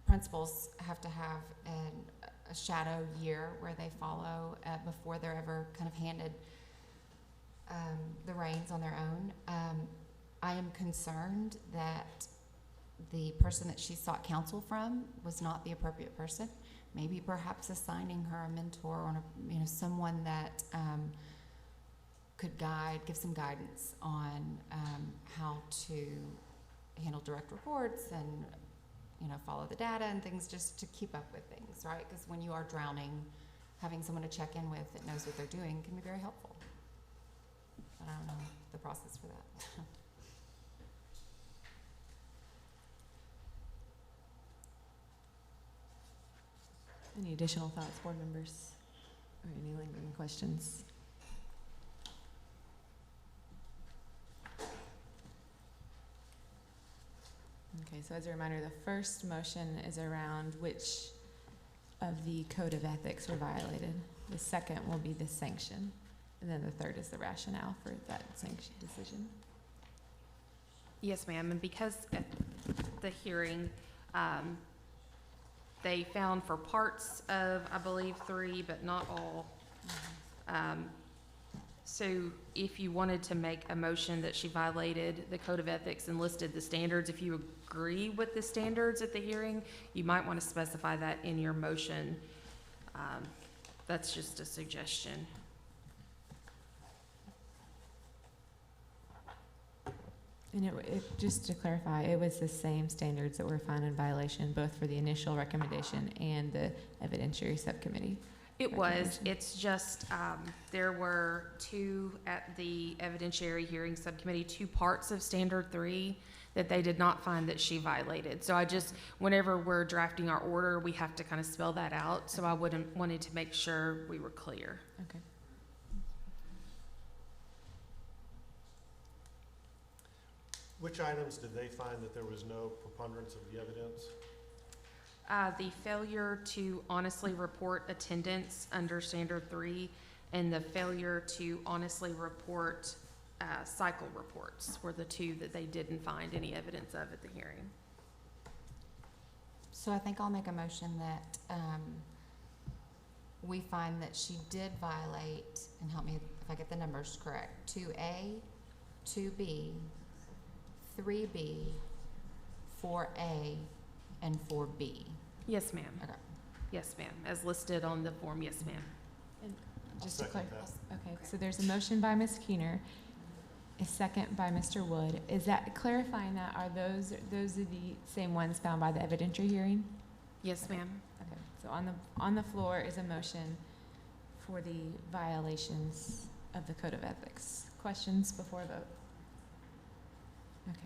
principals have to have a shadow year where they follow before they're ever kind of handed the reins on their own. I am concerned that the person that she sought counsel from was not the appropriate person. Maybe perhaps assigning her a mentor or someone that could give some guidance on how to handle direct reports and follow the data and things, just to keep up with things, right? Because when you are drowning, having someone to check in with that knows what they're doing can be very helpful. But I don't know the process for that. Any additional thoughts, board members, or any lingering questions? Okay, so as a reminder, the first motion is around which of the code of ethics were violated. The second will be the sanction, and then the third is the rationale for that sanction decision. Yes, ma'am, and because at the hearing, they found for parts of, I believe, 3, but not all. So if you wanted to make a motion that she violated the code of ethics and listed the standards, if you agree with the standards at the hearing, you might want to specify that in your motion. That's just a suggestion. And just to clarify, it was the same standards that were found in violation, both for the initial recommendation and the evidentiary subcommittee? It was. It's just there were 2 at the evidentiary hearing subcommittee, 2 parts of Standard 3 that they did not find that she violated. So whenever we're drafting our order, we have to kind of spell that out. So I wanted to make sure we were clear. Okay. Which items did they find that there was no preponderance of the evidence? The failure to honestly report attendance under Standard 3 and the failure to honestly report cycle reports were the two that they didn't find any evidence of at the hearing. So I think I'll make a motion that we find that she did violate, and help me if I get the numbers correct, 2A, 2B, 3B, 4A, and 4B. Yes, ma'am. Okay. Yes, ma'am, as listed on the form, yes, ma'am. And I'll just to second clarify, that. okay, so there's a motion by Ms. Keener, a second by Mr. Wood. Is that clarifying that, are those are the same ones found by the evidentiary hearing? Yes, ma'am. Okay, so on the floor is a motion for the violations of the Code of Ethics. Questions before vote? Okay.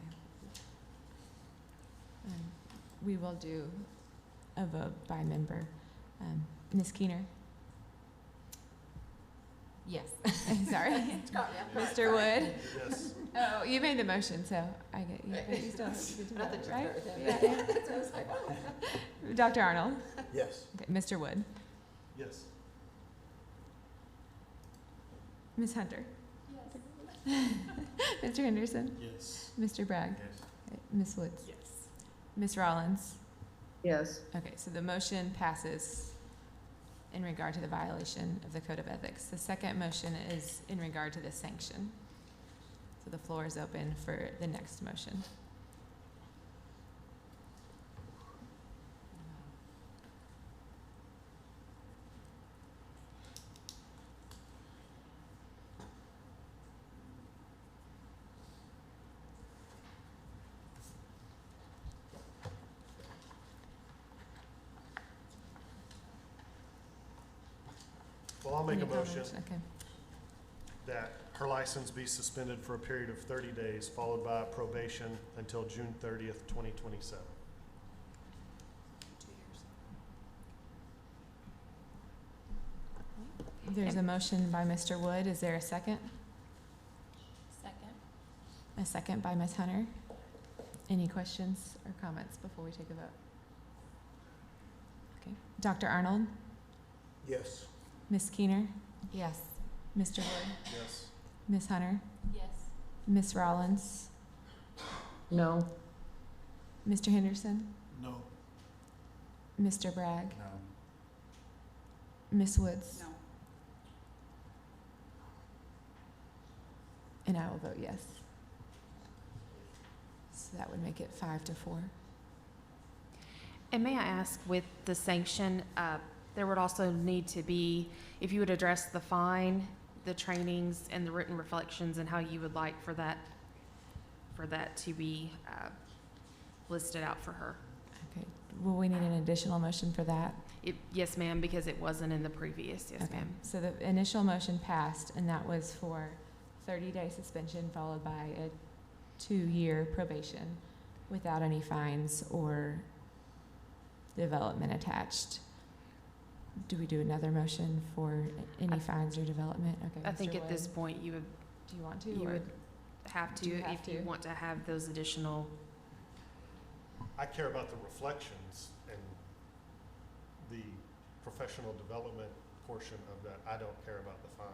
We will do a vote by member. Ms. Keener? Yes. Sorry. Mr. Wood? Yes. Oh, you made the motion, so I get you. But you still get to vote, right? Yeah. Dr. Arnold? Yes. Okay, Mr. Wood? Yes. Ms. Hunter? Yes. Mr. Henderson? Yes. Mr. Bragg? Yes. Okay, Ms. Woods? Yes. Ms. Rollins? Yes. Okay, so the motion passes in regard to the violation of the Code of Ethics. The second motion is in regard to the sanction. So the floor is open for the next motion. Well, I'll make a Any motion comments? Okay. that her license be suspended for a period of 30 days, followed by probation until June 30th, 2027. There's a motion by Mr. Wood. Is there a second? Second. A second by Ms. Hunter. Any questions or comments before we take a vote? Okay. Dr. Arnold? Yes. Ms. Keener? Yes. Mr. Wood? Yes. Ms. Hunter? Yes. Ms. Rollins? No. Mr. Henderson? No. Mr. Bragg? No. Ms. Woods? No. And I will vote yes. So that would make it 5-4. And may I ask, with the sanction, there would also need to be, if you would address the fine, the trainings, and the written reflections, and how you would like for that to be listed out for her. Okay. Will we need an additional motion for that? Yes, ma'am, because it wasn't in the previous. Yes, Okay. ma'am. So the initial motion passed, and that was for 30-day suspension followed by a 2-year probation without any fines or development attached. Do we do another motion for any fines or development? Okay. I think Mr. at this Wood, point, you would, do you want to? you or- would have Do to, you have if you to? want to have those additional. I care about the reflections and the professional development portion of that. I don't care about the fine.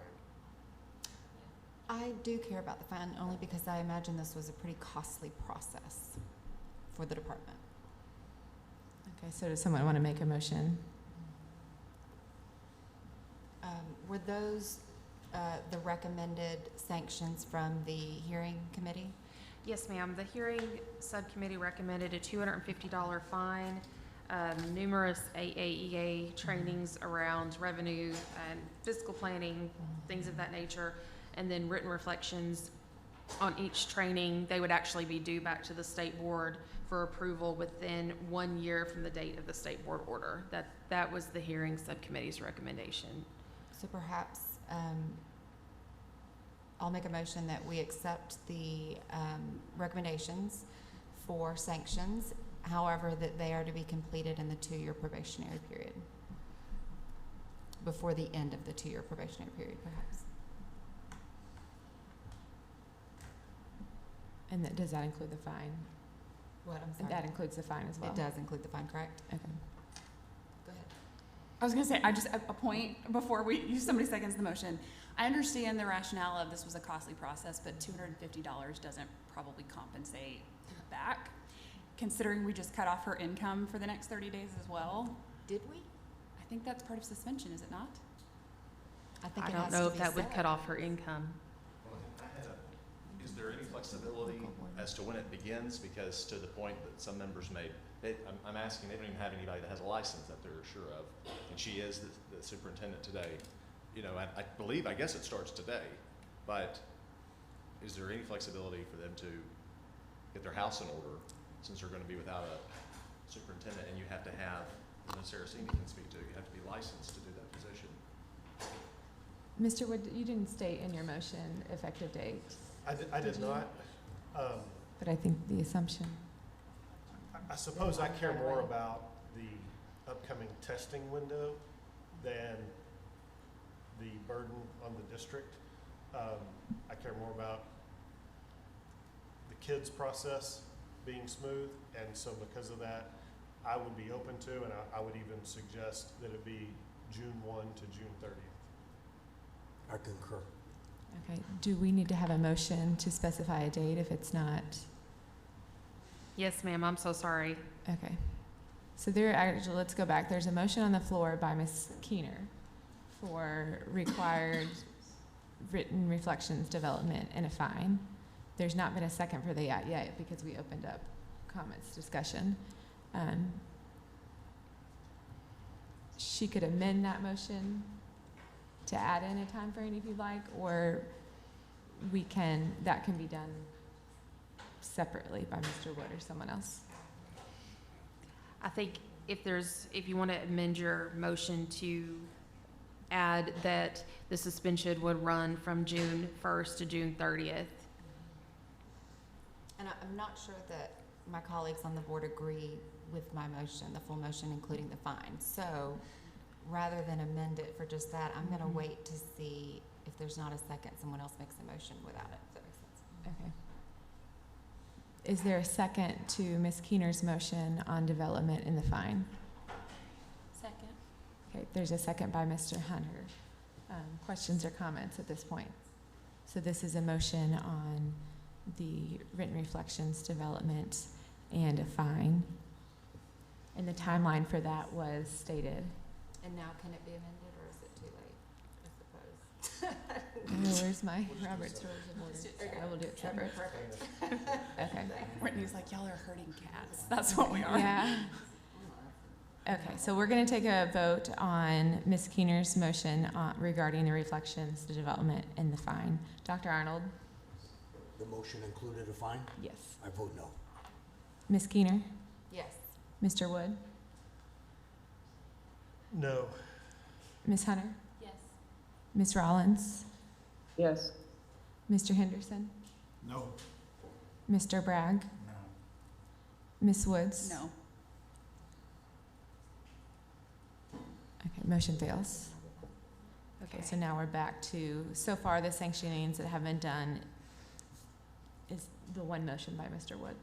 I do care about the fine only because I imagine this was a pretty costly process for the department. Okay, so does someone want to make a motion? Were those the recommended sanctions from the hearing committee? Yes, ma'am. The hearing subcommittee recommended a $250 fine, numerous AAEA trainings around revenue and fiscal planning, things of that nature, and then written reflections on each training. They would actually be due back to the state board for approval within 1 year from the date of the state board order. That was the hearing subcommittee's recommendation. So perhaps I'll make a motion that we accept the recommendations for sanctions, however, that they are to be completed in the 2-year probationary period, before the end of the 2-year probationary period, perhaps. And does that include the fine? What, I'm And sorry? that includes the fine as well? It does include the fine, correct? Okay. Go ahead. I was gonna say, a point before somebody seconds the motion. I understand the rationale of this was a costly process, but $250 doesn't probably compensate back, considering we just cut off her income for the next 30 days as well. Did we? I think that's part of suspension, is it not? I think I it don't has know to if be that would said. cut off her income. Is there any flexibility as to when it begins? Because to the point that some members made, I'm asking, they don't even have anybody that has a license that they're sure of, and she is the superintendent today. You know, I guess it starts today, but is there any flexibility for them to get their house in order, since they're gonna be without a superintendent, and you have to have, as Sarah Cindy can speak to, you have to be licensed to do that position? Mr. Wood, you didn't state in your motion effective date. I did not. But I think the assumption. I suppose I care more about the upcoming testing window than the burden on the district. I care more about the kids' process being smooth, and so because of that, I would be open to, and I would even suggest that it be June 1 to June 30th. I concur. Okay, do we need to have a motion to specify a date if it's not? Yes, ma'am, I'm so sorry. Okay. So let's go back. There's a motion on the floor by Ms. Keener for required written reflections development and a fine. There's not been a second for that yet because we opened up comments discussion. She could amend that motion to add in a time frame if you'd like, or that can be done separately by Mr. Wood or someone else. I think if you want to amend your motion to add that the suspension would run from June 1st to June 30th. And I'm not sure that my colleagues on the board agree with my motion, the full motion, including the fine. So rather than amend it for just that, I'm gonna wait to see if there's not a second, someone else makes a motion without it, if that makes sense. Okay. Is there a second to Ms. Keener's motion on development and the fine? Second. Okay, there's a second by Mr. Hunter. Questions or comments at this point? So this is a motion on the written reflections, development, and a fine. And the timeline for that was stated. And now can it be amended, or is it too late, I suppose? Where's my Robert's Rules of Order? I will do it separate. Okay. Whitney's like, y'all are hurting cats. That's what we are. Yeah. Okay, so we're going to take a vote on Ms. Keener's motion regarding the reflections, the development, and the fine. Dr. Arnold? The motion included a fine? Yes. I vote no. Ms. Keener? Yes. Mr. Wood? No. Ms. Hunter? Yes. Ms. Rollins? Yes. Mr. Henderson? No. Mr. Bragg? No. Ms. Woods? No. Okay, motion fails. Okay, so now we're back to, so far the sanctionings that have been done is the one motion by Mr. Wood.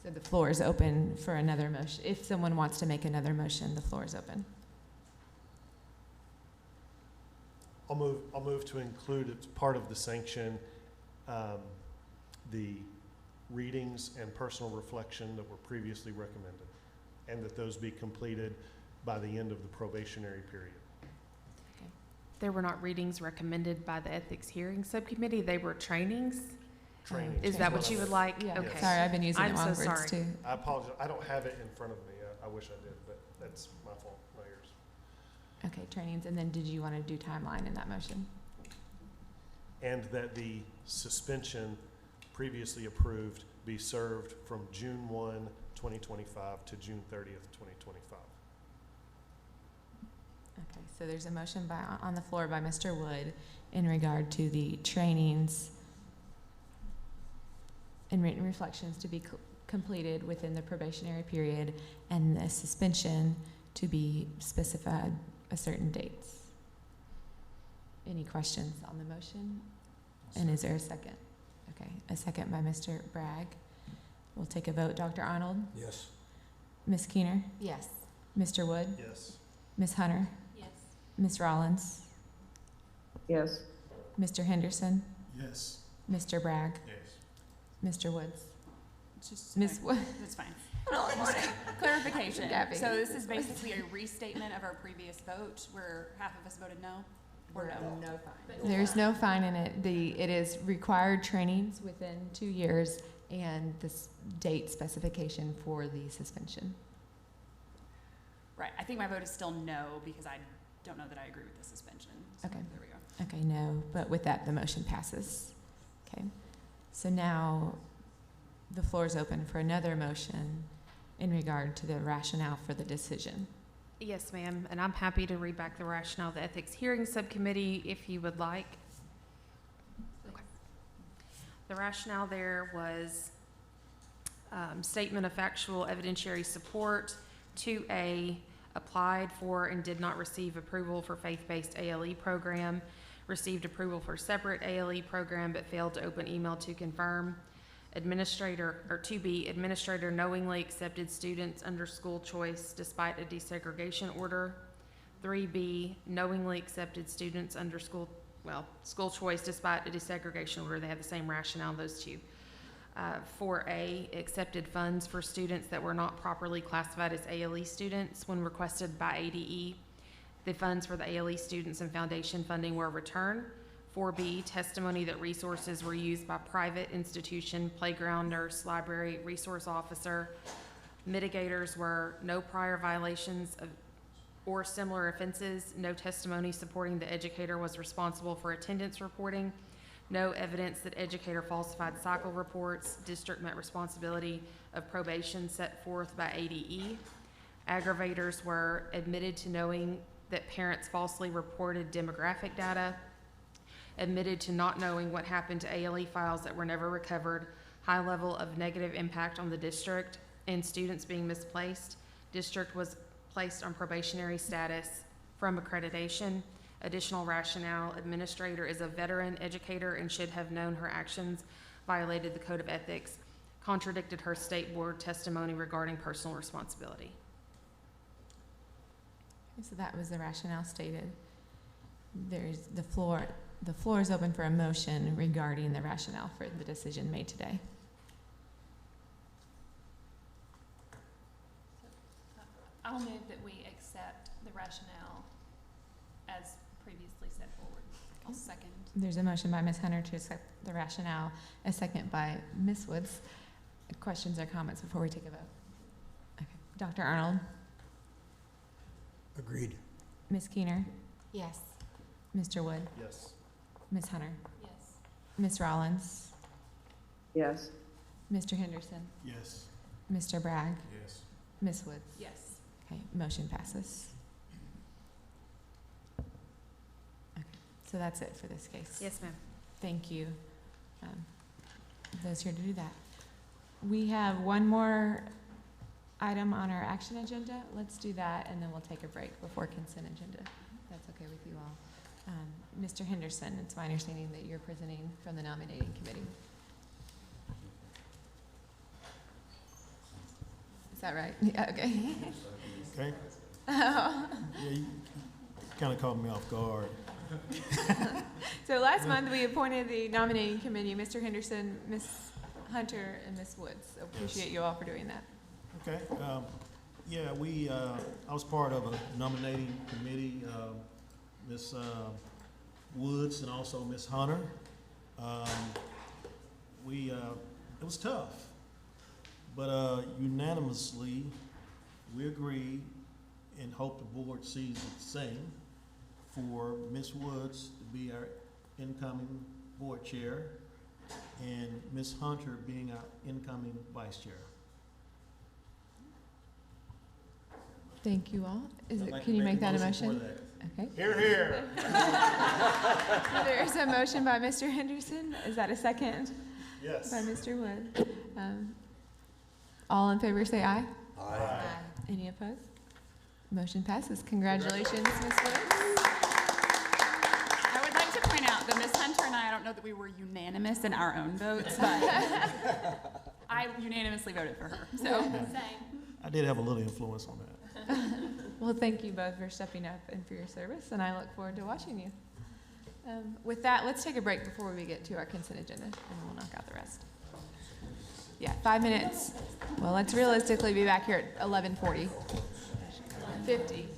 So the floor is open for another motion. If someone wants to make another motion, the floor is open. I'll move to include as part of the sanction, the readings and personal reflection that were previously recommended, and that those be completed by the end of the probationary period. There were not readings recommended by the Ethics Hearing Subcommittee. They were trainings. Training. Is that what you would like? Yeah. Okay. Sorry, I've been using the I'm wrong so words sorry. too. I apologize. I don't have it in front of me. I wish I did, but that's my fault, not yours. Okay, trainings, and then did you want to do timeline in that motion? And that the suspension previously approved be served from June 1, 2025 to June 30th, 2025. Okay, so there's a motion on the floor by Mr. Wood in regard to the trainings and written reflections to be completed within the probationary period, and the suspension to be specified a certain dates. Any questions on the motion? And is there a second? Okay, a second by Mr. Bragg. We'll take a vote. Dr. Arnold? Yes. Ms. Keener, Yes. Mr. Wood, Yes. Ms. Hunter, Yes. Ms. Rollins, Yes. Mr. Henderson, Yes. Mr. Bragg, Yes. Mr. Woods. Just, Ms. Wood. That's fine. Just Clarification. Gabby. So this is basically a restatement of our previous vote where half of us voted no? Or no? No fine. There's no fine in it. It is required trainings within 2 years and this date specification for the suspension. Right, I think my vote is still no because I don't know that I agree with the suspension. So Okay. there we go. Okay, no, but with that, the motion passes. Okay, so now the floor is open for another motion in regard to the rationale for the decision. Yes, ma'am, and I'm happy to read back the rationale of the Ethics Hearing Subcommittee if you would like. Okay. The rationale there was statement of factual evidentiary support. 2A, applied for and did not receive approval for faith-based ALE program, received approval for separate ALE program but failed to open email to confirm. Administrator, or 2B, administrator knowingly accepted students under school choice despite a desegregation order. 3B, knowingly accepted students under school choice despite a desegregation order. They have the same rationale, those two. 4A, accepted funds for students that were not properly classified as ALE students when requested by ADE. The funds for the ALE students and foundation funding were returned. 4B, testimony that resources were used by private institution, playground nurse, library, resource officer. Mitigators were no prior violations of or similar offenses, no testimony supporting the educator was responsible for attendance reporting, no evidence that educator falsified cycle reports, district met responsibility of probation set forth by ADE. Aggravators were admitted to knowing that parents falsely reported demographic data, admitted to not knowing what happened to ALE files that were never recovered, high level of negative impact on the district, and students being misplaced. District was placed on probationary status from accreditation. Additional rationale, administrator is a veteran educator and should have known her actions violated the code of ethics, contradicted her state board testimony regarding personal responsibility. So that was the rationale stated. There's the floor is open for a motion regarding the rationale for the decision made today. I'll move that we accept the rationale as previously set forward. I'll second. There's a motion by Ms. Hunter to accept the rationale, a second by Ms. Woods. Questions or comments before we take a vote? Okay. Dr. Arnold? Agreed. Ms. Keener? Yes. Mr. Wood? Yes. Ms. Hunter? Yes. Ms. Rollins? Yes. Mr. Henderson? Yes. Mr. Bragg? Yes. Ms. Woods? Yes. Okay, motion passes. Okay, so that's it for this case. Yes, ma'am. Thank you. Those here to do that. We have one more item on our action agenda. Let's do that, and then we'll take a break before consent agenda. If that's okay with you all. Mr. Henderson, it's my understanding that you're presenting from the nominating committee. Is that right? Yeah, okay. Okay? Yeah, you kind of caught me off guard. So last month, we appointed the nominating committee, Mr. Henderson, Ms. Hunter, and Ms. Woods. So appreciate you all for doing that. Okay, yeah, I was part of a nominating committee, Ms. Woods and also Ms. Hunter. It was tough, but unanimously, we agreed and hope the board sees it the same for Ms. Woods to be our incoming board chair and Ms. Hunter being our incoming vice chair. Thank you all. I'd like Can to you make make a that a motion motion? for Okay. Hear, hear. There's a motion by Mr. Henderson. Is that a second? Yes. By Mr. Wood. All in favor say aye. Aye. Any opposed? Motion passes. Congratulations, Ms. Woods. I would like to point out that Ms. Hunter and I don't know that we were unanimous in our own votes, but I unanimously voted for her, so. Same. I did have a little influence on that. Well, thank you both for stepping up and for your service, and I look forward to watching you. With that, let's take a break before we get to our consent agenda, and we'll knock out the rest. Yeah, 5 minutes. Well, let's realistically be back here at 11:40. 50.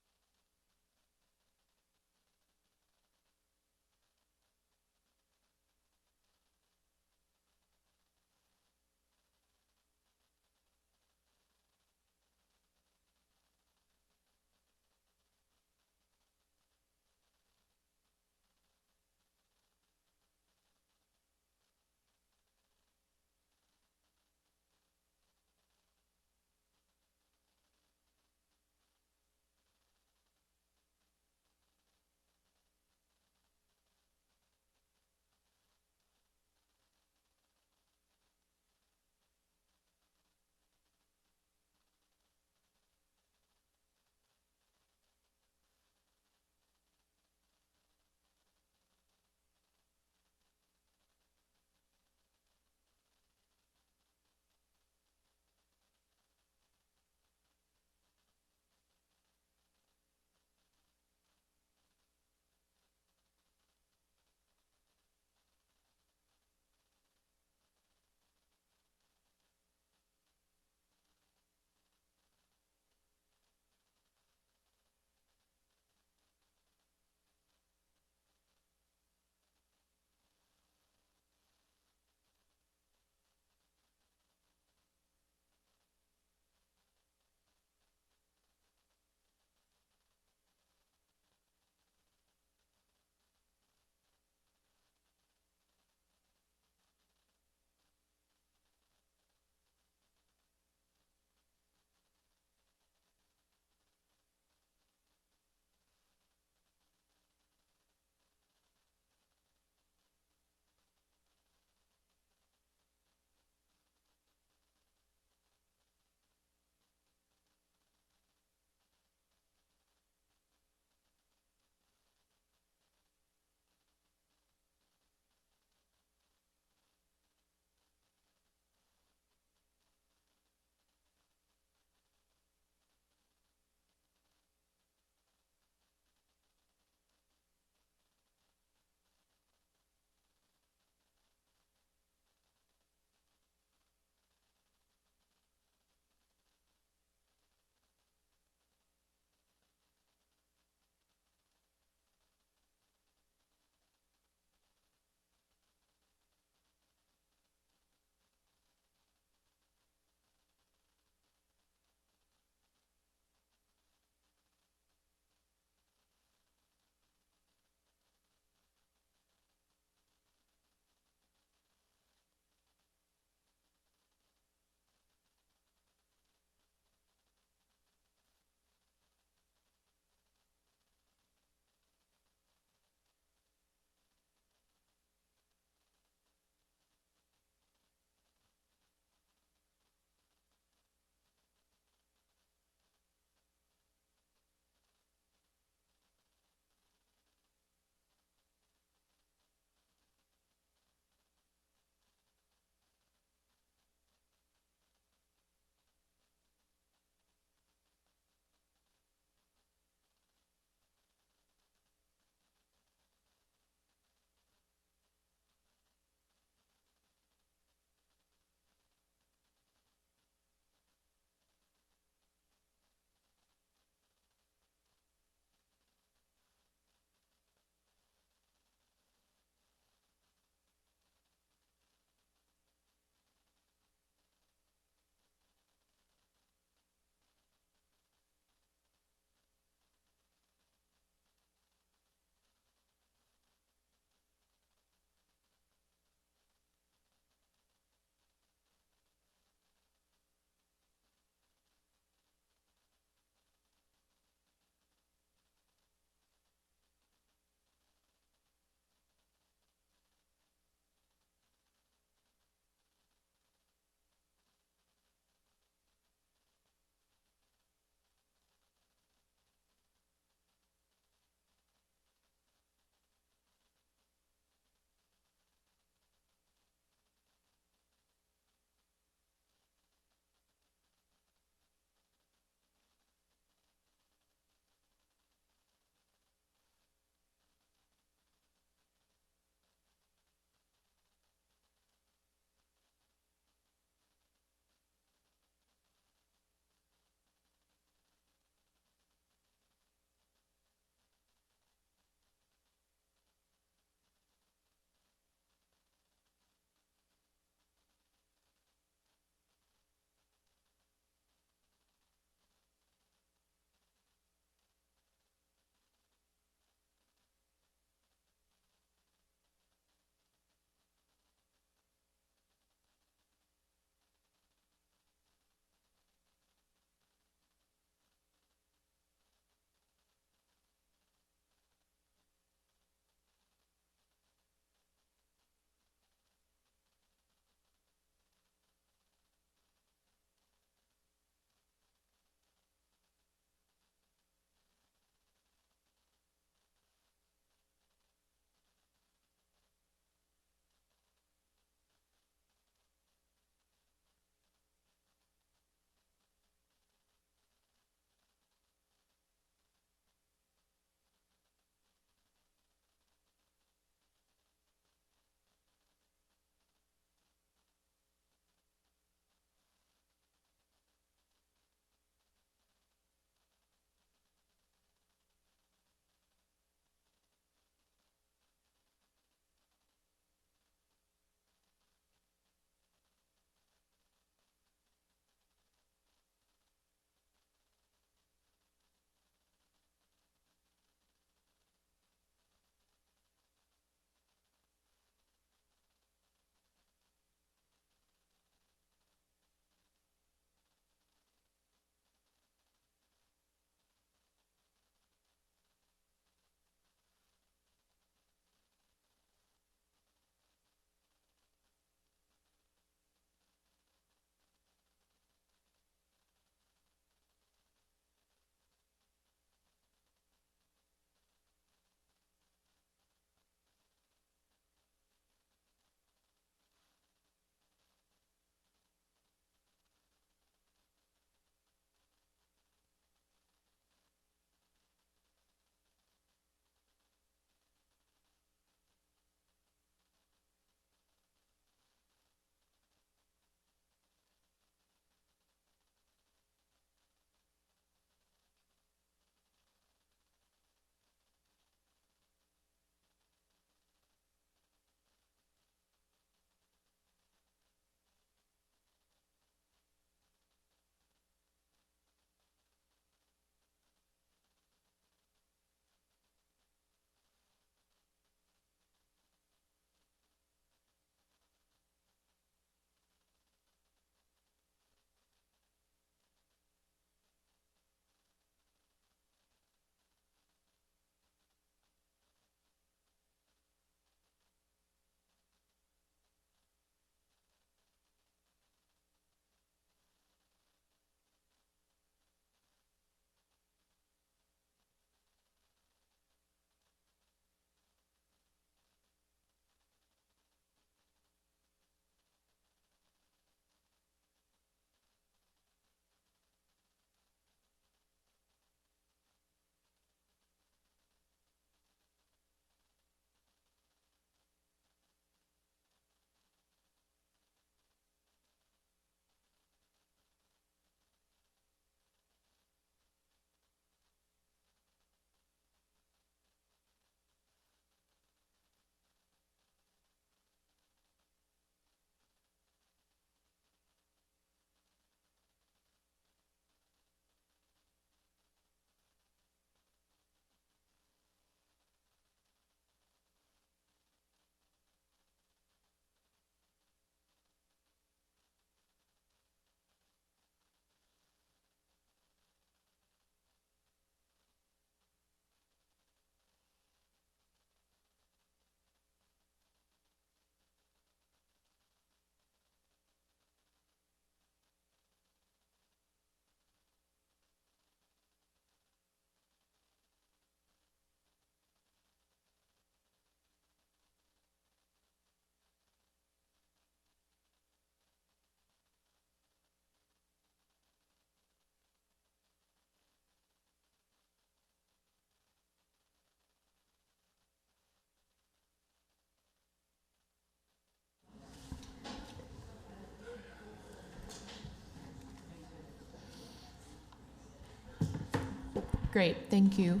Great, thank you.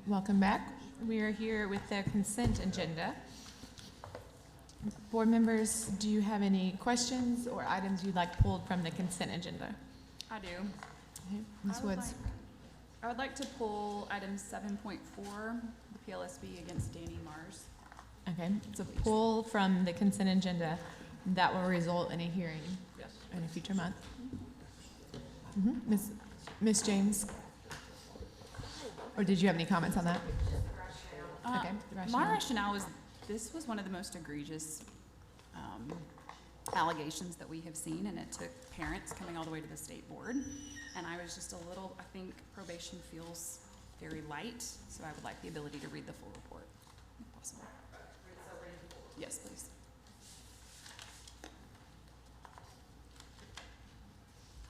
Welcome back. We are here with the consent agenda. Board members, do you have any questions or items you'd like pulled from the consent agenda? I do. Okay, Ms. Woods. I would like to pull item 7.4, the PLSB against Danny Mars. Okay, it's a pull from the consent agenda that will result in a hearing in a future month. Ms. James? Or did you have any comments on that? Okay. My rationale was, this was one of the most egregious allegations that we have seen, and it took parents coming all the way to the state board. And I was just a little, I think probation feels very light, so I would like the ability to read the full report, if possible. Yes, please.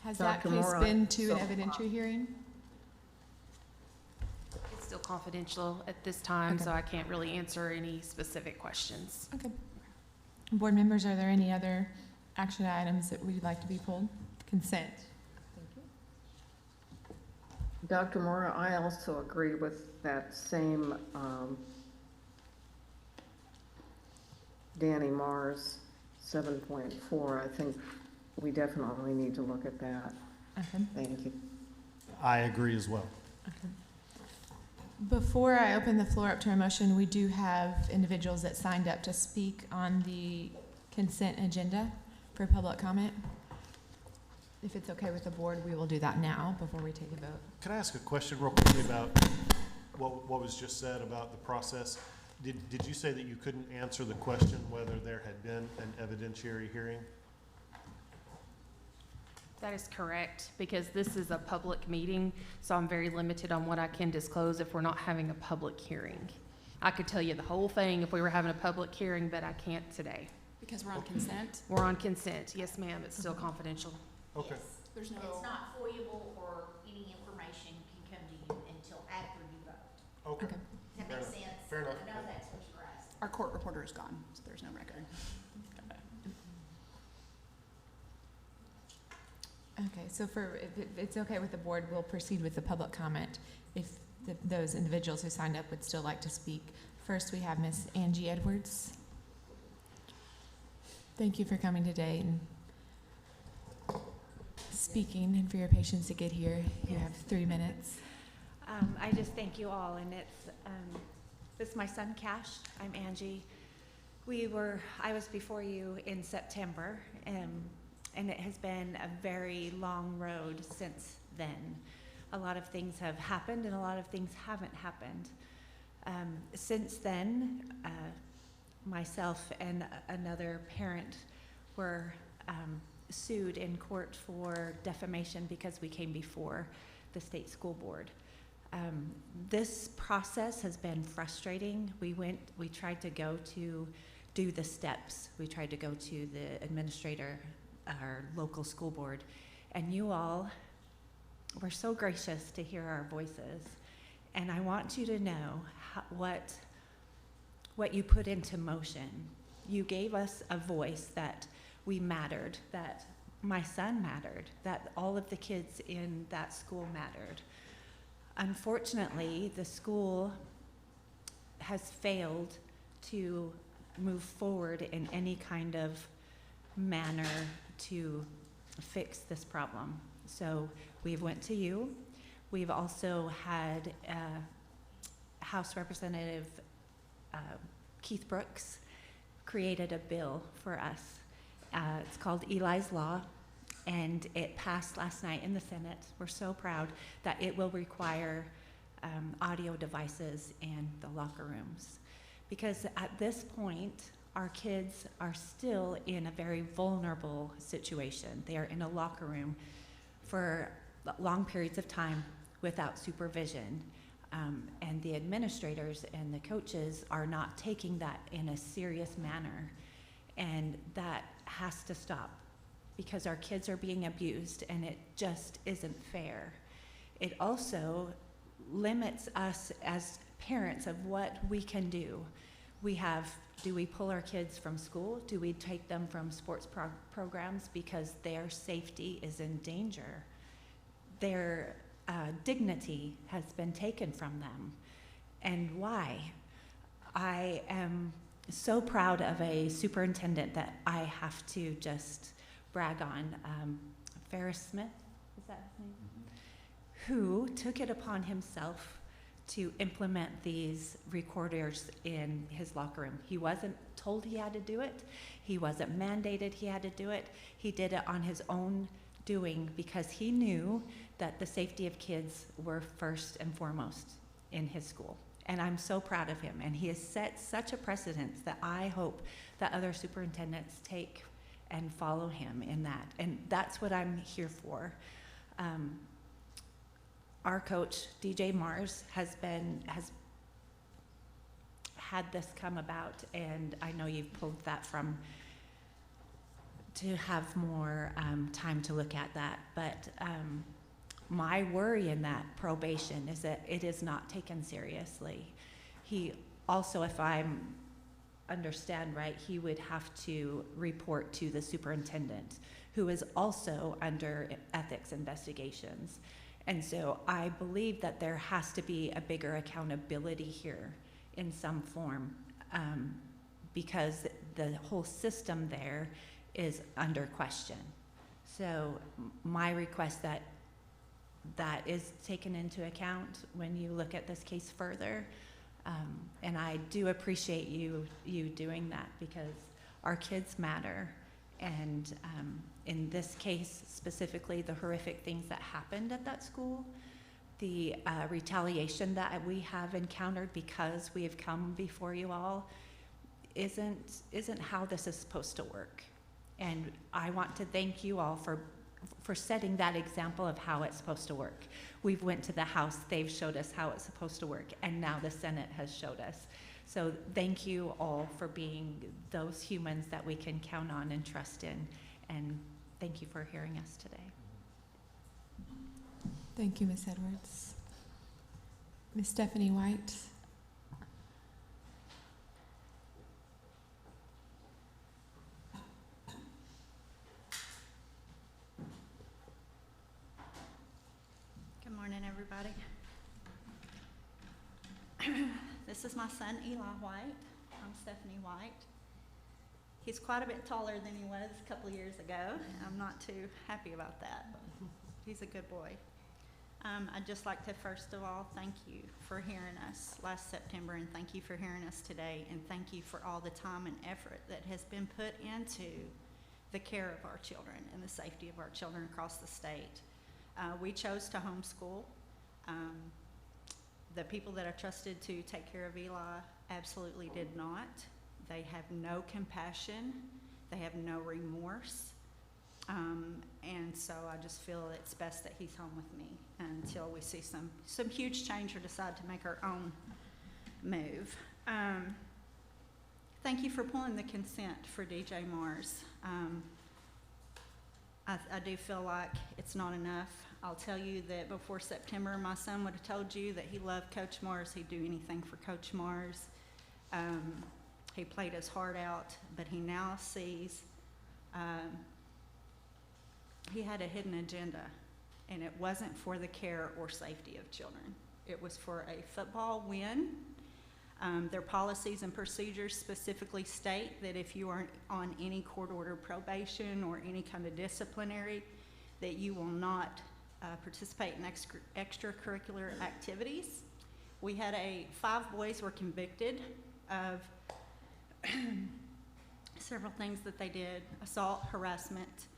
Has that Dr. case Moore, been to an so- evidentiary hearing? It's still confidential at this time, Okay. so I can't really answer any specific questions. Okay. Board members, are there any other action items that we'd like to be pulled? Consent. Dr. Mora, I also agree with that same Danny Mars 7.4. I think we definitely need to look at that. Okay. Thank you. I agree as well. Okay. Before I open the floor up to a motion, we do have individuals that signed up to speak on the consent agenda for public comment. If it's okay with the board, we will do that now before we take a vote. Can I ask a question real quickly about what was just said about the process? Did you say that you couldn't answer the question whether there had been an evidentiary hearing? That is correct, because this is a public meeting, so I'm very limited on what I can disclose if we're not having a public hearing. I could tell you the whole thing if we were having a public hearing, but I can't today. Because we're on consent? We're on consent, yes ma'am, it's still confidential. Okay. There's no. It's not foiable or any information can come to you until after you vote. Okay. Does that make sense? Fair enough. I know that's what you're asking. Our court reporter is gone, so there's no record. Okay, so if it's okay with the board, we'll proceed with the public comment. If those individuals who signed up would still like to speak. First, we have Miss Angie Edwards. Thank you for coming today and speaking and for your patience to get here. You have 3 minutes. I just thank you all, and it's my son Cash. I'm Angie. I was before you in September, and it has been a very long road since then. A lot of things have happened, and a lot of things haven't happened. Since then, myself and another parent were sued in court for defamation because we came before the state school board. This process has been frustrating. We tried to go to do the steps. We tried to go to the administrator, our local school board, and you all were so gracious to hear our voices. And I want you to know what you put into motion. You gave us a voice that we mattered, that my son mattered, that all of the kids in that school mattered. Unfortunately, the school has failed to move forward in any kind of manner to fix this problem. So we've went to you. We've also had House Representative Keith Brooks created a bill for us. It's called Eli's Law, and it passed last night in the Senate. We're so proud that it will require audio devices in the locker rooms. Because at this point, our kids are still in a very vulnerable situation. They are in a locker room for long periods of time without supervision. And the administrators and the coaches are not taking that in a serious manner. And that has to stop, because our kids are being abused, and it just isn't fair. It also limits us as parents of what we can do. Do we pull our kids from school? Do we take them from sports programs because their safety is in danger? dignity has been taken from them. And why? I am so proud of a superintendent that I have to just brag on, Ferris Smith, is that his name? Who took it upon himself to implement these recorders in his locker room. He wasn't told he had to do it. He wasn't mandated he had to do it. He did it on his own doing because he knew that the safety of kids were first and foremost in his school. And I'm so proud of him. And he has set such a precedence that I hope that other superintendents take and follow him in that. And that's what I'm here for. Our coach, DJ Mars, has had this come about, and I know you've pulled that from to have more time to look at that. But my worry in that probation is that it is not taken seriously. He also, if I understand right, he would have to report to the superintendent, who is also under ethics investigations. And so I believe that there has to be a bigger accountability here in some form, because the whole system there is under question. So my request that is taken into account when you look at this case further. And I do appreciate you doing that, because our kids matter. And in this case specifically, the horrific things that happened at that school, the retaliation that we have encountered because we have come before you all, isn't how this is supposed to work. And I want to thank you all for setting that example of how it's supposed to work. We've went to the House, they've showed us how it's supposed to work, and now the Senate has showed us. So thank you all for being those humans that we can count on and trust in, and thank you for hearing us today. Thank you, Ms. Edwards. Ms. Stephanie White. Good morning, everybody. This is my son, Eli White. I'm Stephanie White. He's quite a bit taller than he was a couple of years ago. I'm not too happy about that, but he's a good boy. I'd just like to, first of all, thank you for hearing us last September, and thank you for hearing us today, and thank you for all the time and effort that has been put into the care of our children and the safety of our children across the state. We chose to homeschool. The people that I trusted to take care of Eli absolutely did not. They have no compassion. They have no remorse. And so I just feel it's best that he's home with me until we see some huge change or decide to make our own move. Thank you for pulling the consent for DJ Mars. I do feel like it's not enough. I'll tell you that before September, my son would have told you that he loved Coach Mars. He'd do anything for Coach Mars. He played his heart out, but he now sees he had a hidden agenda, and it wasn't for the care or safety of children. It was for a football win. Their policies and procedures specifically state that if you are on any court-ordered probation or any kind of disciplinary, that you will not participate in extracurricular activities. We had 5 boys were convicted of several things that they did: assault, harassment.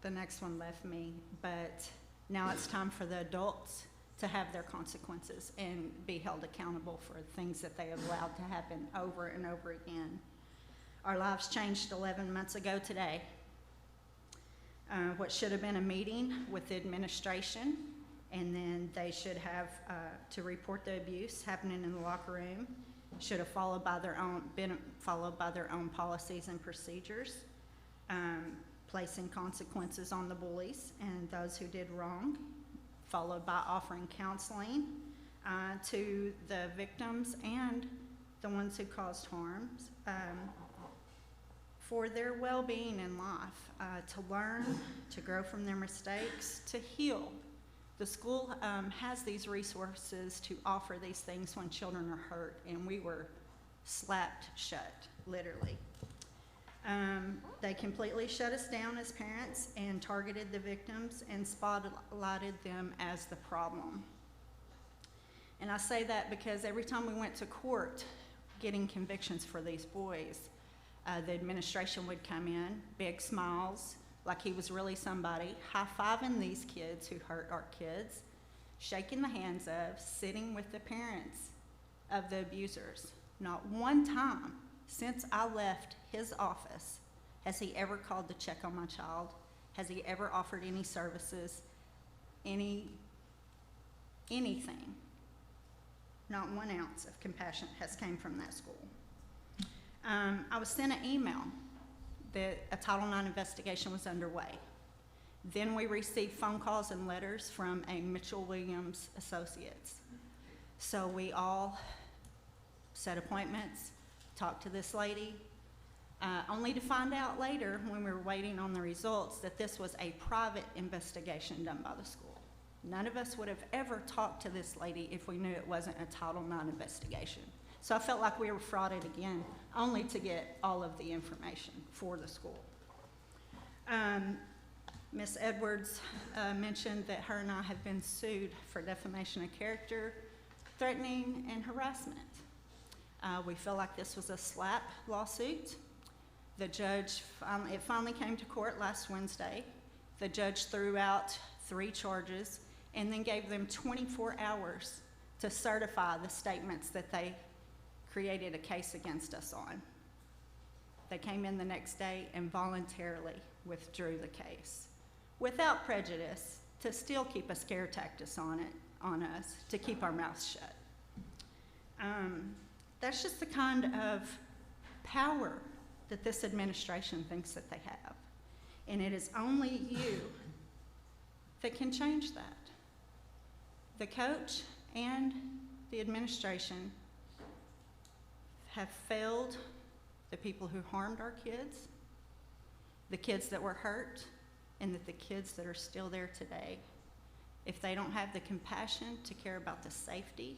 The next one left me, but now it's time for the adults to have their consequences and be held accountable for things that they have allowed to happen over and over again. Our lives changed 11 months ago today. What should have been a meeting with the administration, and then they should have to report the abuse happening in the locker room, should have been followed by their own policies and procedures, placing consequences on the bullies and those who did wrong, followed by offering counseling to the victims and the ones who caused harms, for their well-being in life, to learn, to grow from their mistakes, to heal. The school has these resources to offer these things when children are hurt, and we were slapped shut, literally. They completely shut us down as parents and targeted the victims and spotlighted them as the problem. And I say that because every time we went to court getting convictions for these boys, the administration would come in, big smiles, like he was really somebody, high-fiving these kids who hurt our kids, shaking the hands of, sitting with the parents of the abusers. Not one time since I left his office has he ever called to check on my child, has he ever offered any services, anything. Not 1 ounce of compassion has came from that school. I was sent an email that a Title IX investigation was underway. Then we received phone calls and letters from a Mitchell Williams Associates. So we all set appointments, talked to this lady, only to find out later when we were waiting on the results that this was a private investigation done by the school. None of us would have ever talked to this lady if we knew it wasn't a Title IX investigation. So I felt like we were frauded again, only to get all of the information for the school. Ms. Edwards mentioned that her and I have been sued for defamation of character, threatening, and harassment. We feel like this was a slap lawsuit. The judge, it finally came to court last Wednesday. The judge threw out 3 charges and then gave them 24 hours to certify the statements that they created a case against us on. They came in the next day and voluntarily withdrew the case without prejudice to still keep a scare tactic on us, to keep our mouths shut. That's just the kind of power that this administration thinks that they have. And it is only you that can change that. The coach and the administration have failed the people who harmed our kids, the kids that were hurt, and the kids that are still there today. If they don't have the compassion to care about the safety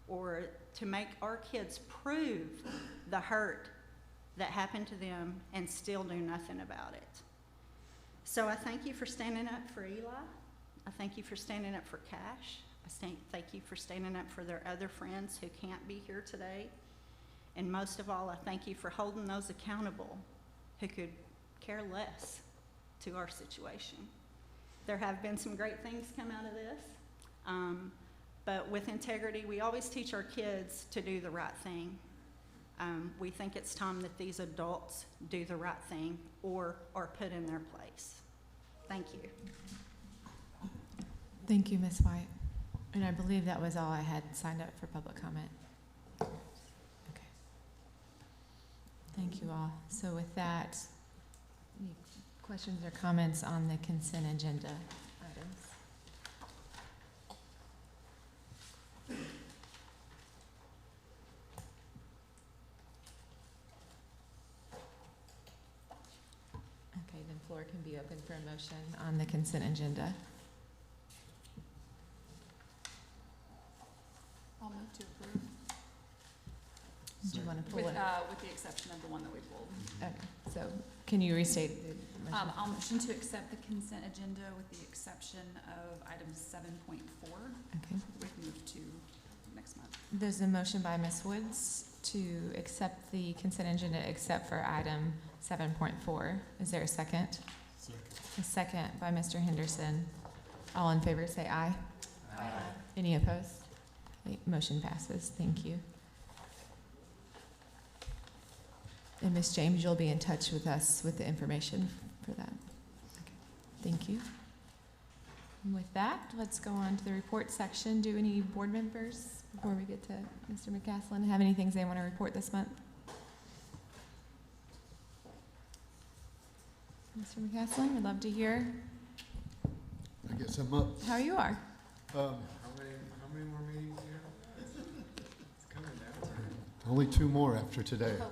or to make our kids prove the hurt that happened to them and still do nothing about it. So I thank you for standing up for Eli. I thank you for standing up for Cash. Thank you for standing up for their other friends who can't be here today. And most of all, I thank you for holding those accountable who could care less to our situation. There have been some great things come out of this, but with integrity, we always teach our kids to do the right thing. We think it's time that these adults do the right thing or are put in their place. Thank you. Thank you, Ms. White. And I believe that was all I had signed up for public comment. Okay. Thank you all. So with that, any questions or comments on the consent agenda items? Okay, then floor can be open for a motion on the consent agenda. I'll move to approve. Do you want to pull With, it? with the exception of the one that we pulled. Okay, so can you restate the motion? I'll motion to accept the consent agenda with the exception of item 7.4. Okay. We can move to next month. There's a motion by Ms. Woods to accept the consent agenda except for item 7.4. Is there a second? Second. A second by Mr. Henderson. All in favor say aye. Aye. Any opposed? Okay, motion passes. Thank you. And Ms. James, you'll be in touch with us with the information for that. Okay. Thank you. And with that, let's go on to the report section. Do any board members, before we get to Mr. McCaslin, have any things they want to report this month? Mr. McCaslin, we'd love to hear I guess I'm up. how you are. How many more meetings here? It's coming down to it. Only 2 more after today. Oh, wow.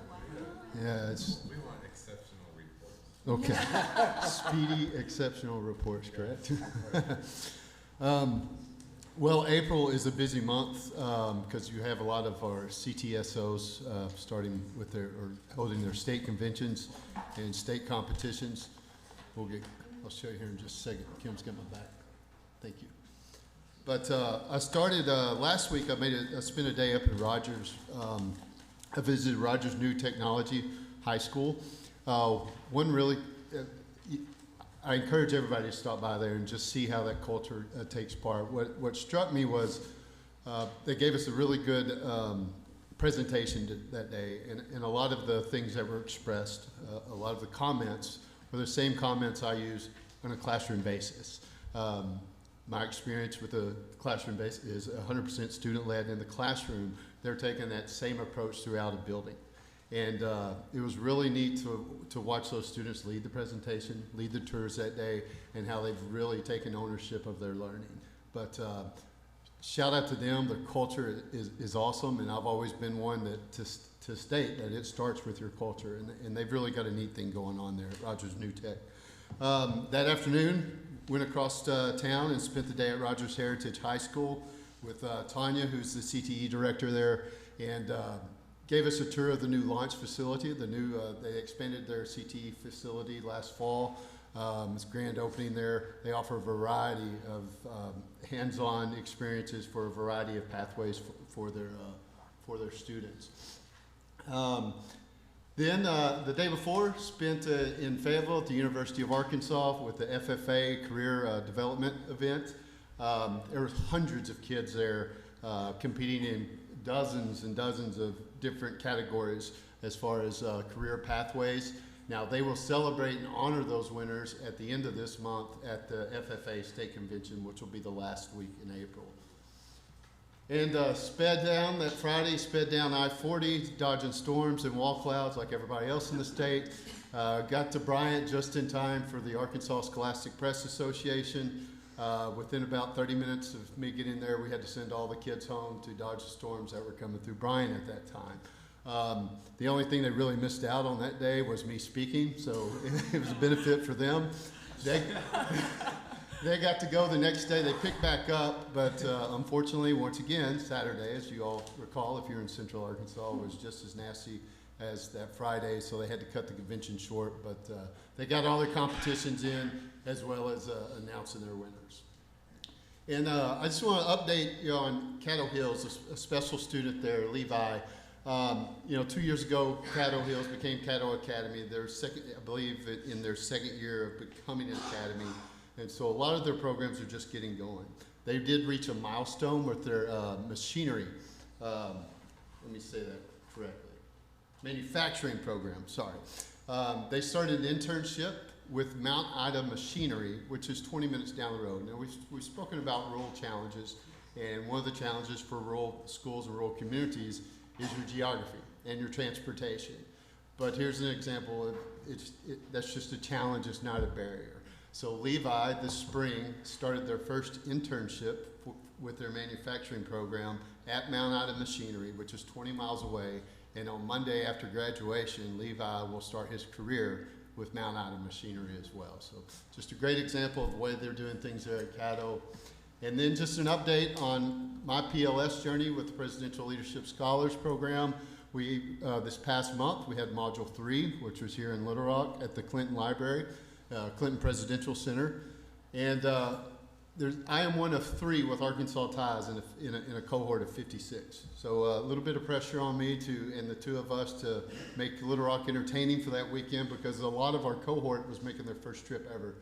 Yeah, it's. We want exceptional Okay. Speedy, exceptional reports, correct? Well, April is a busy month because you have a lot of our CTSOs starting with or holding their state conventions and state competitions. I'll show you here in just a second. Kim's got my back. Thank you. But I started last week. I spent a day up in Rogers. I visited Rogers New Technology High School. I encourage everybody to stop by there and just see how that culture takes part. What struck me was they gave us a really good presentation that day, and a lot of the things that were expressed, a lot of the comments were the same comments I use on a classroom basis. My experience with the classroom base is 100% student-led. In the classroom, they're taking that same approach throughout a building. And it was really neat to watch those students lead the presentation, lead the tours that day, and how they've really taken ownership of their learning. But shout out to them. Their culture is awesome, and I've always been one to state that it starts with your culture, and they've really got a neat thing going on there at Rogers New Tech. That afternoon, went across town and spent the day at Rogers Heritage High School with Tanya, who's the CTE director there, and gave us a tour of the new launch facility. They expanded their CTE facility last fall. It's a grand opening there. They offer a variety of hands-on experiences for a variety of pathways for their students. Then the day before, spent in Fayetteville at the University of Arkansas with the FFA Career Development event. There were hundreds of kids there competing in dozens and dozens of different categories as far as career pathways. Now, they will celebrate and honor those winners at the end of this month at the FFA State Convention, which will be the last week in April. And sped down that Friday, sped down I-40, dodging storms and wall clouds like everybody else in the state. Got to Bryant just in time for the Arkansas Scholastic Press Association. Within about 30 minutes of me getting there, we had to send all the kids home to dodge the storms that were coming through Bryant at that time. The only thing they really missed out on that day was me speaking, so it was a benefit for them. They got to go the next day. They picked back up, but unfortunately, once again, Saturday, as you all recall, if you're in Central Arkansas, was just as nasty as that Friday, so they had to cut the convention short, but they got all their competitions in, as well as announcing their winners. And I just want to update you on Caddo Hills, a special student there, Levi. 2 years ago, Caddo Hills became Caddo Academy. They're I believe in their second year of becoming an academy, and so a lot of their programs are just getting going. They did reach a milestone with their machinery. Let me say that correctly. Manufacturing program, sorry. They started an internship with Mount Ida Machinery, which is 20 minutes down the road. Now, we've spoken about rural challenges, and one of the challenges for rural schools and rural communities is your geography and your transportation. But here's an example of that's just a challenge, it's not a barrier. So Levi, this spring, started their first internship with their manufacturing program at Mount Ida Machinery, which is 20 miles away. And on Monday after graduation, Levi will start his career with Mount Ida Machinery as well. So just a great example of the way they're doing things there at Caddo. And then just an update on my PLS journey with the Presidential Leadership Scholars Program. We, this past month, we had Module 3, which was here in Little Rock at the Clinton Library, Clinton Presidential Center. And I am one of 3 with Arkansas ties in a cohort of 56. So a little bit of pressure on me and the 2 of us to make Little Rock entertaining for that weekend, because a lot of our cohort was making their first trip ever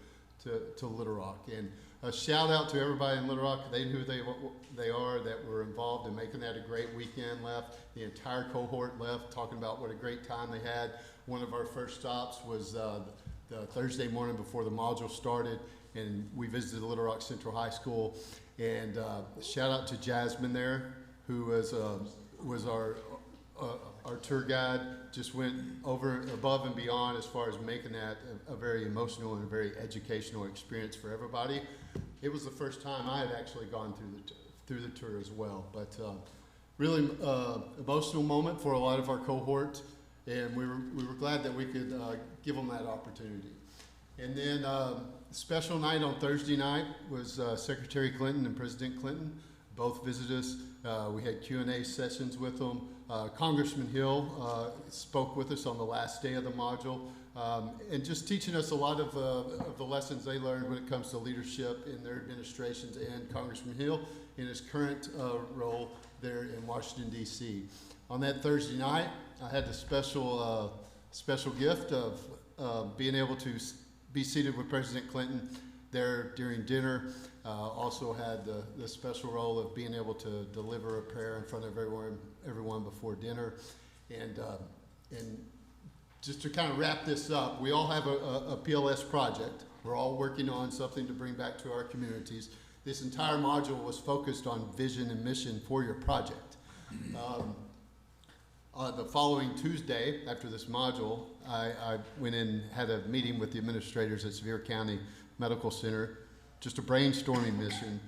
to Little Rock. And a shout out to everybody in Little Rock. They knew who they are that were involved in making that a great weekend. Left the entire cohort left talking about what a great time they had. One of our first stops was the Thursday morning before the module started, and we visited Little Rock Central High School. And shout out to Jasmine there, who was our tour guide. Just went above and beyond as far as making that a very emotional and a very educational experience for everybody. It was the first time I had actually gone through the tour as well. But really emotional moment for a lot of our cohort. And we were glad that we could give them that opportunity. And then special night on Thursday night was Secretary Clinton and President Clinton both visited us. We had Q&A sessions with them. Congressman Hill spoke with us on the last day of the module, and just teaching us a lot of the lessons they learned when it comes to leadership in their administrations, and Congressman Hill in his current role there in Washington, D.C. On that Thursday night, I had the special gift of being able to be seated with President Clinton there during dinner. Also had the special role of being able to deliver a prayer in front of everyone before dinner. And just to kind of wrap this up, we all have a PLS project. We're all working on something to bring back to our communities. This entire module was focused on vision and mission for your project. The following Tuesday, after this module, I went in and had a meeting with the administrators at Sevier County Medical Center, just a brainstorming mission.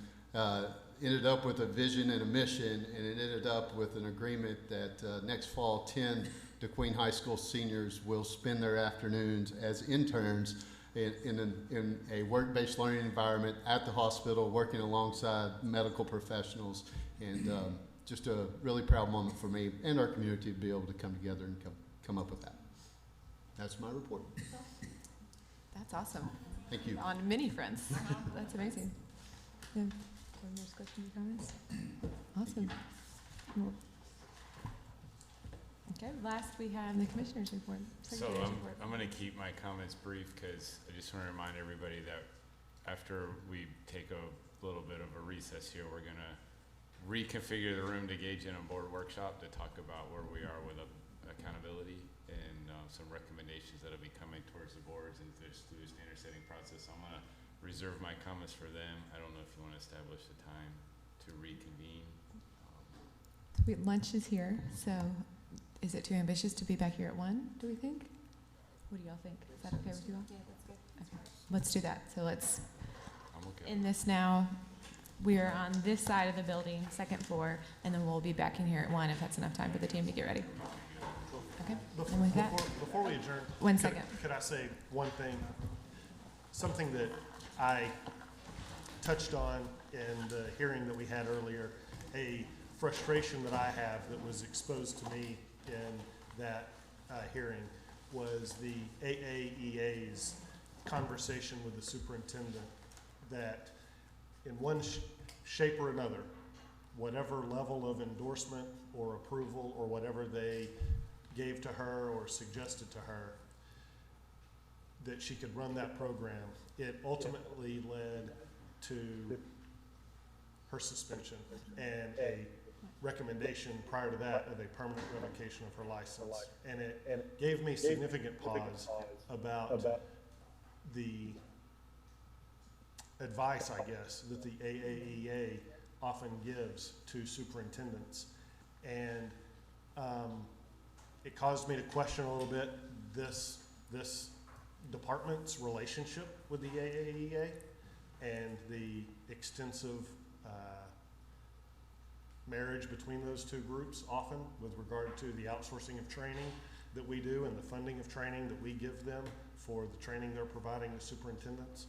Ended up with a vision and a mission, and it ended up with an agreement that next fall, 10 DeQueen High School seniors will spend their afternoons as interns in a work-based learning environment at the hospital, working alongside medical professionals, and just a really proud moment for me and our community to be able to come together and come up with that. That's my report. That's awesome. Thank you. On many fronts. That's amazing. Yeah. Any more questions or comments? Awesome. Okay, last we have the commissioner's report. Secretary's report. I'm going to keep my comments brief because I just want to remind everybody that after we take a little bit of a recess here, we're going to reconfigure the room to engage in a board workshop to talk about where we are with accountability and some recommendations that will be coming towards the boards and just through the standard setting process. I'm going to reserve my comments for them. I don't know if you want to establish the time to reconvene. Lunch is here, so is it too ambitious to be back here at 1, do we think? What do y'all think? Is that okay with you all? Yeah, that's good. Okay. Let's do that. So let's I'm okay. end this now. We are on this side of the building, second floor, and then we'll be back in here at 1 if that's enough time for the team to get ready. Okay, and with that, Before we adjourn. One second. Could I say one thing? Something that I touched on in the hearing that we had earlier, a frustration that I have that was exposed to me in that hearing was the AAEA's conversation with the superintendent that in one shape or another, whatever level of endorsement or approval or whatever they gave to her or suggested to her, that she could run that program. It ultimately led to her suspension and a recommendation prior to that of a permanent revocation of her license. And it gave me significant pause about the advice, I guess, that the AAEA often gives to superintendents. And it caused me to question a little bit this department's relationship with the AAEA and the extensive marriage between those two groups often with regard to the outsourcing of training that we do and the funding of training that we give them for the training they're providing to superintendents.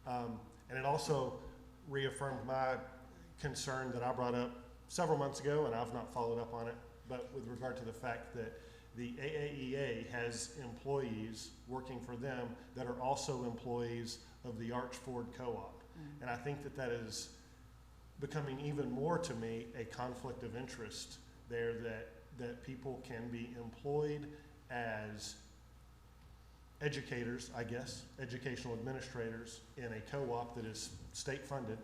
And it also reaffirmed my concern that I brought up several months ago, and I've not followed up on it, but with regard to the fact that the AAEA has employees working for them that are also employees of the Archford Co-op. And I think that that is becoming even more to me a conflict of interest there, that people can be employed as educators, I guess, educational administrators in a co-op that is state funded,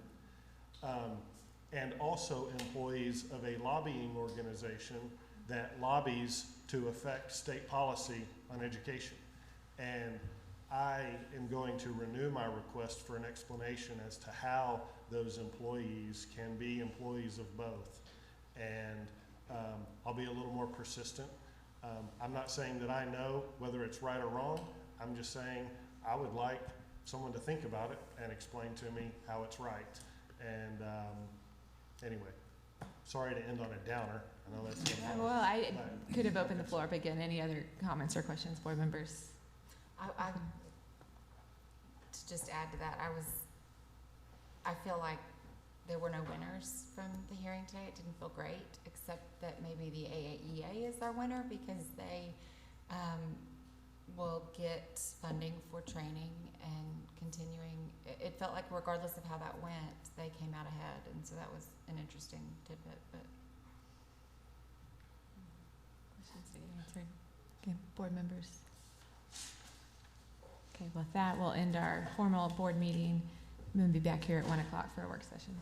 and also employees of a lobbying organization that lobbies to affect state policy on education. And I am going to renew my request for an explanation as to how those employees can be employees of both. And I'll be a little more persistent. I'm not saying that I know whether it's right or wrong. I'm just saying I would like someone to think about it and explain to me how it's right. And anyway, sorry to end on a downer. I know that's. Well, I but- could have opened the floor, but again, any other comments or questions, board members? I, to just add to that, I feel like there were no winners from the hearing today. It didn't feel great, except that maybe the AAEA is our winner because they, will get funding for training and continuing. It felt like regardless of how that went, they came out ahead, and so that was an interesting tidbit, but. Questions to get answered. Okay, board members. Okay, with that, we'll end our formal board meeting. We'll be back here at 1 o'clock for a work session.